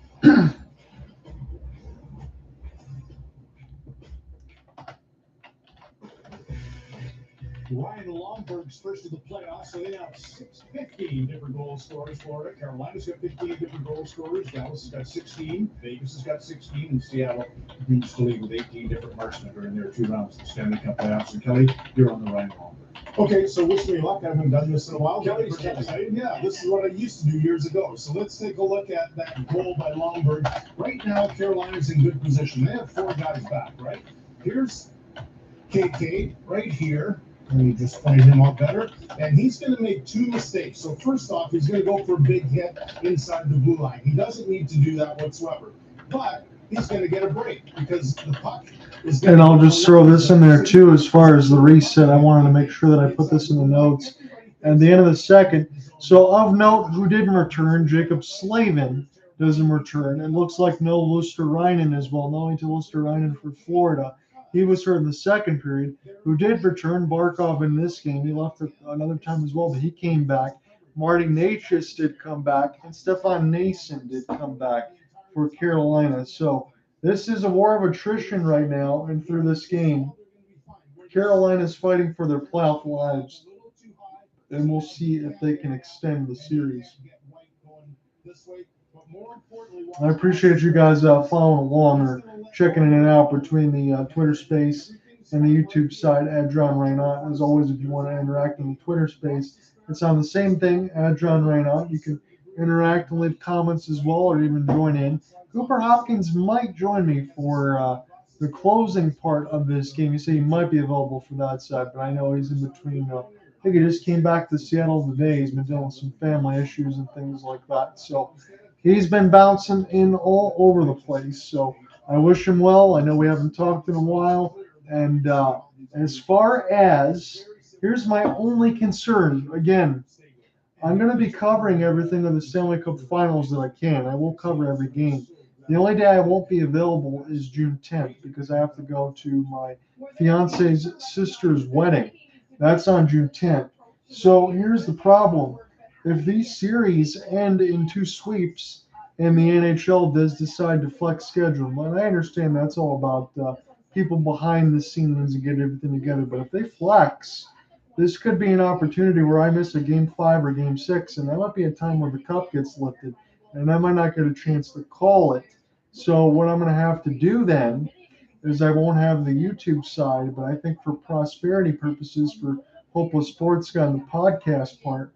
Ryan Lomberg's first of the playoffs, so they have 15 different goal scorers. Florida, Carolina's got 15 different goal scorers. Dallas has got 16. Vegas has got 16. And Seattle leads the league with 18 different marksmen during their 2 rounds of the Stanley Cup playoffs. And Kelly, you're on the Ryan Lomberg. Okay, so wish me luck. I haven't done this in a while. Kelly's excited. Yeah, this is what I used to do years ago. So let's take a look at that goal by Lomberg. Right now, Carolina's in good position. They have 4 guys back, right? Here's KK right here. Let me just point him out better. And he's going to make 2 mistakes. So first off, he's going to go for a big hit inside the blue line. He doesn't need to do that whatsoever. But he's going to get a break because the puck is going And I'll just throw this in there too as far as the reset. I wanted to make sure that I put this in the notes. At the end of the second, so of note, who didn't return, Jacob Slavin doesn't return. It looks like no Luosterainen as well, knowing to Luosterainen for Florida. He was hurt in the second period. Who did return, Barkov in this game. He left another time as well, but he came back. Marty Natchez did come back, and Stefan Nason did come back for Carolina. So this is a war of attrition right now, and through this game, Carolina's fighting for their playoff lives, and we'll see if they can extend the series. I appreciate you guys following along or checking in and out between the Twitter space and the YouTube side at John Reinhart. As always, if you want to interact in the Twitter space, it's on the same thing at John Reinhart. You can interact and leave comments as well, or even join in. Cooper Hopkins might join me for the closing part of this game. You say he might be available for that side, but I know he's in between. I think he just came back to Seattle today. He's been dealing with some family issues and things like that. So he's been bouncing in all over the place. So I wish him well. I know we haven't talked in a while. And as far as, here's my only concern. Again, I'm going to be covering everything on the Stanley Cup Finals that I can. I will cover every game. The only day I won't be available is June 10th because I have to go to my fiance's sister's wedding. That's on June 10th. So here's the problem. If these series end in 2 sweeps and the NHL does decide to flex schedule, and I understand that's all about people behind the scenes and get everything together, but if they flex, this could be an opportunity where I miss a Game 5 or Game 6, and that might be a time where the cup gets lifted, and I might not get a chance to call it. So what I'm going to have to do then is I won't have the YouTube side, but I think for prosperity purposes, for Hopeless Sports Guy and the podcast part,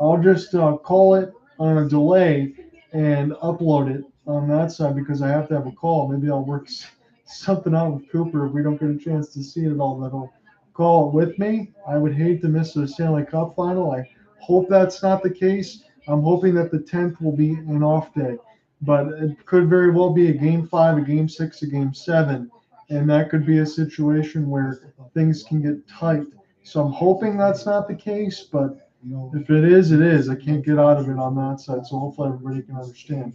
I'll just call it on a delay and upload it on that side because I have to have a call. Maybe I'll work something out with Cooper if we don't get a chance to see it all. That'll call it with me. I would hate to miss the Stanley Cup final. I hope that's not the case. I'm hoping that the 10th will be an off day, but it could very well be a Game 5, a Game 6, a Game 7, and that could be a situation where things can get tight. So I'm hoping that's not the case, but if it is, it is. I can't get out of it on that side, so hopefully everybody can understand.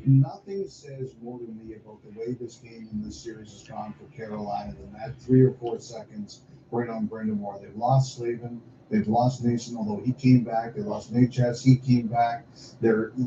Nothing says more to me about the way this game in this series has gone for Carolina than that 3 or 4 seconds right on Brind'Amour. They've lost Slavin. They've lost Nason, although he came back. They lost Nate Chess. He came back.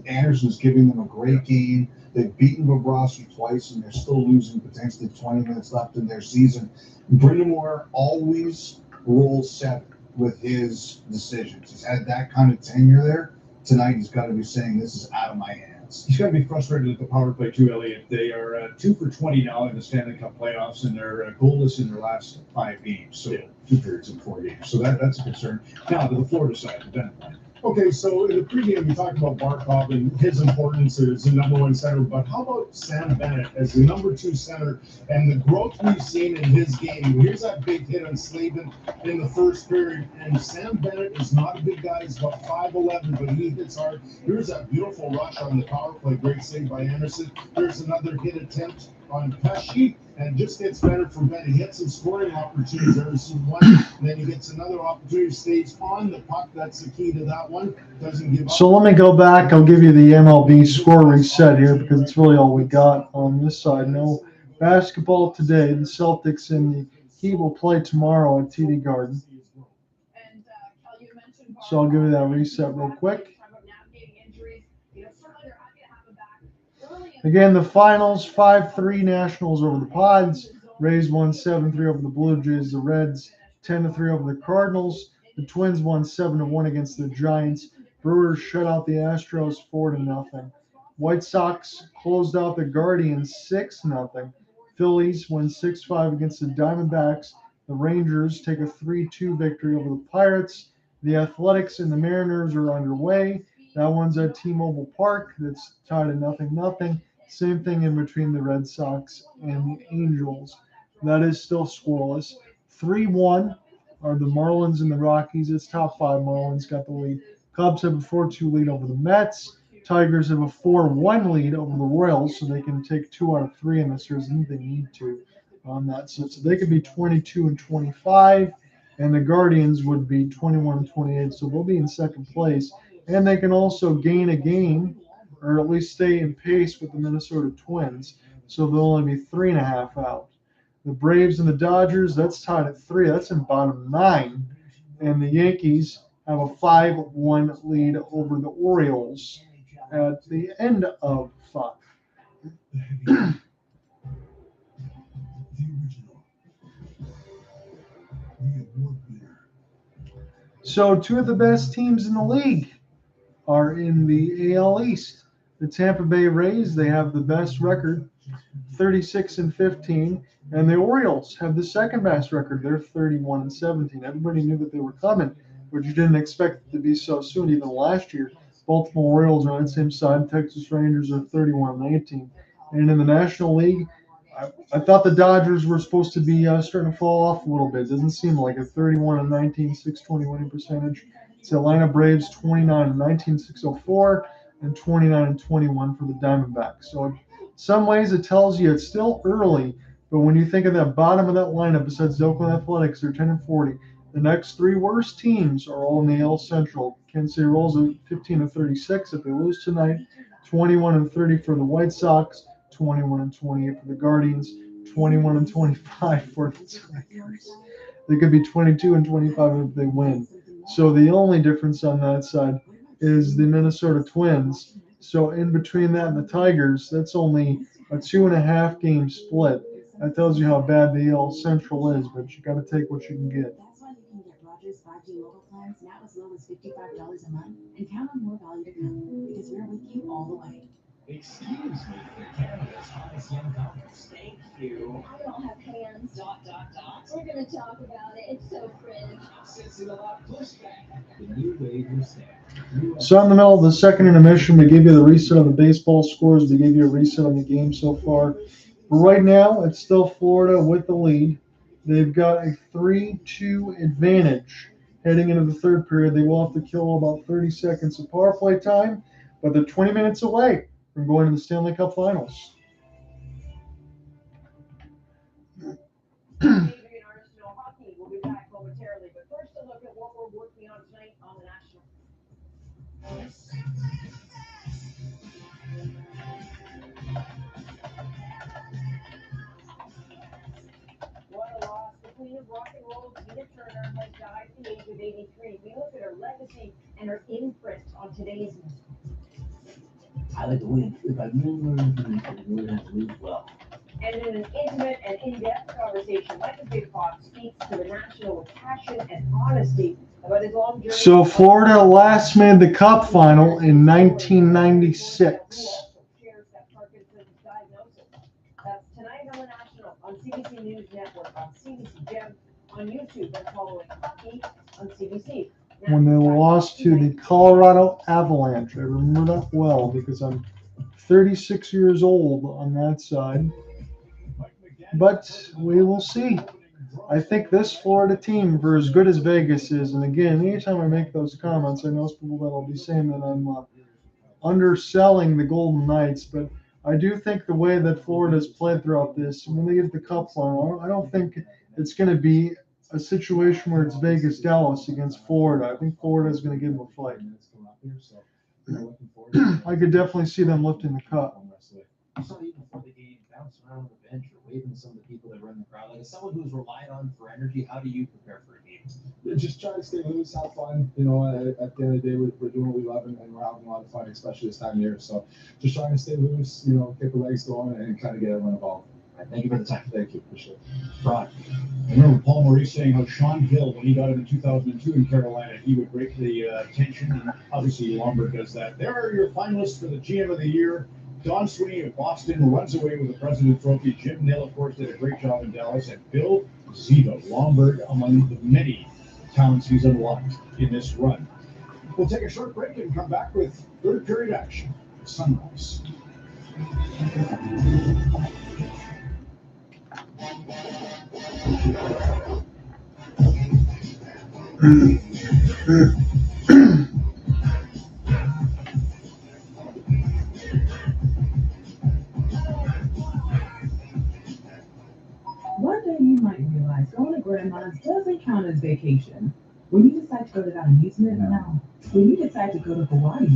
Andersen's giving them a great game. They've beaten Bobrovsky twice, and they're still losing potentially 20 minutes left in their season. Brind'Amour always rolls 7 with his decisions. He's had that kind of tenure there. Tonight, he's got to be saying, this is out of my hands. He's got to be frustrated at the power play too, Elliot. They are 2 for 20 now in the Stanley Cup playoffs, and they're goalless in their last 5 games. So 2 periods in 4 games. So that's a concern. Now to the Florida side, the Bennett line. Okay, so in the pregame, we talked about Barkov and his importance as the number 1 center, but how about Sam Bennett as the number 2 center and the growth we've seen in his game? Here's that big hit on Slavin in the first period, and Sam Bennett is not a big guy. He's about 5'11", but he hits hard. Here's that beautiful rush on the power play. Great save by Andersen. There's another hit attempt on Pesci, and just gets better from Bennett. He gets some scoring opportunities. There's one, and then he gets another opportunity, stays on the puck. That's the key to that one. Doesn't give up. So let me go back. I'll give you the MLB score reset here because it's really all we got on this side. No basketball today. The Celtics and the Heat will play tomorrow at TD Garden. So I'll give you that reset real quick. Again, the finals, 5-3 Nationals over the Pods. Rays won 7-3 over the Blue Jays. The Reds 10-3 over the Cardinals. The Twins won 7-1 against the Giants. Brewers shut out the Astros 4-0. White Sox closed out the Guardians 6-0. Phillies win 6-5 against the Diamondbacks. The Rangers take a 3-2 victory over the Pirates. The Athletics and the Mariners are underway. That one's at T-Mobile Park. That's tied at 0-0. Same thing in between the Red Sox and the Angels. That is still scoreless. 3-1 are the Marlins and the Rockies. It's top 5. Marlins got the lead. Cubs have a 4-2 lead over the Mets. Tigers have a 4-1 lead over the Royals, so they can take 2 out of 3 in this series if they need to on that. So they could be 22-25, and the Guardians would be 21-28. So they'll be in second place. And they can also gain a game, or at least stay in pace with the Minnesota Twins. So they'll only be 3.5 out. The Braves and the Dodgers, that's tied at 3. That's in bottom 9. And the Yankees have a 5-1 lead over the Orioles at the end of 5. So 2 of the best teams in the league are in the AL East. The Tampa Bay Rays, they have the best record, 36-15, and the Orioles have the second best record. They're 31-17. Everybody knew that they were coming, but you didn't expect it to be so soon. Even last year, Baltimore Orioles are on the same side. Texas Rangers are 31-18. And in the National League, I thought the Dodgers were supposed to be starting to fall off a little bit. It doesn't seem like a 31-19, 620 winning percentage. It's Atlanta Braves 29-19, 604, and 29-21 for the Diamondbacks. So in some ways it tells you it's still early, but when you think of that bottom of that lineup, besides the Oakland Athletics, they're 10-40. The next 3 worst teams are all in the AL Central. Kansas City Royals at 15-36 if they lose tonight, 21-30 for the White Sox, 21-28 for the Guardians, 21-25 for the Tigers. They could be 22-25 if they win. So the only difference on that side is the Minnesota Twins. So in between that and the Tigers, that's only a 2.5 game split. That tells you how bad the AL Central is, but you got to take what you can get. That's why you can get Rogers 5G mobile plans now as low as $55 a month and count on more value to come because we're with you all the way. Excuse me for Canada's hottest young couples. Thank you. I don't have hands. ... We're going to talk about it. It's so cringe. Sensing a lot of pushback. The new wave of stand. So in the middle of the second intermission, we gave you the reset on the baseball scores. We gave you a reset on the game so far. But right now, it's still Florida with the lead. They've got a 3-2 advantage heading into the third period. They will have to kill about 30 seconds of power play time, but they're 20 minutes away from going to the Stanley Cup Finals. We'll be back momentarily, but first a look at what we're working on tonight on the national. Tina Turner has died at the age of 83. We look at her legacy and her imprint on today's music. I like to win. If I win, we have to lose well. And in an intimate and in-depth conversation, Michael Big Fox speaks to the national with passion and honesty about his long journey. So Florida last made the Cup final in 1996. That's tonight on the National, on CBC News Network, on CBC Gem, on YouTube, and following hockey on CBC. When they lost to the Colorado Avalanche. I remember that well because I'm 36 years old on that side. But we will see. I think this Florida team, for as good as Vegas is, and again, anytime I make those comments, I know people that will be saying that I'm underselling the Golden Knights, but I do think the way that Florida's played throughout this, when they get the Cup final, I don't think it's going to be a situation where it's Vegas-Dallas against Florida. I think Florida is going to give them a fight. I could definitely see them lifting the Cup. You saw even before the game, bouncing around on the bench or waving to some of the people that were in the crowd. Like, as someone who's relied on for energy, how do you prepare for a game? Just try to stay loose, have fun. You know, at the end of the day, we're doing what we love and we're having a lot of fun, especially this time of year. So just trying to stay loose, you know, get the legs going and kind of get everyone involved. All right, thank you for the time. Thank you. Appreciate it. Right. I remember Paul Maurice saying how Sean Hill, when he got him in 2002 in Carolina, he would break the tension. And obviously, Lombard does that. There are your finalists for the GM of the Year. Don Sweeney of Boston runs away with the President Trophy. Jim Nill, of course, did a great job in Dallas. And Bill Zito, Lombard, among the many talents he's unlocked in this run. We'll take a short break and come back with third period action. Sunrise. One day you might realize going to grandma's doesn't count as vacation. When you decide to go to that amusement, no. When you decide to go to Hawaii,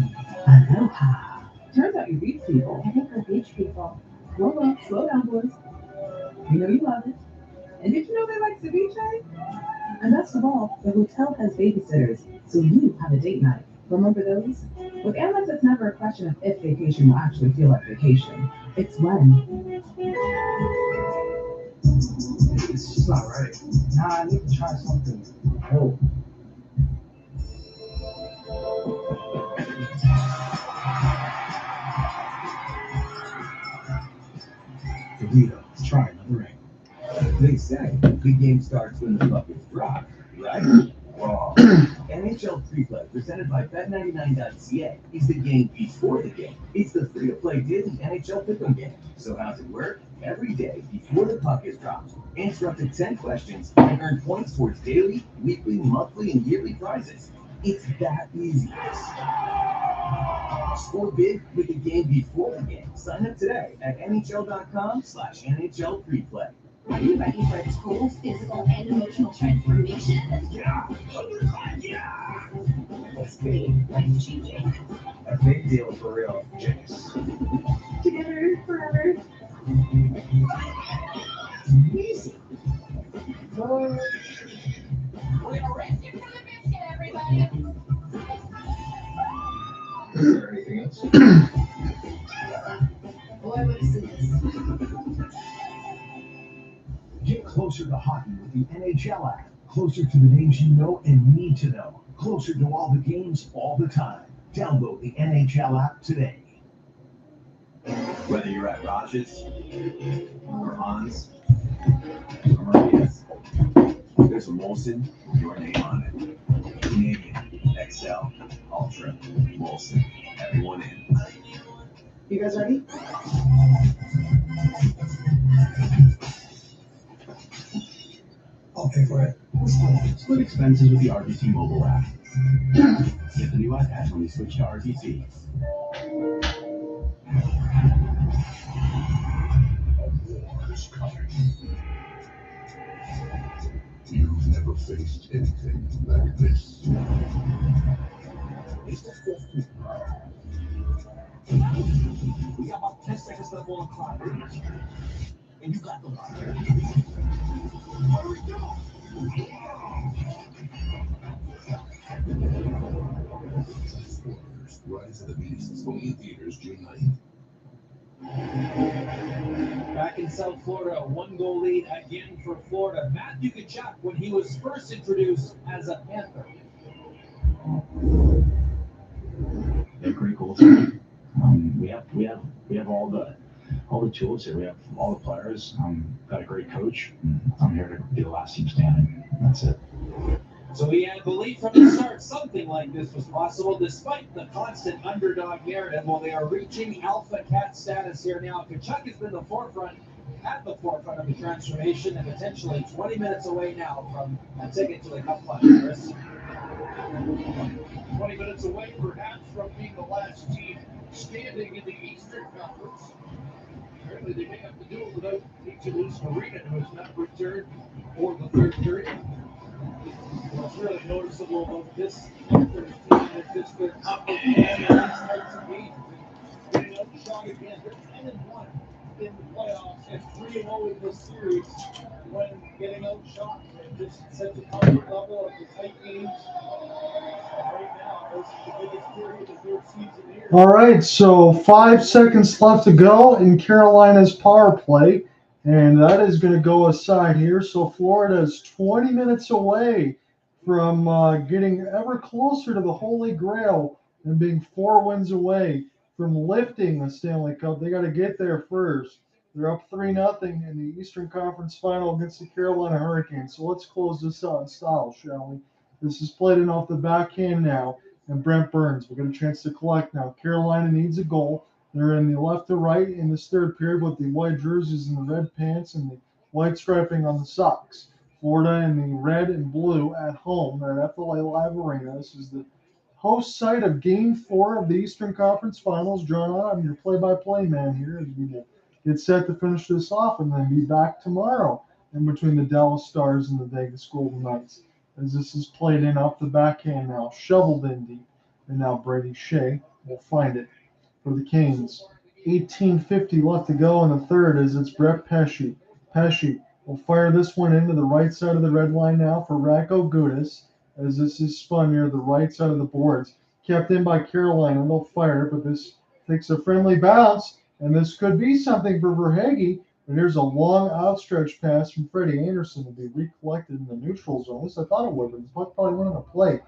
aloha. Turns out you beach people. I think we're beach people. Whoa, whoa, slow down, boys. You know you love it. And did you know they like ceviche? And best of all, the hotel has babysitters, so you have a date night. Remember those? With Amex, it's never a question of if vacation will actually feel like vacation. It's when. It's just not right. Nah, I need to try something. Oh. Toledo, try another ring. They say the game starts when the puck is dropped, right? Wrong. NHL Pre-Play, presented by Bet99.ca, is the game before the game. It's the free-to-play daily NHL pick'em game. So how's it work? Every day before the puck is dropped, answer up to 10 questions and earn points towards daily, weekly, monthly, and yearly prizes. It's that easy. Score big with the game before the game. Sign up today at NHL.com/NHL Pre-Play. Are you ready for a total physical and emotional transformation? Yeah! It's pretty life-changing. A big deal for real. Genius. Together forever. Easy. We're arrested for the biscuit, everybody. Is there anything else? Oh, I want to see this. Get closer to hockey with the NHL app. Closer to the names you know and need to know. Closer to all the games all the time. Download the NHL app today. Whether you're at Rogers or Hans or Maria's, there's a Molson with your name on it. Canadian, XL, Ultra, Molson, everyone in. You guys ready? I'll pay for it. Split expenses with the RBC mobile app. Get the new iPad when you switch to RBC. Is coming. You've never faced anything like this. It's the 15th round. We got about 10 seconds left on the clock. And you got the lock. Where we go? Rise of the Beasts, only in theaters June 9th. Back in South Florida, a 1-goal lead again for Florida. Matthew Tkachuk when he was first introduced as a Panther. They're great goals. We have all the tools here. We have all the players. Got a great coach. I'm here to be the last team standing. That's it. So he had belief from the start something like this was possible, despite the constant underdog narrative. Well, they are reaching alpha cat status here now. Tkachuk has been at the forefront of the transformation, and potentially 20 minutes away now from a ticket to the Cup Finals. 20 minutes away, perhaps, from being the last team standing in the Eastern Conference. Apparently, they may have to do it without Nicholas Marina, who has not returned for the third period. What's really noticeable about this Panthers team is just their up and down in these types of games. And getting outshot again, they're 10-1 in the playoffs and 3-0 in this series when getting outshot. And just such a comfort level of the tight games. Right now, this is the biggest period of their season here. All right, so 5 seconds left to go in Carolina's power play, and that is going to go aside here. So Florida is 20 minutes away from getting ever closer to the Holy Grail and being 4 wins away from lifting the Stanley Cup. They got to get there first. They're up 3-0 in the Eastern Conference Final against the Carolina Hurricanes. So let's close this out in style, shall we? This is played in off the backhand now, and Brent Burns will get a chance to collect now. Carolina needs a goal. They're in the left to right in this third period with the white jerseys and the red pants and the white striping on the socks. Florida in the red and blue at home at FLA Live Arena. This is the host site of Game 4 of the Eastern Conference Finals. John, I'm your play-by-play man here as we will get set to finish this off and then be back tomorrow in between the Dallas Stars and the Vegas Golden Knights. As this is played in off the backhand now, shoveled in deep, and now Brady Shea will find it for the Canes. 18:50 left to go in the third as it's Brett Pesce. Pesce will fire this one into the right side of the red line now for Radko Gudas as this is spun near the right side of the boards. Kept in by Carolina. They'll fire, but this takes a friendly bounce, and this could be something for Verhaeghe. But here's a long outstretched pass from Freddie Andersen to be recollected in the neutral zone. At least I thought it would, but the puck probably went on a play.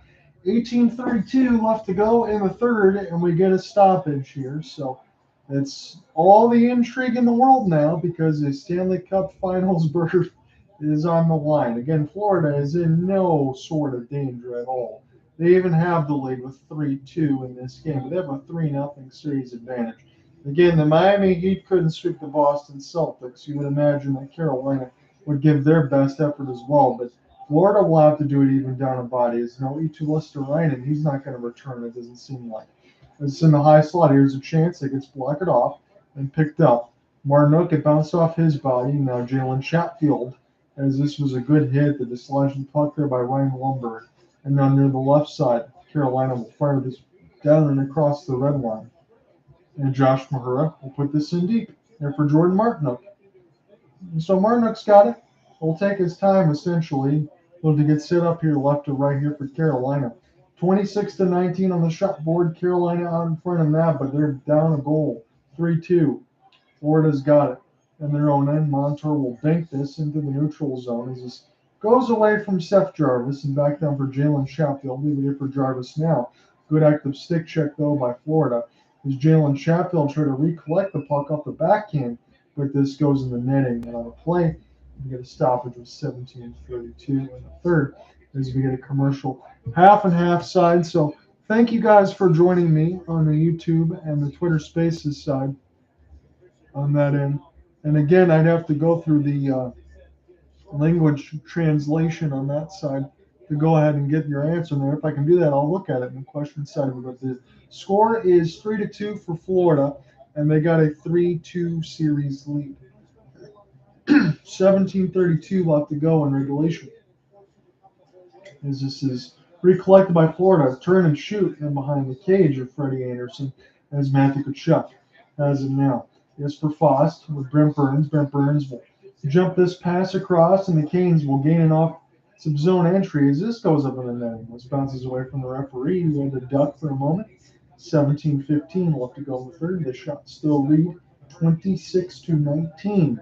18:32 left to go in the third, and we get a stoppage here. So it's all the intrigue in the world now because the Stanley Cup Finals berth is on the line. Again, Florida is in no sort of danger at all. They even have the lead with 3-2 in this game, but they have a 3-0 series advantage. Again, the Miami Heat couldn't sweep the Boston Celtics. You would imagine that Carolina would give their best effort as well, but Florida will have to do it even down a body. As no Eetu Luostarinen, he's not going to return, it doesn't seem like. It's in the high slot. Here's a chance that gets blocked off and picked up. Martinook, it bounced off his body. Now Jalen Chatfield, as this was a good hit, the dislodged the puck there by Ryan Lundberg. And now near the left side, Carolina will fire this down and across the red line. And Josh Mahura will put this in deep there for Jordan Martinook. And so Martinook's got it. Will take his time, essentially. He'll to get set up here left to right here for Carolina. 26-19 on the shot board. Carolina out in front of that, but they're down a goal. 3-2. Florida's got it. And their own end. Montour will bank this into the neutral zone as this goes away from Seth Jarvis and back down for Jalen Chatfield. Leave it here for Jarvis now. Good active stick check, though, by Florida. As Jalen Chatfield tried to recollect the puck off the backhand, but this goes in the netting. And on the play, we get a stoppage with 17:32 in the third as we get a commercial half and half side. So thank you guys for joining me on the YouTube and the Twitter Spaces side on that end. And again, I'd have to go through the language translation on that side to go ahead and get your answer there. If I can do that, I'll look at it in the question side. But the score is 3-2 for Florida, and they got a 3-2 series lead. 17:32 left to go in regulation. As this is recollected by Florida, turn and shoot in behind the cage of Freddie Andersen as Matthew Tkachuk has it now. Jesper Fast with Brent Burns. Brent Burns will jump this pass across, and the Canes will gain an offensive zone entry as this goes up in the netting. This bounces away from the referee, who had to duck for a moment. 17:15 left to go in the third. The shot still lead 26-19.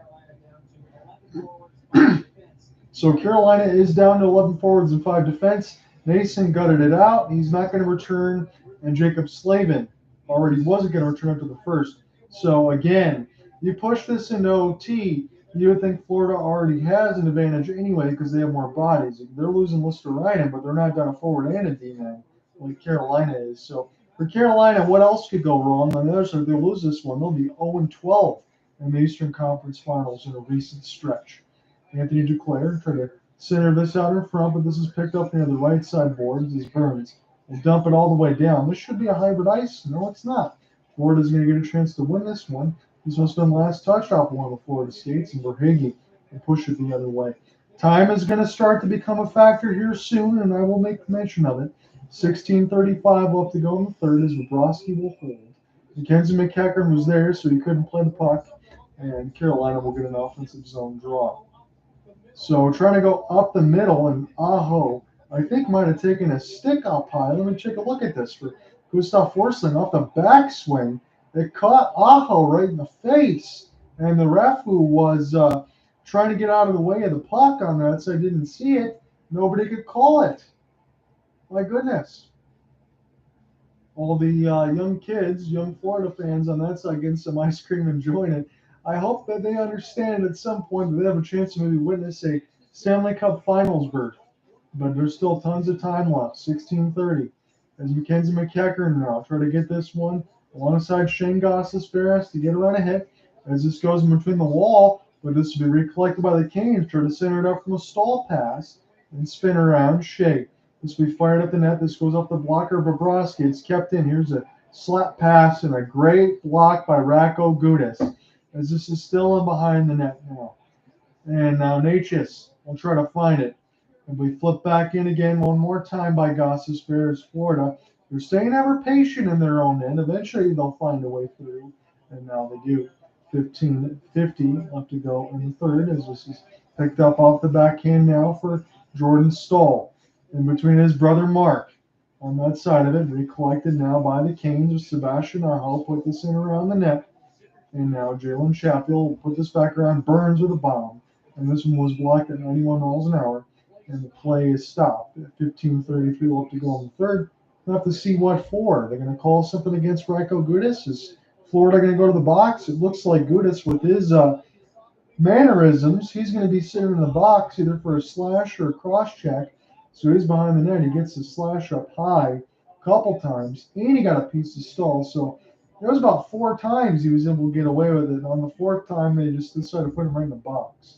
So Carolina is down to 11 forwards and 5 defense. Mason gutted it out. He's not going to return, and Jacob Slavin already wasn't going to return after the first. So again, you push this into OT, you would think Florida already has an advantage anyway because they have more bodies. They're losing Listerainen, but they're not down a forward and a D-man like Carolina is. So for Carolina, what else could go wrong? On the other side, if they lose this one, they'll be 0-12 in the Eastern Conference Finals in a recent stretch. Anthony Duclair tried to center this out in front, but this is picked up near the right side boards as Burns will dump it all the way down. This should be a hybrid ice. No, it's not. Florida's going to get a chance to win this one. This one's been last touch off one of the Florida skates, and Verhaeghe will push it the other way. Time is going to start to become a factor here soon, and I will make mention of it. 16:35 left to go in the third as Bobrovsky will hold. Mackenzie McEachern was there, so he couldn't play the puck, and Carolina will get an offensive zone draw. So trying to go up the middle, and Aho, I think, might have taken a stick up high. Let me take a look at this. For Gustav Forsling off the backswing, it caught Aho right in the face, and the ref who was trying to get out of the way of the puck on that side didn't see it. Nobody could call it. My goodness. All the young kids, young Florida fans on that side getting some ice cream and enjoying it. I hope that they understand at some point that they have a chance to maybe witness a Stanley Cup Finals berth. But there's still tons of time left. 16:30. As Mackenzie McEachern now try to get this one alongside Shane Gostisbehere to get around a hit. As this goes in between the wall, but this will be recollected by the Canes. Try to center it up from a stall pass and spin around Shea. This will be fired at the net. This goes off the blocker of Bobrovsky. It's kept in. Here's a slap pass and a great block by Radko Gudas. As this is still in behind the net now. And now Natchez will try to find it. And we flip back in again one more time by Gostisbehere, Florida. They're staying ever patient in their own end. Eventually they'll find a way through. And now they do. 15:50 left to go in the third as this is picked up off the backhand now for Jordan Staal. In between his brother Mark on that side of it. Recollected now by the Canes with Sebastian Aho. Put this in around the net. And now Jalen Chatfield will put this back around Burns with a bomb. And this one was blocked at 91 miles an hour. And the play is stopped at 15:33 left to go in the third. We'll have to see what for. They're going to call something against Radko Gudas. Is Florida going to go to the box? It looks like Gudas with his mannerisms, he's going to be sitting in the box either for a slash or a cross check. So he's behind the net. He gets the slash up high a couple times, and he got a piece of stall. So there was about 4 times he was able to get away with it. On the 4th time, they just decided to put him right in the box.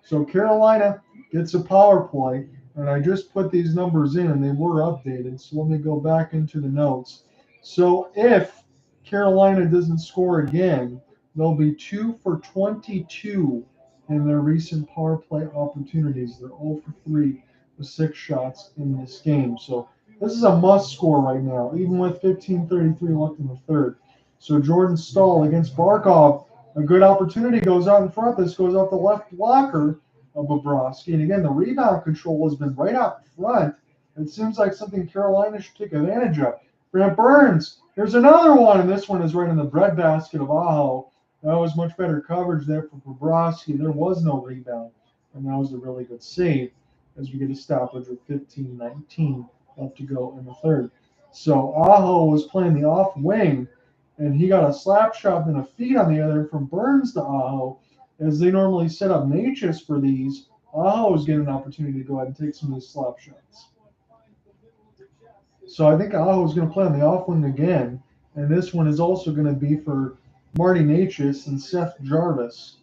So Carolina gets a power play, and I just put these numbers in, and they were updated. So let me go back into the notes. So if Carolina doesn't score again, they'll be 2 for 22 in their recent power play opportunities. They're 0 for 3 with 6 shots in this game. So this is a must score right now, even with 15:33 left in the third. So Jordan Staal against Barkov. A good opportunity goes out in front. This goes off the left blocker of Bobrovsky. And again, the rebound control has been right out front. It seems like something Carolina should take advantage of. Brent Burns, there's another one, and this one is right in the breadbasket of Aho. That was much better coverage there for Bobrovsky. There was no rebound, and that was a really good save as we get a stoppage with 15:19 left to go in the third. So Aho was playing the off wing, and he got a slap shot and a feed on the other from Burns to Aho. As they normally set up Natchez for these, Aho is getting an opportunity to go ahead and take some of these slap shots. So I think Aho is going to play on the off wing again, and this one is also going to be for Marty Natchez and Seth Jarvis.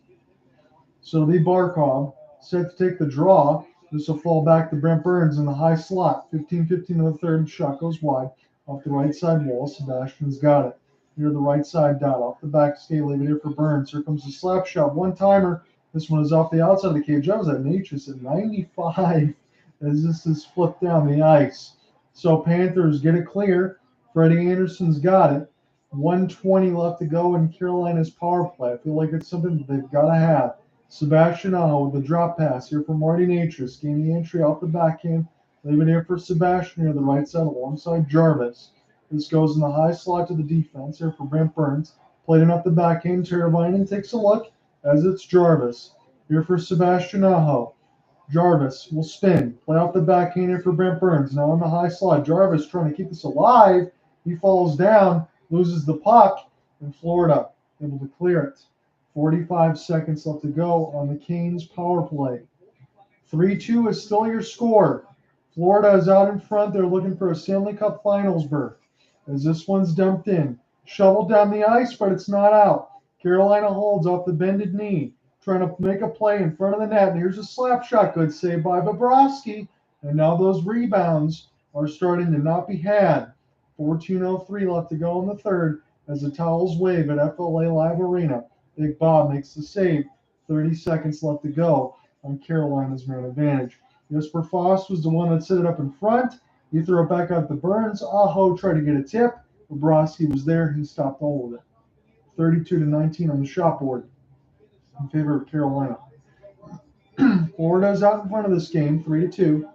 So it'll be Barkov set to take the draw. This will fall back to Brent Burns in the high slot. 15:15 in the third. Shot goes wide off the right side wall. Sebastian's got it. Near the right side dot. Off the back skate. Leave it here for Burns. Here comes the slap shot. One-timer. This one is off the outside of the cage. That was at Natchez at 95 as this is flipped down the ice. So Panthers get it clear. Freddie Anderson's got it. 1:20 left to go in Carolina's power play. I feel like it's something that they've got to have. Sebastian Aho with the drop pass here for Marty Natchez. Gaining entry off the backhand. Leave it here for Sebastian near the right side alongside Jarvis. This goes in the high slot to the defense here for Brent Burns. Played in off the backhand. Teravainen takes a look as it's Jarvis. Here for Sebastian Aho. Jarvis will spin. Play off the backhand here for Brent Burns. Now in the high slot. Jarvis trying to keep this alive. He falls down, loses the puck, and Florida able to clear it. 45 seconds left to go on the Canes power play. 3-2 is still your score. Florida is out in front. They're looking for a Stanley Cup Finals berth. As this one's dumped in. Shoveled down the ice, but it's not out. Carolina holds off the bended knee, trying to make a play in front of the net. And here's a slap shot. Good save by Bobrovsky. And now those rebounds are starting to not be had. 14:03 left to go in the third as the towels wave at FLA Live Arena. Big Bob makes the save. 30 seconds left to go on Carolina's man advantage. Jesper Foss was the one that set it up in front. He threw it back out to Burns. Aho tried to get a tip. Bobrovsky was there. He stopped all of it. 32-19 on the shot board in favor of Carolina. Florida's out in front of this game, 3-2,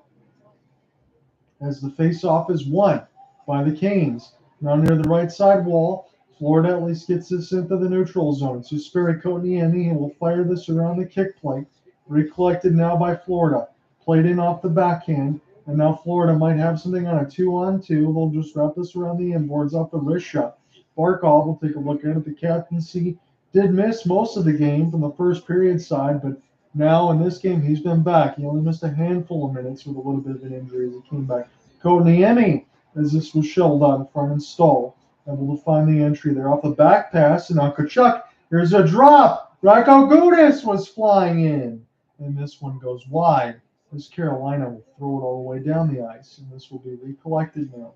as the face-off is won by the Canes. Now near the right side wall, Florida at least gets this into the neutral zone. So Jesperi Kotkaniemi will fire this around the kick plate. Recollected now by Florida. Played in off the backhand. And now Florida might have something on a 2-on-2. They'll just wrap this around the inboards off the wrist shot. Barkov will take a look at it. The captaincy did miss most of the game from the first period side, but now in this game he's been back. He only missed a handful of minutes with a little bit of an injury as he came back. Kotkaniemi, as this was shoveled out in front and stalled, able to find the entry there off the back pass. And now Tkachuk, here's a drop. Rako Gudis was flying in, and this one goes wide. This Carolina will throw it all the way down the ice, and this will be recollected now.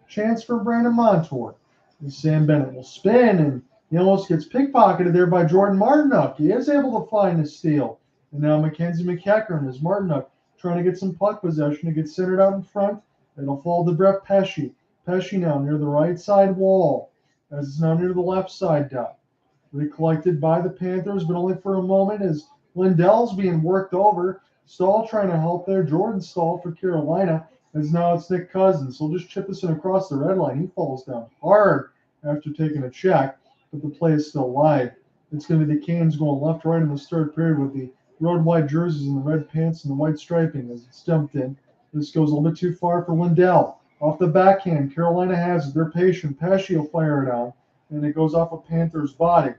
Chance for Brandon Montour. And Sam Bennett will spin, and he almost gets pickpocketed there by Jordan Martinook. He is able to find the steal. And now Mackenzie McEachern is Martinook trying to get some puck possession to get centered out in front. It'll fall to Brett Pesce. Pesce now near the right side wall, as it's now near the left side dot. Recollected by the Panthers, but only for a moment as Lindell's being worked over. Stahl trying to help there. Jordan Stahl for Carolina, as now it's Nick Cousins. So just chip this in across the red line. He falls down hard after taking a check, but the play is still live. It's going to be the Canes going left, right in this third period with the road white jerseys and the red pants and the white striping as it's dumped in. This goes a little bit too far for Lindell. Off the backhand, Carolina has it. They're patient. Pesce will fire it out, and it goes off a Panther's body.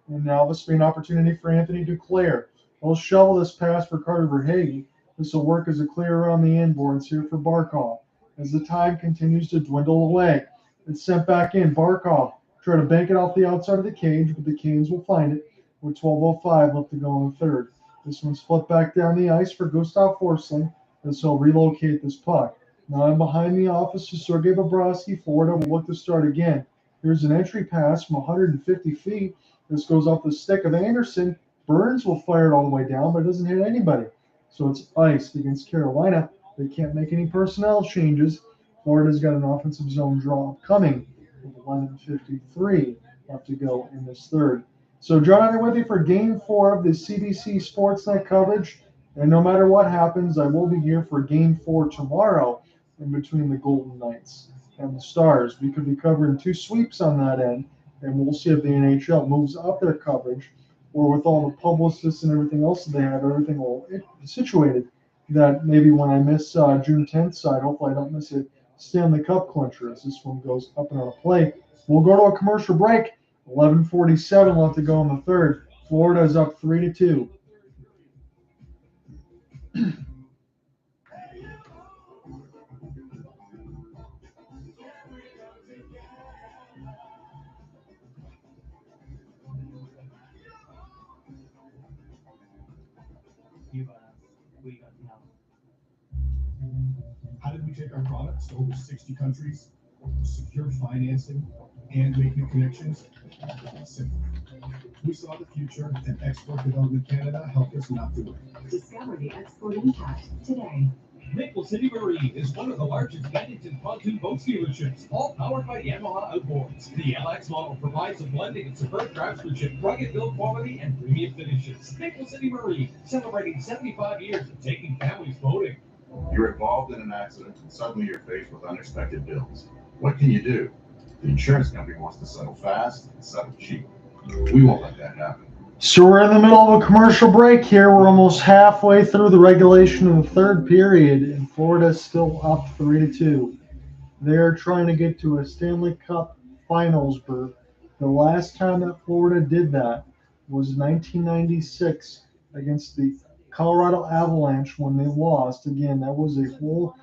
And now this will be an opportunity for Anthony Duclair. They'll shovel this pass for Carter Verhaeghe. This will work as a clear around the inboards here for Barkov. As the time continues to dwindle away, it's sent back in. Barkov try to bank it off the outside of the cage, but the Canes will find it with 12:05 left to go in the third. This one's flipped back down the ice for Gustav Forsling, as he'll relocate this puck. Now I'm behind the office to Sergei Bobrovsky. Florida will look to start again. Here's an entry pass from 150 feet. This goes off the stick of Andersen. Burns will fire it all the way down, but it doesn't hit anybody. So it's iced against Carolina. They can't make any personnel changes. Florida's got an offensive zone draw coming with 11:53 left to go in this third. So John, I'm with you for Game 4 of the CBC Sportsnet coverage. And no matter what happens, I will be here for Game 4 tomorrow in between the Golden Knights and the Stars. We could be covering 2 sweeps on that end, and we'll see if the NHL moves up their coverage, or with all the publicists and everything else that they have, everything will situated, that maybe when I miss June 10th side, hopefully I don't miss a Stanley Cup clincher as this one goes up and on a play. We'll go to a commercial break. 11:47 left to go in the third. Florida is up 3-2. How did we take our products to over 60 countries, secure financing, and make new connections? Simple. We saw the future, and Export Development Canada helped us not do it. Discover the export impact today. Maple City Marine is one of the largest Bennett and pontoon boat dealerships, all powered by Yamaha Outboards. The LX model provides a blending of superb craftsmanship, rugged build quality, and premium finishes. Maple City Marine, celebrating 75 years of taking families boating. You're involved in an accident and suddenly you're faced with unexpected bills. What can you do? The insurance company wants to settle fast and settle cheap. We won't let that happen. So we're in the middle of a commercial break here. We're almost halfway through the regulation of the third period, and Florida's still up 3-2. They're trying to get to a Stanley Cup Finals berth. The last time that Florida did that was 1996 against the Colorado Avalanche when they lost. Again, that was a whole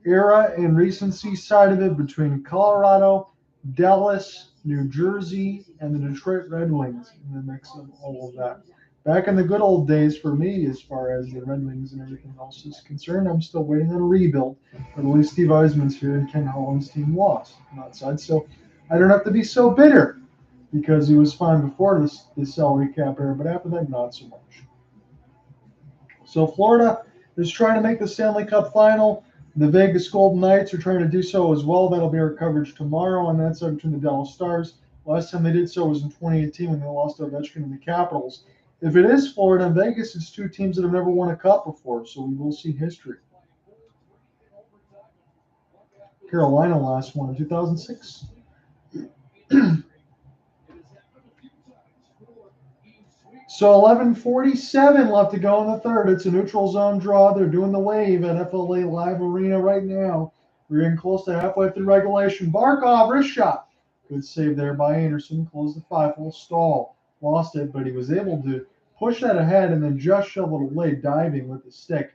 era and recency side of it between Colorado, Dallas, New Jersey, and the Detroit Red Wings in the mix of all of that. Back in the good old days for me, as far as the Red Wings and everything else is concerned, I'm still waiting on a rebuild. But at least Steve Eisman's here and Ken Holland's team lost on that side. So I don't have to be so bitter because he was fine before this salary cap era, but after that, not so much. So Florida is trying to make the Stanley Cup final. The Vegas Golden Knights are trying to do so as well. That'll be our coverage tomorrow on that side between the Dallas Stars. Last time they did so was in 2018 when they lost to Ovechkin and the Capitals. If it is Florida and Vegas, it's two teams that have never won a cup before, so we will see history. Carolina last won in 2006. So 11:47 left to go in the third. It's a neutral zone draw. They're doing the wave at FLA Live Arena right now. We're getting close to halfway through regulation. Barkov, wrist shot. Good save there by Andersen. Closed the 5-hole stall. Lost it, but he was able to push that ahead and then just shoveled away, diving with the stick.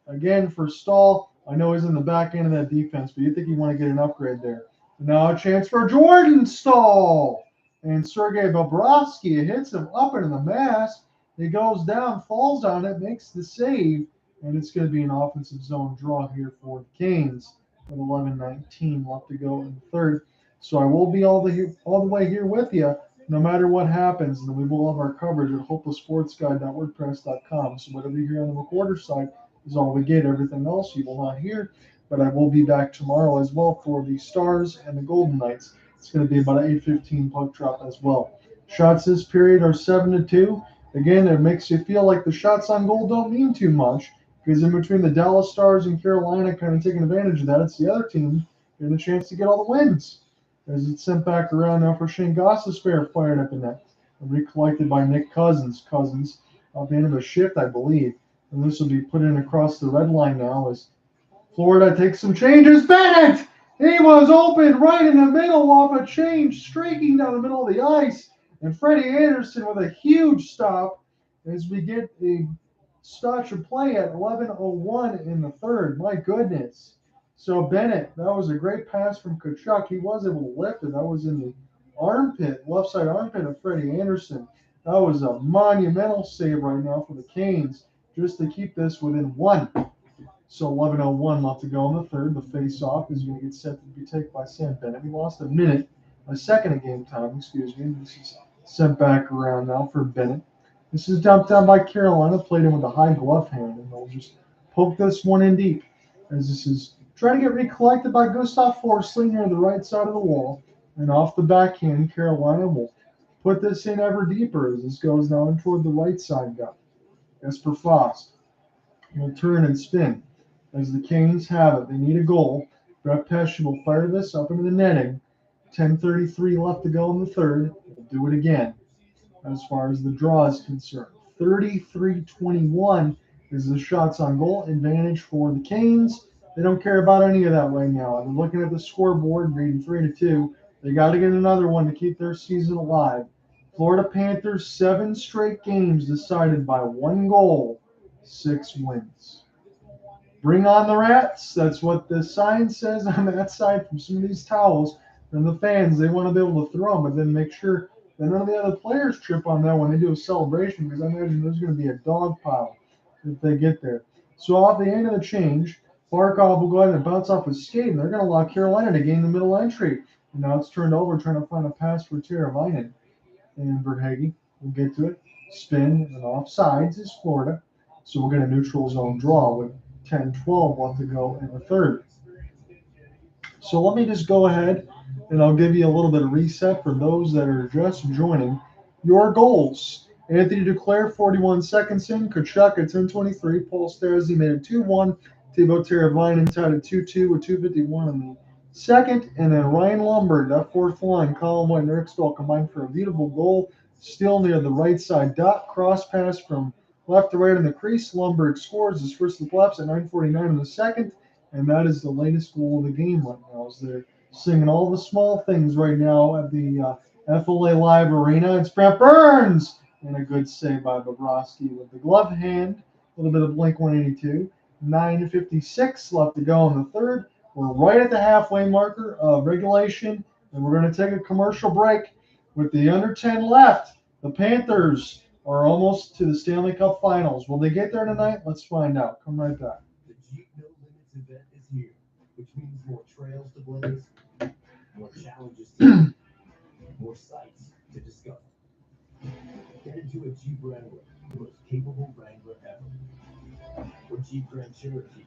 Again, for Stahl, I know he's in the back end of that defense, but you think you want to get an upgrade there. Now a chance for Jordan Stahl. And Sergei Bobrovsky hits him up into the mask. He goes down, falls on it, makes the save, and it's going to be an offensive zone draw here for the Canes with 11:19 left to go in the third. So I will be all the way here with you, no matter what happens, and we will have our coverage at hopelesssportsguide.wordpress.com. So whatever you hear on the recorder side is all we get. Everything else you will not hear. But I will be back tomorrow as well for the Stars and the Golden Knights. It's going to be about an 8:15 puck drop as well. Shots this period are 7-2. Again, it makes you feel like the shots on goal don't mean too much because in between the Dallas Stars and Carolina kind of taking advantage of that, it's the other team getting a chance to get all the wins. As it's sent back around now for Shane Gostisbehere fired up in that. Recollected by Nick Cousins. Cousins at the end of a shift, I believe. And this will be put in across the red line now as Florida takes some changes. Bennett! He was open right in the middle off a change, streaking down the middle of the ice. And Freddie Andersen with a huge stop as we get a stretch of play at 11:01 in the third. My goodness. So Bennett, that was a great pass from Tkachuk. He was able to lift it. That was in the armpit, left side armpit of Freddie Andersen. That was a monumental save right now for the Canes just to keep this within one. So 11:01 left to go in the third. The face-off is going to get set to be taken by Sam Bennett. He lost a second of game time, excuse me. This is sent back around now for Bennett. This is dumped down by Carolina, played in with a high glove hand, and they'll just poke this one in deep. As this is trying to get recollected by Gustav Forsling near the right side of the wall. And off the backhand, Carolina will put this in ever deeper as this goes now in toward the right side gut. Jesper Frost will turn and spin. As the Canes have it, they need a goal. Brett Pesce will fire this up into the netting. 10:33 left to go in the third. We'll do it again as far as the draw is concerned. 33-21 is the shots on goal advantage for the Canes. They don't care about any of that right now. They're looking at the scoreboard, reading 3-2. They got to get another one to keep their season alive. Florida Panthers, 7 straight games decided by 1 goal, 6 wins. Bring on the Rats. That's what the sign says on that side from some of these towels. And the fans, they want to be able to throw them, but then make sure that none of the other players trip on that when they do a celebration, because I imagine there's going to be a dog pile if they get there. So off the end of the change, Barkov will go ahead and bounce off his skate, and they're going to allow Carolina to gain the middle entry. And now it's turned over, trying to find a pass for Teravainen. And Verhaeghe will get to it. Spin, and offsides is Florida. So we'll get a neutral zone draw with 10-12 left to go in the third. So let me just go ahead and I'll give you a little bit of reset for those that are just joining. Your goals. Anthony Duclair, 41 seconds in. Tkachuk at 10:23. Paul Stastny made it 2-1. Thibaut Teravainen tied at 2-2 with 2:51 in the second. And then Ryan Lundberg, that fourth line, Colin White and Eric Stahl combined for a beautiful goal. Still near the right side dot. Cross pass from left to right in the crease. Lundberg scores his first of the playoffs at 9:49 in the second. And that is the latest goal of the game right now. As they're singing all the small things right now at the FLA Live Arena. It's Brent Burns! And a good save by Bobrovsky with the glove hand. A little bit of Blink 182. 9:56 left to go in the third. We're right at the halfway marker of regulation. And we're going to take a commercial break with the under 10 left. The Panthers are almost to the Stanley Cup Finals. Will they get there tonight? Let's find out. Come right back. The Jeep No Limits event is here, which means more trails to blaze, more challenges to meet, more sights to discover. Get into a Jeep Wrangler, the most capable Wrangler ever. Or Jeep Grand Cherokee,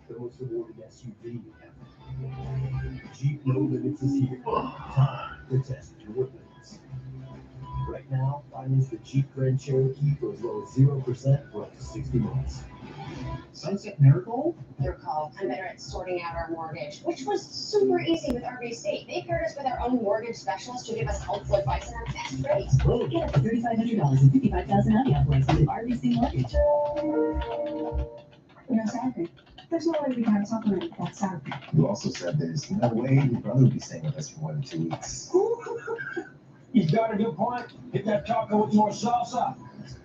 the most awarded SUV ever. Jeep No Limits is here. Time to test your limits. Right now, finance the Jeep Grand Cherokee for as low as 0% for up to 60 months. Sunset Miracle? Your call. I'm better at sorting out our mortgage, which was super easy with RBC. They paired us with our own mortgage specialist to give us helpful advice on our best rates. Get up to $3,500 and $55,000 out of with RBC Mortgage. No salary. There's no way we can have a supplement with that salary. You also said there's no way your brother would be staying with us for more than 2 weeks. He's got a good point. Hit that taco with more salsa.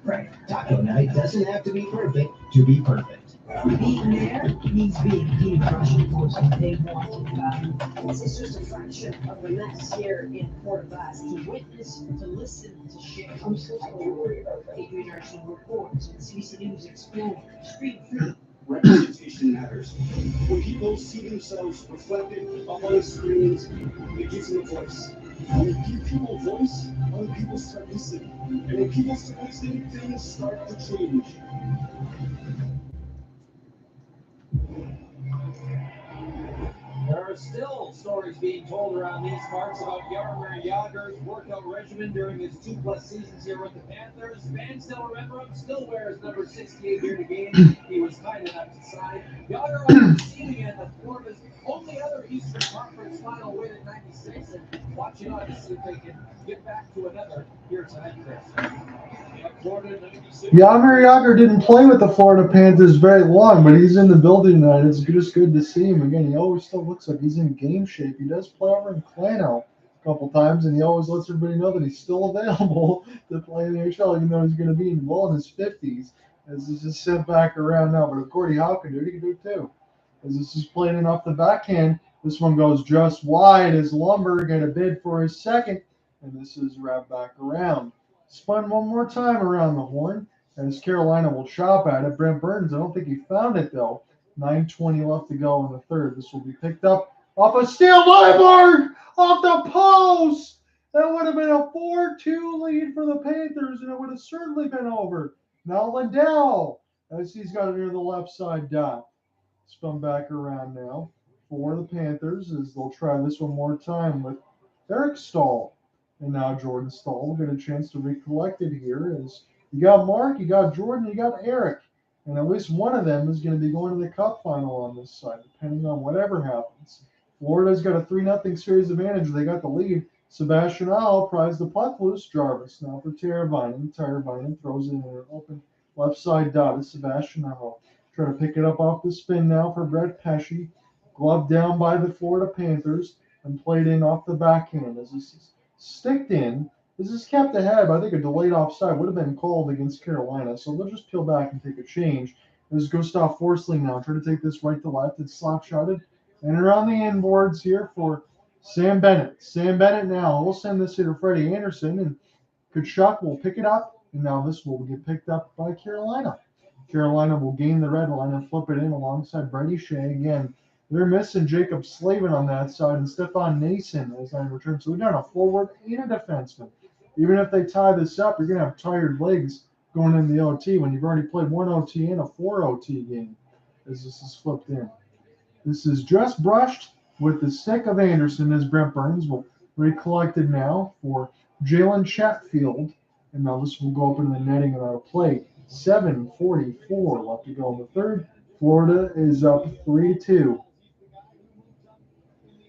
Right. Taco night doesn't have to be perfect to be perfect. Being there means being deep Russian force what they want. This is just a fraction of the mess here in Port Vast. To witness, to listen, to share. I'm so sorry about that. Adrian Andersen reports and CBC News Explore. Screen free. Representation matters. When people see themselves reflected up on the screens, it gives them a voice. And when you give people a voice, other people start listening. And when people start listening, things start to change. There are still stories being told around these parts about Jaromir Jagr's workout regimen during his 2+ seasons here with the Panthers. Fans still remember him, still wears number 68 here to game. He was kind enough to sign. Jagr on receiving end of Florida's only other Eastern Conference final win in '96, and watching on to see if they can get back to another here tonight, Chris. Jaromir Jagr didn't play with the Florida Panthers very long, but he's in the building tonight. It's just good to see him again. He always still looks like he's in game shape. He does play over in Plano a couple times, and he always lets everybody know that he's still available to play in the NHL, even though he's going to be well in his 50s. As he's just sent back around now, but if Gordie Howe can do it, he can do it too. As this is playing in off the backhand, this one goes just wide as Lundberg get a bid for his second, and this is wrapped back around. Spun one more time around the horn, as Carolina will chop at it. Brent Burns, I don't think he found it, though. 9:20 left to go in the third. This will be picked up off a steal by Berg off the post. That would have been a 4-2 lead for the Panthers, and it would have certainly been over. Now Lindell, as he's got it near the left side dot. Spun back around now for the Panthers, as they'll try this one more time with Eric Stahl. And now Jordan Stahl will get a chance to recollect it here. As you got Mark, you got Jordan, you got Eric. And at least one of them is going to be going to the Cup final on this side, depending on whatever happens. Florida's got a 3-0 series advantage. They got the lead. Sebastian Aho pries the puck loose. Jarvis now for Teravainen. Teravainen throws it in an open left side dot. It's Sebastian Aho. Try to pick it up off the spin now for Brett Pesce. Glove down by the Florida Panthers and played in off the backhand as this is sticked in. This is kept ahead, but I think a delayed offside would have been called against Carolina. So they'll just peel back and take a change. There's Gustav Forsling now. Try to take this right to left. It's slap shotted. And around the inboards here for Sam Bennett. Sam Bennett now. We'll send this here to Freddie Andersen. And Tkachuk will pick it up. And now this will get picked up by Carolina. Carolina will gain the red line and flip it in alongside Brady Shea again. They're missing Jacob Slavin on that side and Stefan Nason as I return. So we've got a forward and a defenseman. Even if they tie this up, you're going to have tired legs going into the OT when you've already played 1 OT and a 4 OT game as this is flipped in. This is just brushed with the stick of Andersen as Brent Burns will recollect it now for Jalen Chatfield. And now this will go up into the netting without a play. 7:44 left to go in the third. Florida is up 3-2.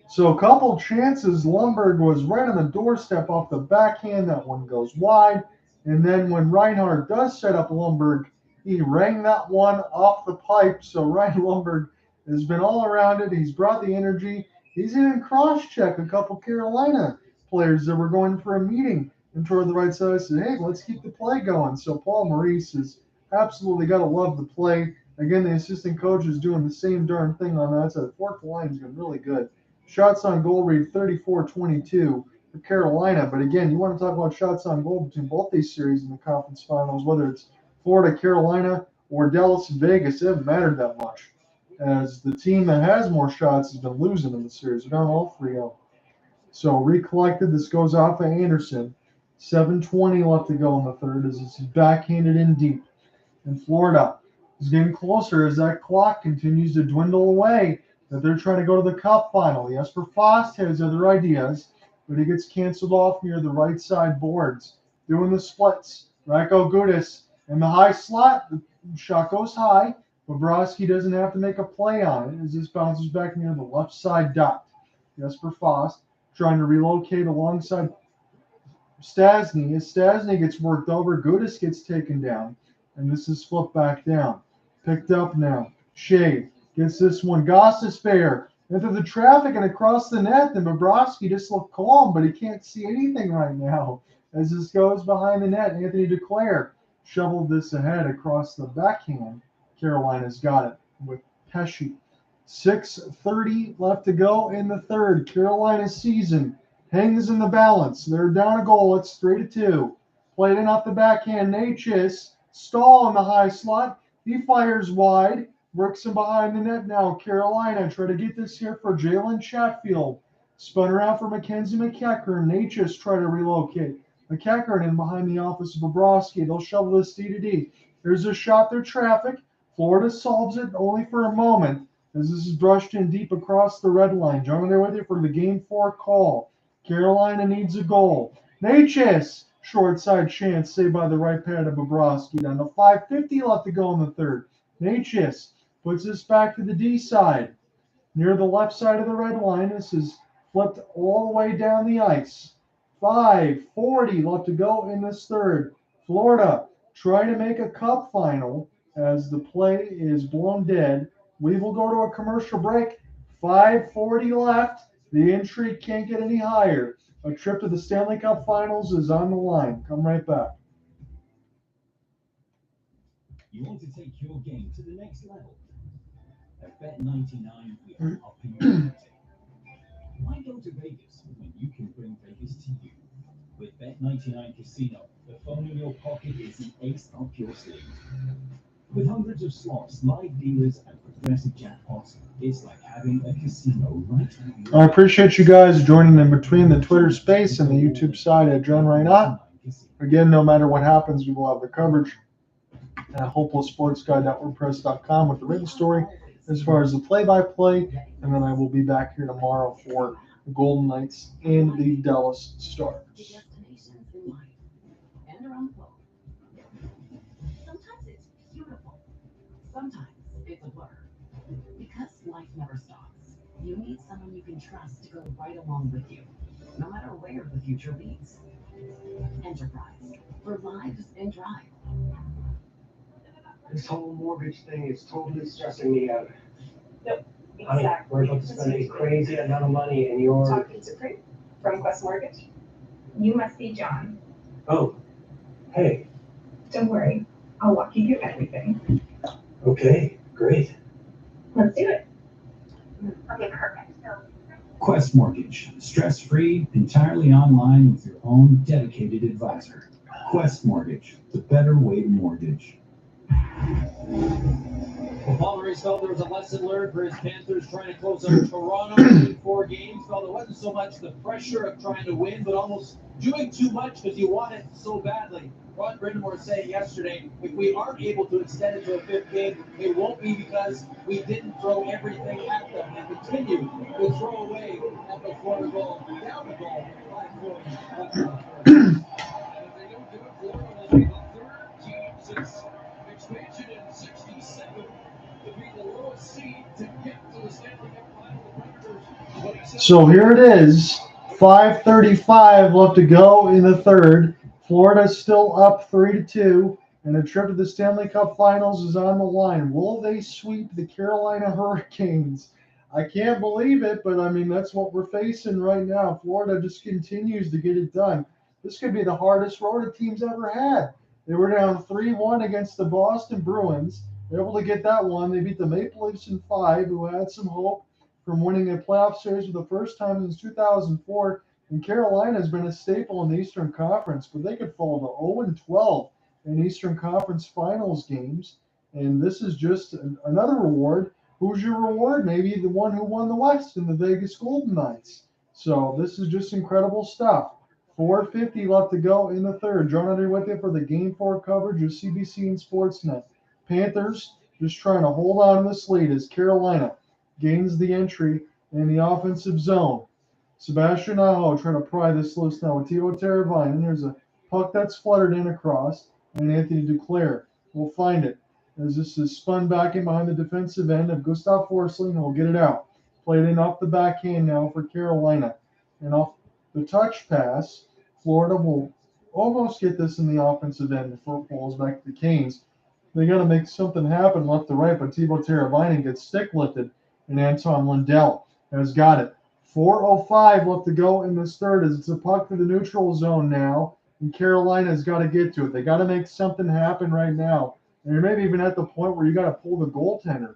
So a couple chances. Lundberg was right on the doorstep off the backhand. That one goes wide. And then when Reinhart does set up Lundberg, he rang that one off the pipe. So Ryan Lundberg has been all around it. He's brought the energy. He's even cross-checked a couple Carolina players that were going for a meeting and toward the right side. I said, hey, let's keep the play going. So Paul Maurice has absolutely got to love the play. Again, the assistant coach is doing the same darn thing on that side. The fourth line's been really good. Shots on goal read 34-22 for Carolina. But again, you want to talk about shots on goal between both these series in the conference finals, whether it's Florida, Carolina, or Dallas and Vegas, it hasn't mattered that much, as the team that has more shots has been losing in the series. They're down all 3-0. So recollected, this goes off of Andersen. 7:20 left to go in the third as it's backhanded in deep. And Florida is getting closer as that clock continues to dwindle away, that they're trying to go to the cup final. Jesper Fast has other ideas, but he gets canceled off near the right side boards. Doing the splits. Radko Gudas in the high slot. The shot goes high. Bobrovsky doesn't have to make a play on it as this bounces back near the left side dot. Jesper Fast trying to relocate alongside Stastny. As Stastny gets worked over, Gudas gets taken down. And this is flipped back down. Picked up now. Shea gets this one. Gostisbehere into the traffic and across the net. And Bobrovsky just looked calm, but he can't see anything right now. As this goes behind the net, Anthony Duclair shoveled this ahead across the backhand. Carolina's got it with Pesci. 6:30 left to go in the third. Carolina's season hangs in the balance. They're down a goal. It's 3-2. Played in off the backhand. Natchez. Stahl in the high slot. He fires wide. Works him behind the net now. Carolina try to get this here for Jalen Chatfield. Spun around for Mackenzie McEachern. Natchez try to relocate. McEachern in behind the office of Bobrovsky. They'll shovel this D-to-D. There's a shot through traffic. Florida solves it only for a moment as this is brushed in deep across the red line. John, there with you for the Game 4 call. Carolina needs a goal. Natchez, short side chance, saved by the right pad of Bobrovsky. Down to 5:50 left to go in the third. Natchez puts this back to the D side. Near the left side of the red line, this is flipped all the way down the ice. 5:40 left to go in this third. Florida trying to make a cup final as the play is blown dead. We will go to a commercial break. 5:40 left. The intrigue can't get any higher. A trip to the Stanley Cup Finals is on the line. Come right back. You want to take your game to the next level? At Bet99, we are upping your ante. Why go to Vegas when you can bring Vegas to you? With Bet99 Casino, the phone in your pocket is the ace up your sleeve. With hundreds of slots, live dealers, and progressive jackpots, it's like having a casino right at your I appreciate you guys joining in between the Twitter space and the YouTube side at John Reinhart. Again, no matter what happens, we will have the coverage at hopelesssportsguy.wordpress.com with the written story as far as the play-by-play, and then I will be back here tomorrow for the Golden Knights and the Dallas Stars. Destinations in life and around the globe. Sometimes it's beautiful. Sometimes it's a blur. Because life never stops, you need someone you can trust to go right along with you, no matter where the future leads. Enterprise, for lives in drive. This whole mortgage thing is totally stressing me out. Yep, Honey, exactly. we're about to spend a crazy amount of money and you're... Talking to Creek from Quest Mortgage. You must be John. Oh, hey. Don't worry, I'll walk you through everything. Okay, great. Let's do it. Okay, perfect. So, Quest Mortgage, stress-free, entirely online with your own dedicated advisor. Quest Mortgage, the better way to mortgage. Well, Paul Maurice felt there was a lesson learned for his Panthers trying to close out Toronto in 4 games. Felt it wasn't so much the pressure of trying to win, but almost doing too much because you want it so badly. Ron Brind'Amour saying yesterday, if we aren't able to extend it to a 5th game, it won't be because we didn't throw everything at them and continue to throw away at the Florida goal, down the goal, 5-40. If they don't do it, Florida will be the 3rd team since expansion in 67 to beat the So here it is. 5:35 left to go in the third. Florida's still up 3-2, and a trip to the Stanley Cup Finals is on the line. Will they sweep the Carolina Hurricanes? I can't believe it, but I mean, that's what we're facing right now. Florida just continues to get it done. This could be the hardest road a team's ever had. They were down 3-1 against the Boston Bruins. They're able to get that one. They beat the Maple Leafs in 5, who had some hope from winning a playoff series for the first time since 2004. And Carolina has been a staple in the Eastern Conference, but they could fall to 0-12 in Eastern Conference Finals games. And this is just another reward. Who's your reward? Maybe the one who won the West in the Vegas Golden Knights. So this is just incredible stuff. 4:50 left to go in the third. John Andre with you for the Game 4 coverage of CBC and Sportsnet. Panthers just trying to hold on to this lead as Carolina gains the entry in the offensive zone. Sebastian Aho trying to pry this loose now with Teuvo Teravainen. And there's a puck that's fluttered in across, and Anthony Duclair will find it as this is spun back in behind the defensive end of Gustav Forsling, and will get it out. Played in off the backhand now for Carolina. And off the touch pass, Florida will almost get this in the offensive end before it falls back to the Canes. They got to make something happen left to right, but Teuvo Teravainen gets stick lifted, and Anton Lundell has got it. 4:05 left to go in this third as it's a puck to the neutral zone now, and Carolina's got to get to it. They got to make something happen right now. And you're maybe even at the point where you got to pull the goaltender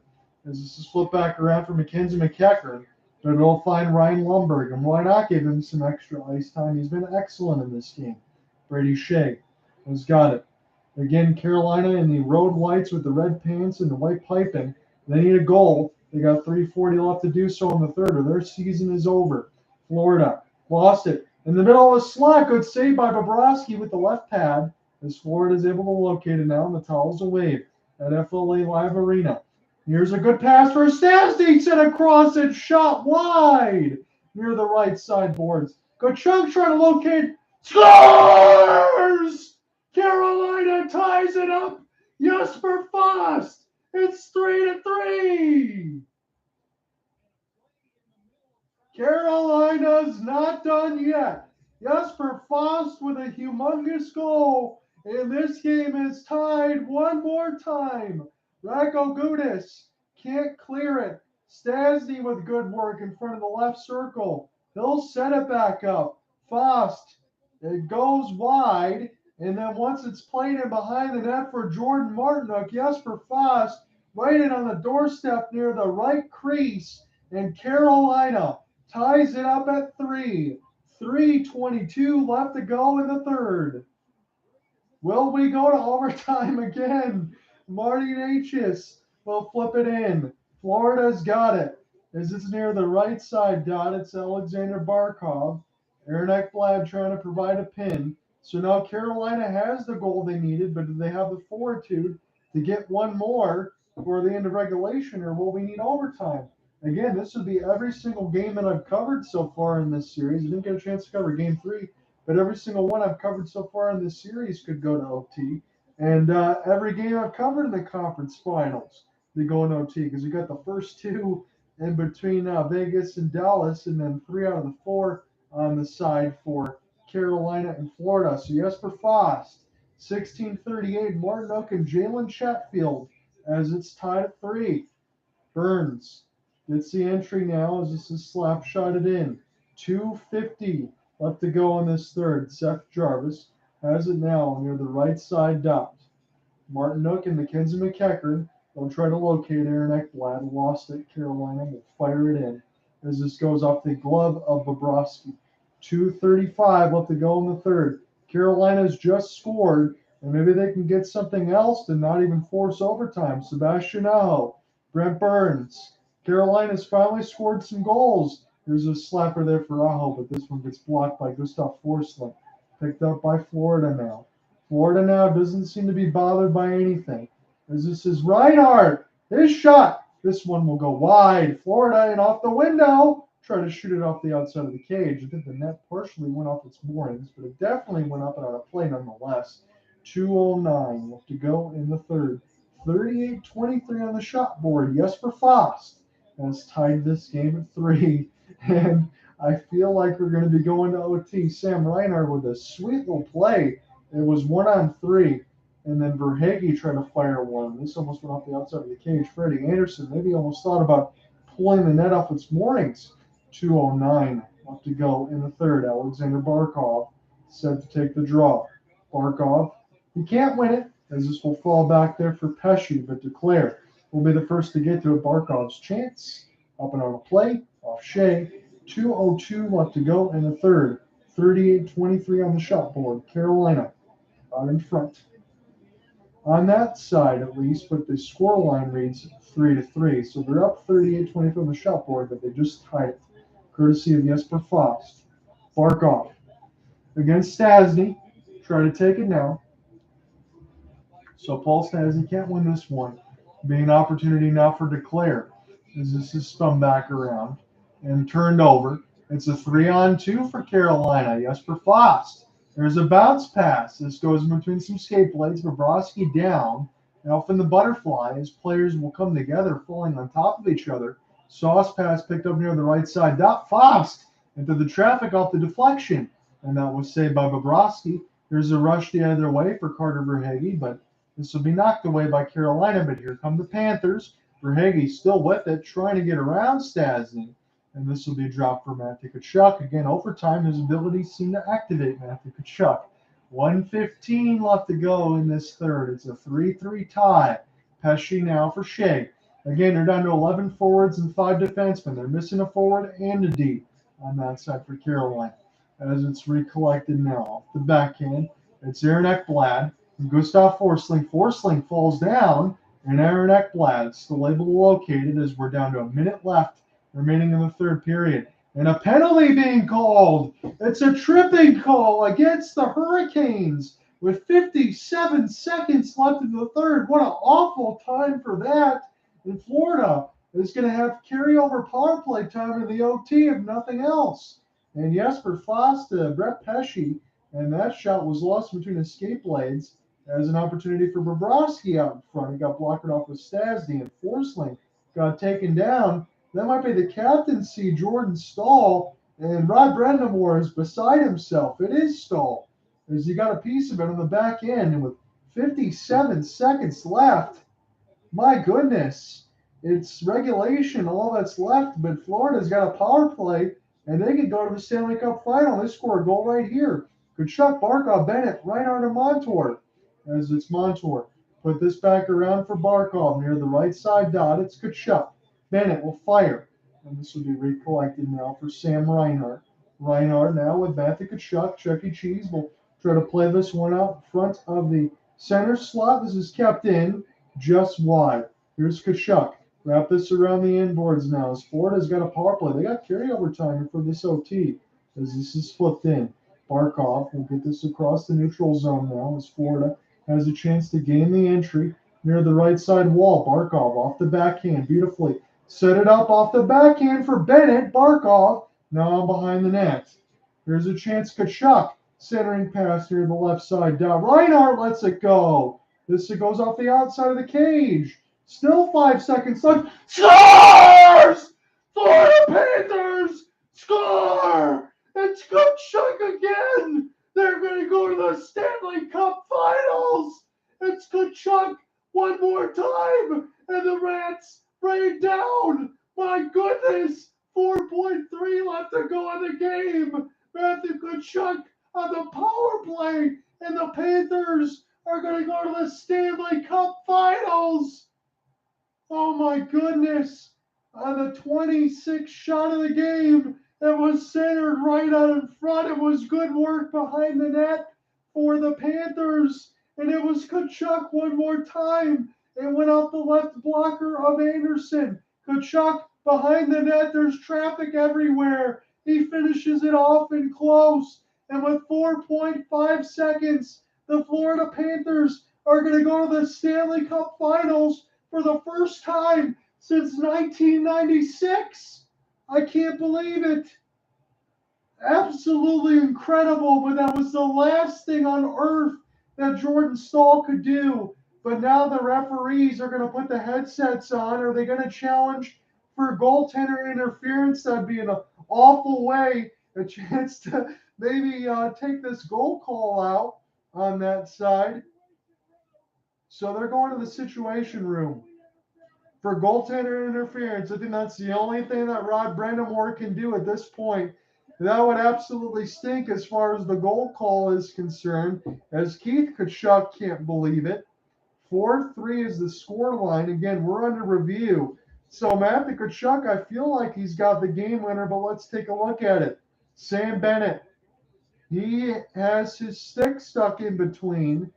as this is flipped back around for Mackenzie McEachern, but it'll find Ryan Lundberg. And why not give him some extra ice time? He's been excellent in this game. Brady Shea has got it. Again, Carolina in the road whites with the red pants and the white piping. They need a goal. They got 3:40 left to do so in the third, or their season is over. Florida lost it. In the middle of a slot, good save by Bobrovsky with the left pad, as Florida is able to locate it now, and the towels will wave at FLA Live Arena. Here's a good pass for Stastny, sent across and shot wide near the right side boards. Tkachuk trying to locate, scores! Carolina ties it up. Jesper Fast. It's 3-3. Carolina's not done yet. Jesper Fast with a humongous goal. And this game is tied one more time. Rako Gudis can't clear it. Stastny with good work in front of the left circle. He'll set it back up. Fast. It goes wide. And then once it's played in behind the net for Jordan Martinook, Jesper Fast right in on the doorstep near the right crease. And Carolina ties it up at 3. 3:22 left to go in the third. Will we go to overtime again? Marty Necas will flip it in. Florida's got it. As it's near the right side dot, it's Alexander Barkov. Aaron Ekblad trying to provide a pin. So now Carolina has the goal they needed, but do they have the fortitude to get one more for the end of regulation, or will we need overtime? Again, this would be every single game that I've covered so far in this series. I didn't get a chance to cover Game 3, but every single one I've covered so far in this series could go to OT. And every game I've covered in the conference finals, they go in OT, because you got the first two in between Vegas and Dallas, and then 3 out of the 4 on the side for Carolina and Florida. So Jesper Fast, 16:38, Martinook and Jalen Chatfield as it's tied at 3. Burns gets the entry now as this is slap shotted in. 2:50 left to go in this third. Seth Jarvis has it now near the right side dot. Martinook and Mackenzie McEachern will try to locate Aaron Ekblad. Lost it. Carolina will fire it in as this goes off the glove of Bobrovsky. 2:35 left to go in the third. Carolina's just scored, and maybe they can get something else to not even force overtime. Sebastian Aho, Brent Burns. Carolina's finally scored some goals. There's a slapper there for Aho, but this one gets blocked by Gustav Forsling. Picked up by Florida now. Florida now doesn't seem to be bothered by anything. As this is Reinhart. His shot. This one will go wide. Florida and off the window. Try to shoot it off the outside of the cage. I think the net partially went off its moorings, but it definitely went up and on a play nonetheless. 2:09 left to go in the third. 38-23 on the shot board. Jesper Fast has tied this game at 3. And I feel like we're going to be going to OT. Sam Reinhart with a sweet little play. It was 1-on-3, and then Verhaeghe tried to fire one. This almost went off the outside of the cage. Freddie Andersen maybe almost thought about pulling the net off its moorings. 2:09 left to go in the third. Alexander Barkov set to take the draw. Barkov, he can't win it, as this will fall back there for Pesce, but Declare will be the first to get to it. Barkov's chance. Up and on a play, off Shea. 2:02 left to go in the third. 38-23 on the shot board. Carolina out in front. On that side, at least, but the score line reads 3-3. So they're up 38-24 on the shot board, but they just tied it. Courtesy of Jesper Fast. Barkov against Stastny. Try to take it now. So Paul Stastny can't win this one. Being an opportunity now for Declare, as this is spun back around and turned over. It's a 3-on-2 for Carolina. Jesper Fast. There's a bounce pass. This goes in between some skate blades. Bobrovsky down. And off in the butterfly, as players will come together, falling on top of each other. Sauce pass picked up near the right side. Fast into the traffic off the deflection. And that was saved by Bobrovsky. There's a rush the other way for Carter Verhaeghe, but this will be knocked away by Carolina. But here come the Panthers. Verhaeghe still with it, trying to get around Stastny. And this will be a drop for Matthew Tkachuk. Again, overtime, his abilities seem to activate Matthew Tkachuk. 1:15 left to go in this third. It's a 3-3 tie. Pesce now for Shea. Again, they're down to 11 forwards and 5 defensemen. They're missing a forward and a D on that side for Carolina. As it's recollected now off the backhand, it's Aaron Ekblad and Gustav Forsling. Forsling falls down, and Aaron Ekblad still able to locate it as we're down to a minute left remaining in the third period. And a penalty being called. It's a tripping call against the Hurricanes with 57 seconds left in the third. What an awful time for that. And Florida is going to have carryover power play time in the OT if nothing else. And Jesper Fast to Brett Pesce, and that shot was lost between escape blades as an opportunity for Bobrovsky out in front. He got blocked off with Stastny, and Forsling got taken down. That might be the captaincy, Jordan Stahl, and Rod Brind'Amour is beside himself. It is Stahl, as he got a piece of it on the back end, and with 57 seconds left, my goodness, it's regulation, all that's left, but Florida's got a power play, and they could go to the Stanley Cup Final. They score a goal right here. Tkachuk, Barkov, Bennett, Reinhart, and Montour, as it's Montour. Put this back around for Barkov near the right side dot. It's Tkachuk. Bennett will fire, and this will be recollected now for Sam Reinhart. Reinhart now with Matthew Tkachuk. Chuck E. Cheese will try to play this one out in front of the center slot. This is kept in just wide. Here's Tkachuk. Wrap this around the inboards now. As Florida's got a power play. They got carryover time for this OT as this is flipped in. Barkov will get this across the neutral zone now as Florida has a chance to gain the entry near the right side wall. Barkov off the backhand beautifully. Set it up off the backhand for Bennett. Barkov now behind the net. Here's a chance. Tkachuk centering pass near the left side down. Reinhart lets it go. This goes off the outside of the cage. Still 5 seconds left. Scores! Florida Panthers score! It's Tkachuk again. They're going to go to the Stanley Cup Finals. It's Tkachuk one more time, and the Rats rain down. My goodness, 4.3 left to go in the game. Matthew Tkachuk on the power play, and the Panthers are going to go to the Stanley Cup Finals. Oh my goodness. On the 26th shot of the game, it was centered right out in front. It was good work behind the net for the Panthers. And it was Tkachuk one more time. It went off the left blocker of Andersen. Tkachuk behind the net. There's traffic everywhere. He finishes it off in close. And with 4.5 seconds, the Florida Panthers are going to go to the Stanley Cup Finals for the first time since 1996. I can't believe it. Absolutely incredible, but that was the last thing on earth that Jordan Stahl could do. But now the referees are going to put the headsets on. Are they going to challenge for goaltender interference? That'd be an awful way a chance to maybe take this goal call out on that side. So they're going to the situation room for goaltender interference. I think that's the only thing that Brind'Amour can do at this point. That would absolutely stink as far as the goal call is concerned, as Keith Tkachuk can't believe it. 4-3 is the score line. Again, we're under review. So Matthew Tkachuk, I feel like he's got the game winner, but let's take a look at it. Sam Bennett, he has his stick stuck in between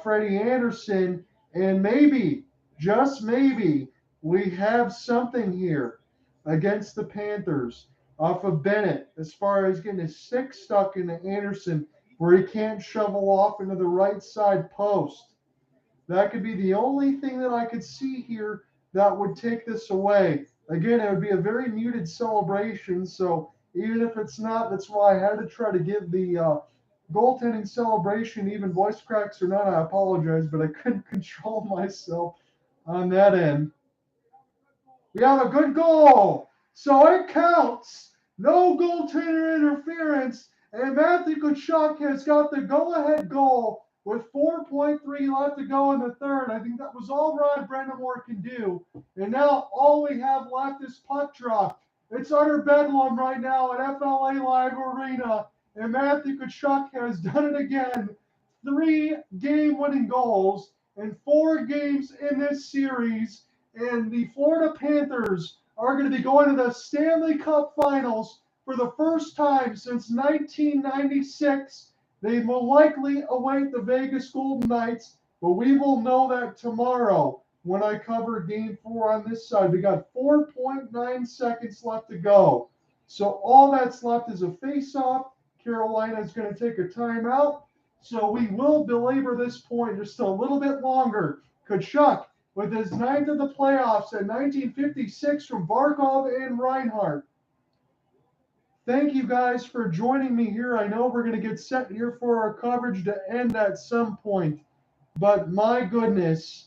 Freddie Andersen, and maybe, just maybe, we have something here against the Panthers off of Bennett as far as getting his stick stuck into Andersen where he can't shovel off into the right side post. That could be the only thing that I could see here that would take this away. Again, it would be a very muted celebration, so even if it's not, that's why I had to try to give the goaltending celebration, even voice cracks or not, I apologize, but I couldn't control myself on that end. We have a good goal, so it counts. No goaltender interference, and Matthew Tkachuk has got the go-ahead goal with 4.3 left to go in the third. I think that was all Brind'Amour can do. And now all we have left is puck drop. It's utter bedlam right now at FLA Live Arena. And Matthew Tkachuk has done it again. 3 game-winning goals in 4 games in this series. And the Florida Panthers are going to be going to the Stanley Cup Finals for the first time since 1996. They will likely await the Vegas Golden Knights, but we will know that tomorrow when I cover Game 4 on this side. We got 4.9 seconds left to go. So all that's left is a face-off. Carolina is going to take a timeout. So we will belabor this point just a little bit longer. Tkachuk with his 9th of the playoffs at 1956 from Barkov and Reinhart. Thank you guys for joining me here. I know we're going to get set here for our coverage to end at some point. But my goodness,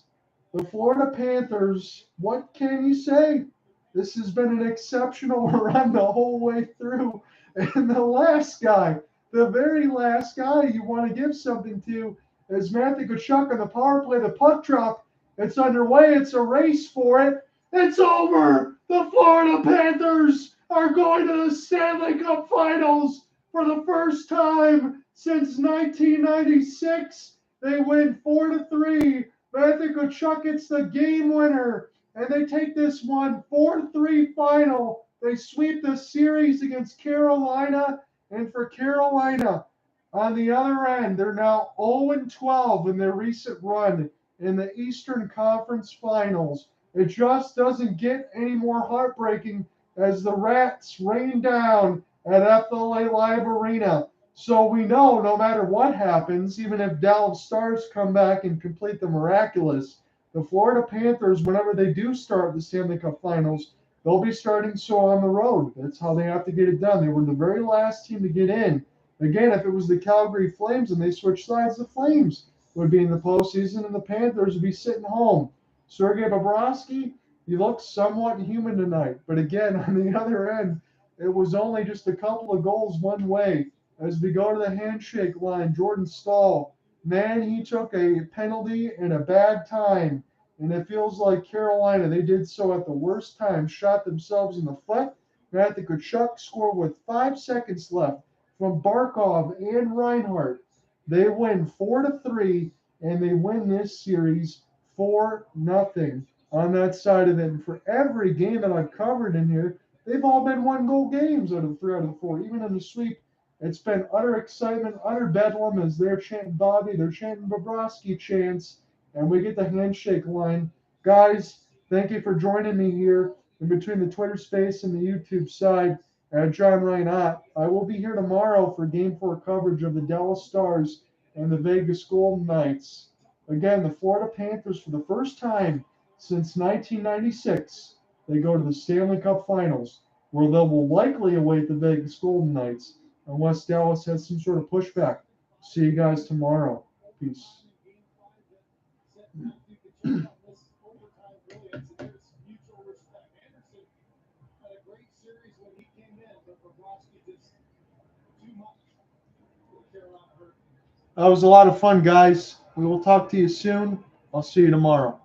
the Florida Panthers, what can you say? This has been an exceptional run the whole way through. And the last guy, the very last guy you want to give something to is Matthew Tkachuk on the power play. The puck drop, it's underway. It's a race for it. It's over. The Florida Panthers are going to the Stanley Cup Finals for the first time since 1996. They win 4-3. Matthew Tkachuk gets the game winner, and they take this one 4-3 final. They sweep the series against Carolina, and for Carolina, on the other end, they're now 0-12 in their recent run in the Eastern Conference Finals. It just doesn't get any more heartbreaking as the Rats rain down at FLA Live Arena. So we know no matter what happens, even if Dallas Stars come back and complete the miraculous, the Florida Panthers, whenever they do start the Stanley Cup Finals, they'll be starting so on the road. That's how they have to get it done. They were the very last team to get in. Again, if it was the Calgary Flames and they switched sides, the Flames would be in the postseason and the Panthers would be sitting home. Sergei Bobrovsky, he looks somewhat human tonight. But again, on the other end, it was only just a couple of goals one way. As we go to the handshake line, Jordan Staal, man, he took a penalty in a bad time. And it feels like Carolina, they did so at the worst time, shot themselves in the foot. Matthew Tkachuk scored with 5 seconds left from Barkov and Reinhart. They win 4-3, and they win this series 4-0 on that side of it. And for every game that I've covered in here, they've all been 1-goal games out of 3 out of the 4. Even in the sweep, it's been utter excitement, utter bedlam as they're chanting Bobby, they're chanting Bobrovsky chants, and we get the handshake line. Guys, thank you for joining me here in between the Twitter space and the YouTube side at John Reinhart. I will be here tomorrow for Game 4 coverage of the Dallas Stars and the Vegas Golden Knights. Again, the Florida Panthers, for the first time since 1996, they go to the Stanley Cup Finals, where they will likely await the Vegas Golden Knights unless Dallas has some sort of pushback. See you guys tomorrow. Peace. Mutual respect. Andersen had a great series when he came in. That was a lot of fun, guys. We will talk to you soon. I'll see you tomorrow.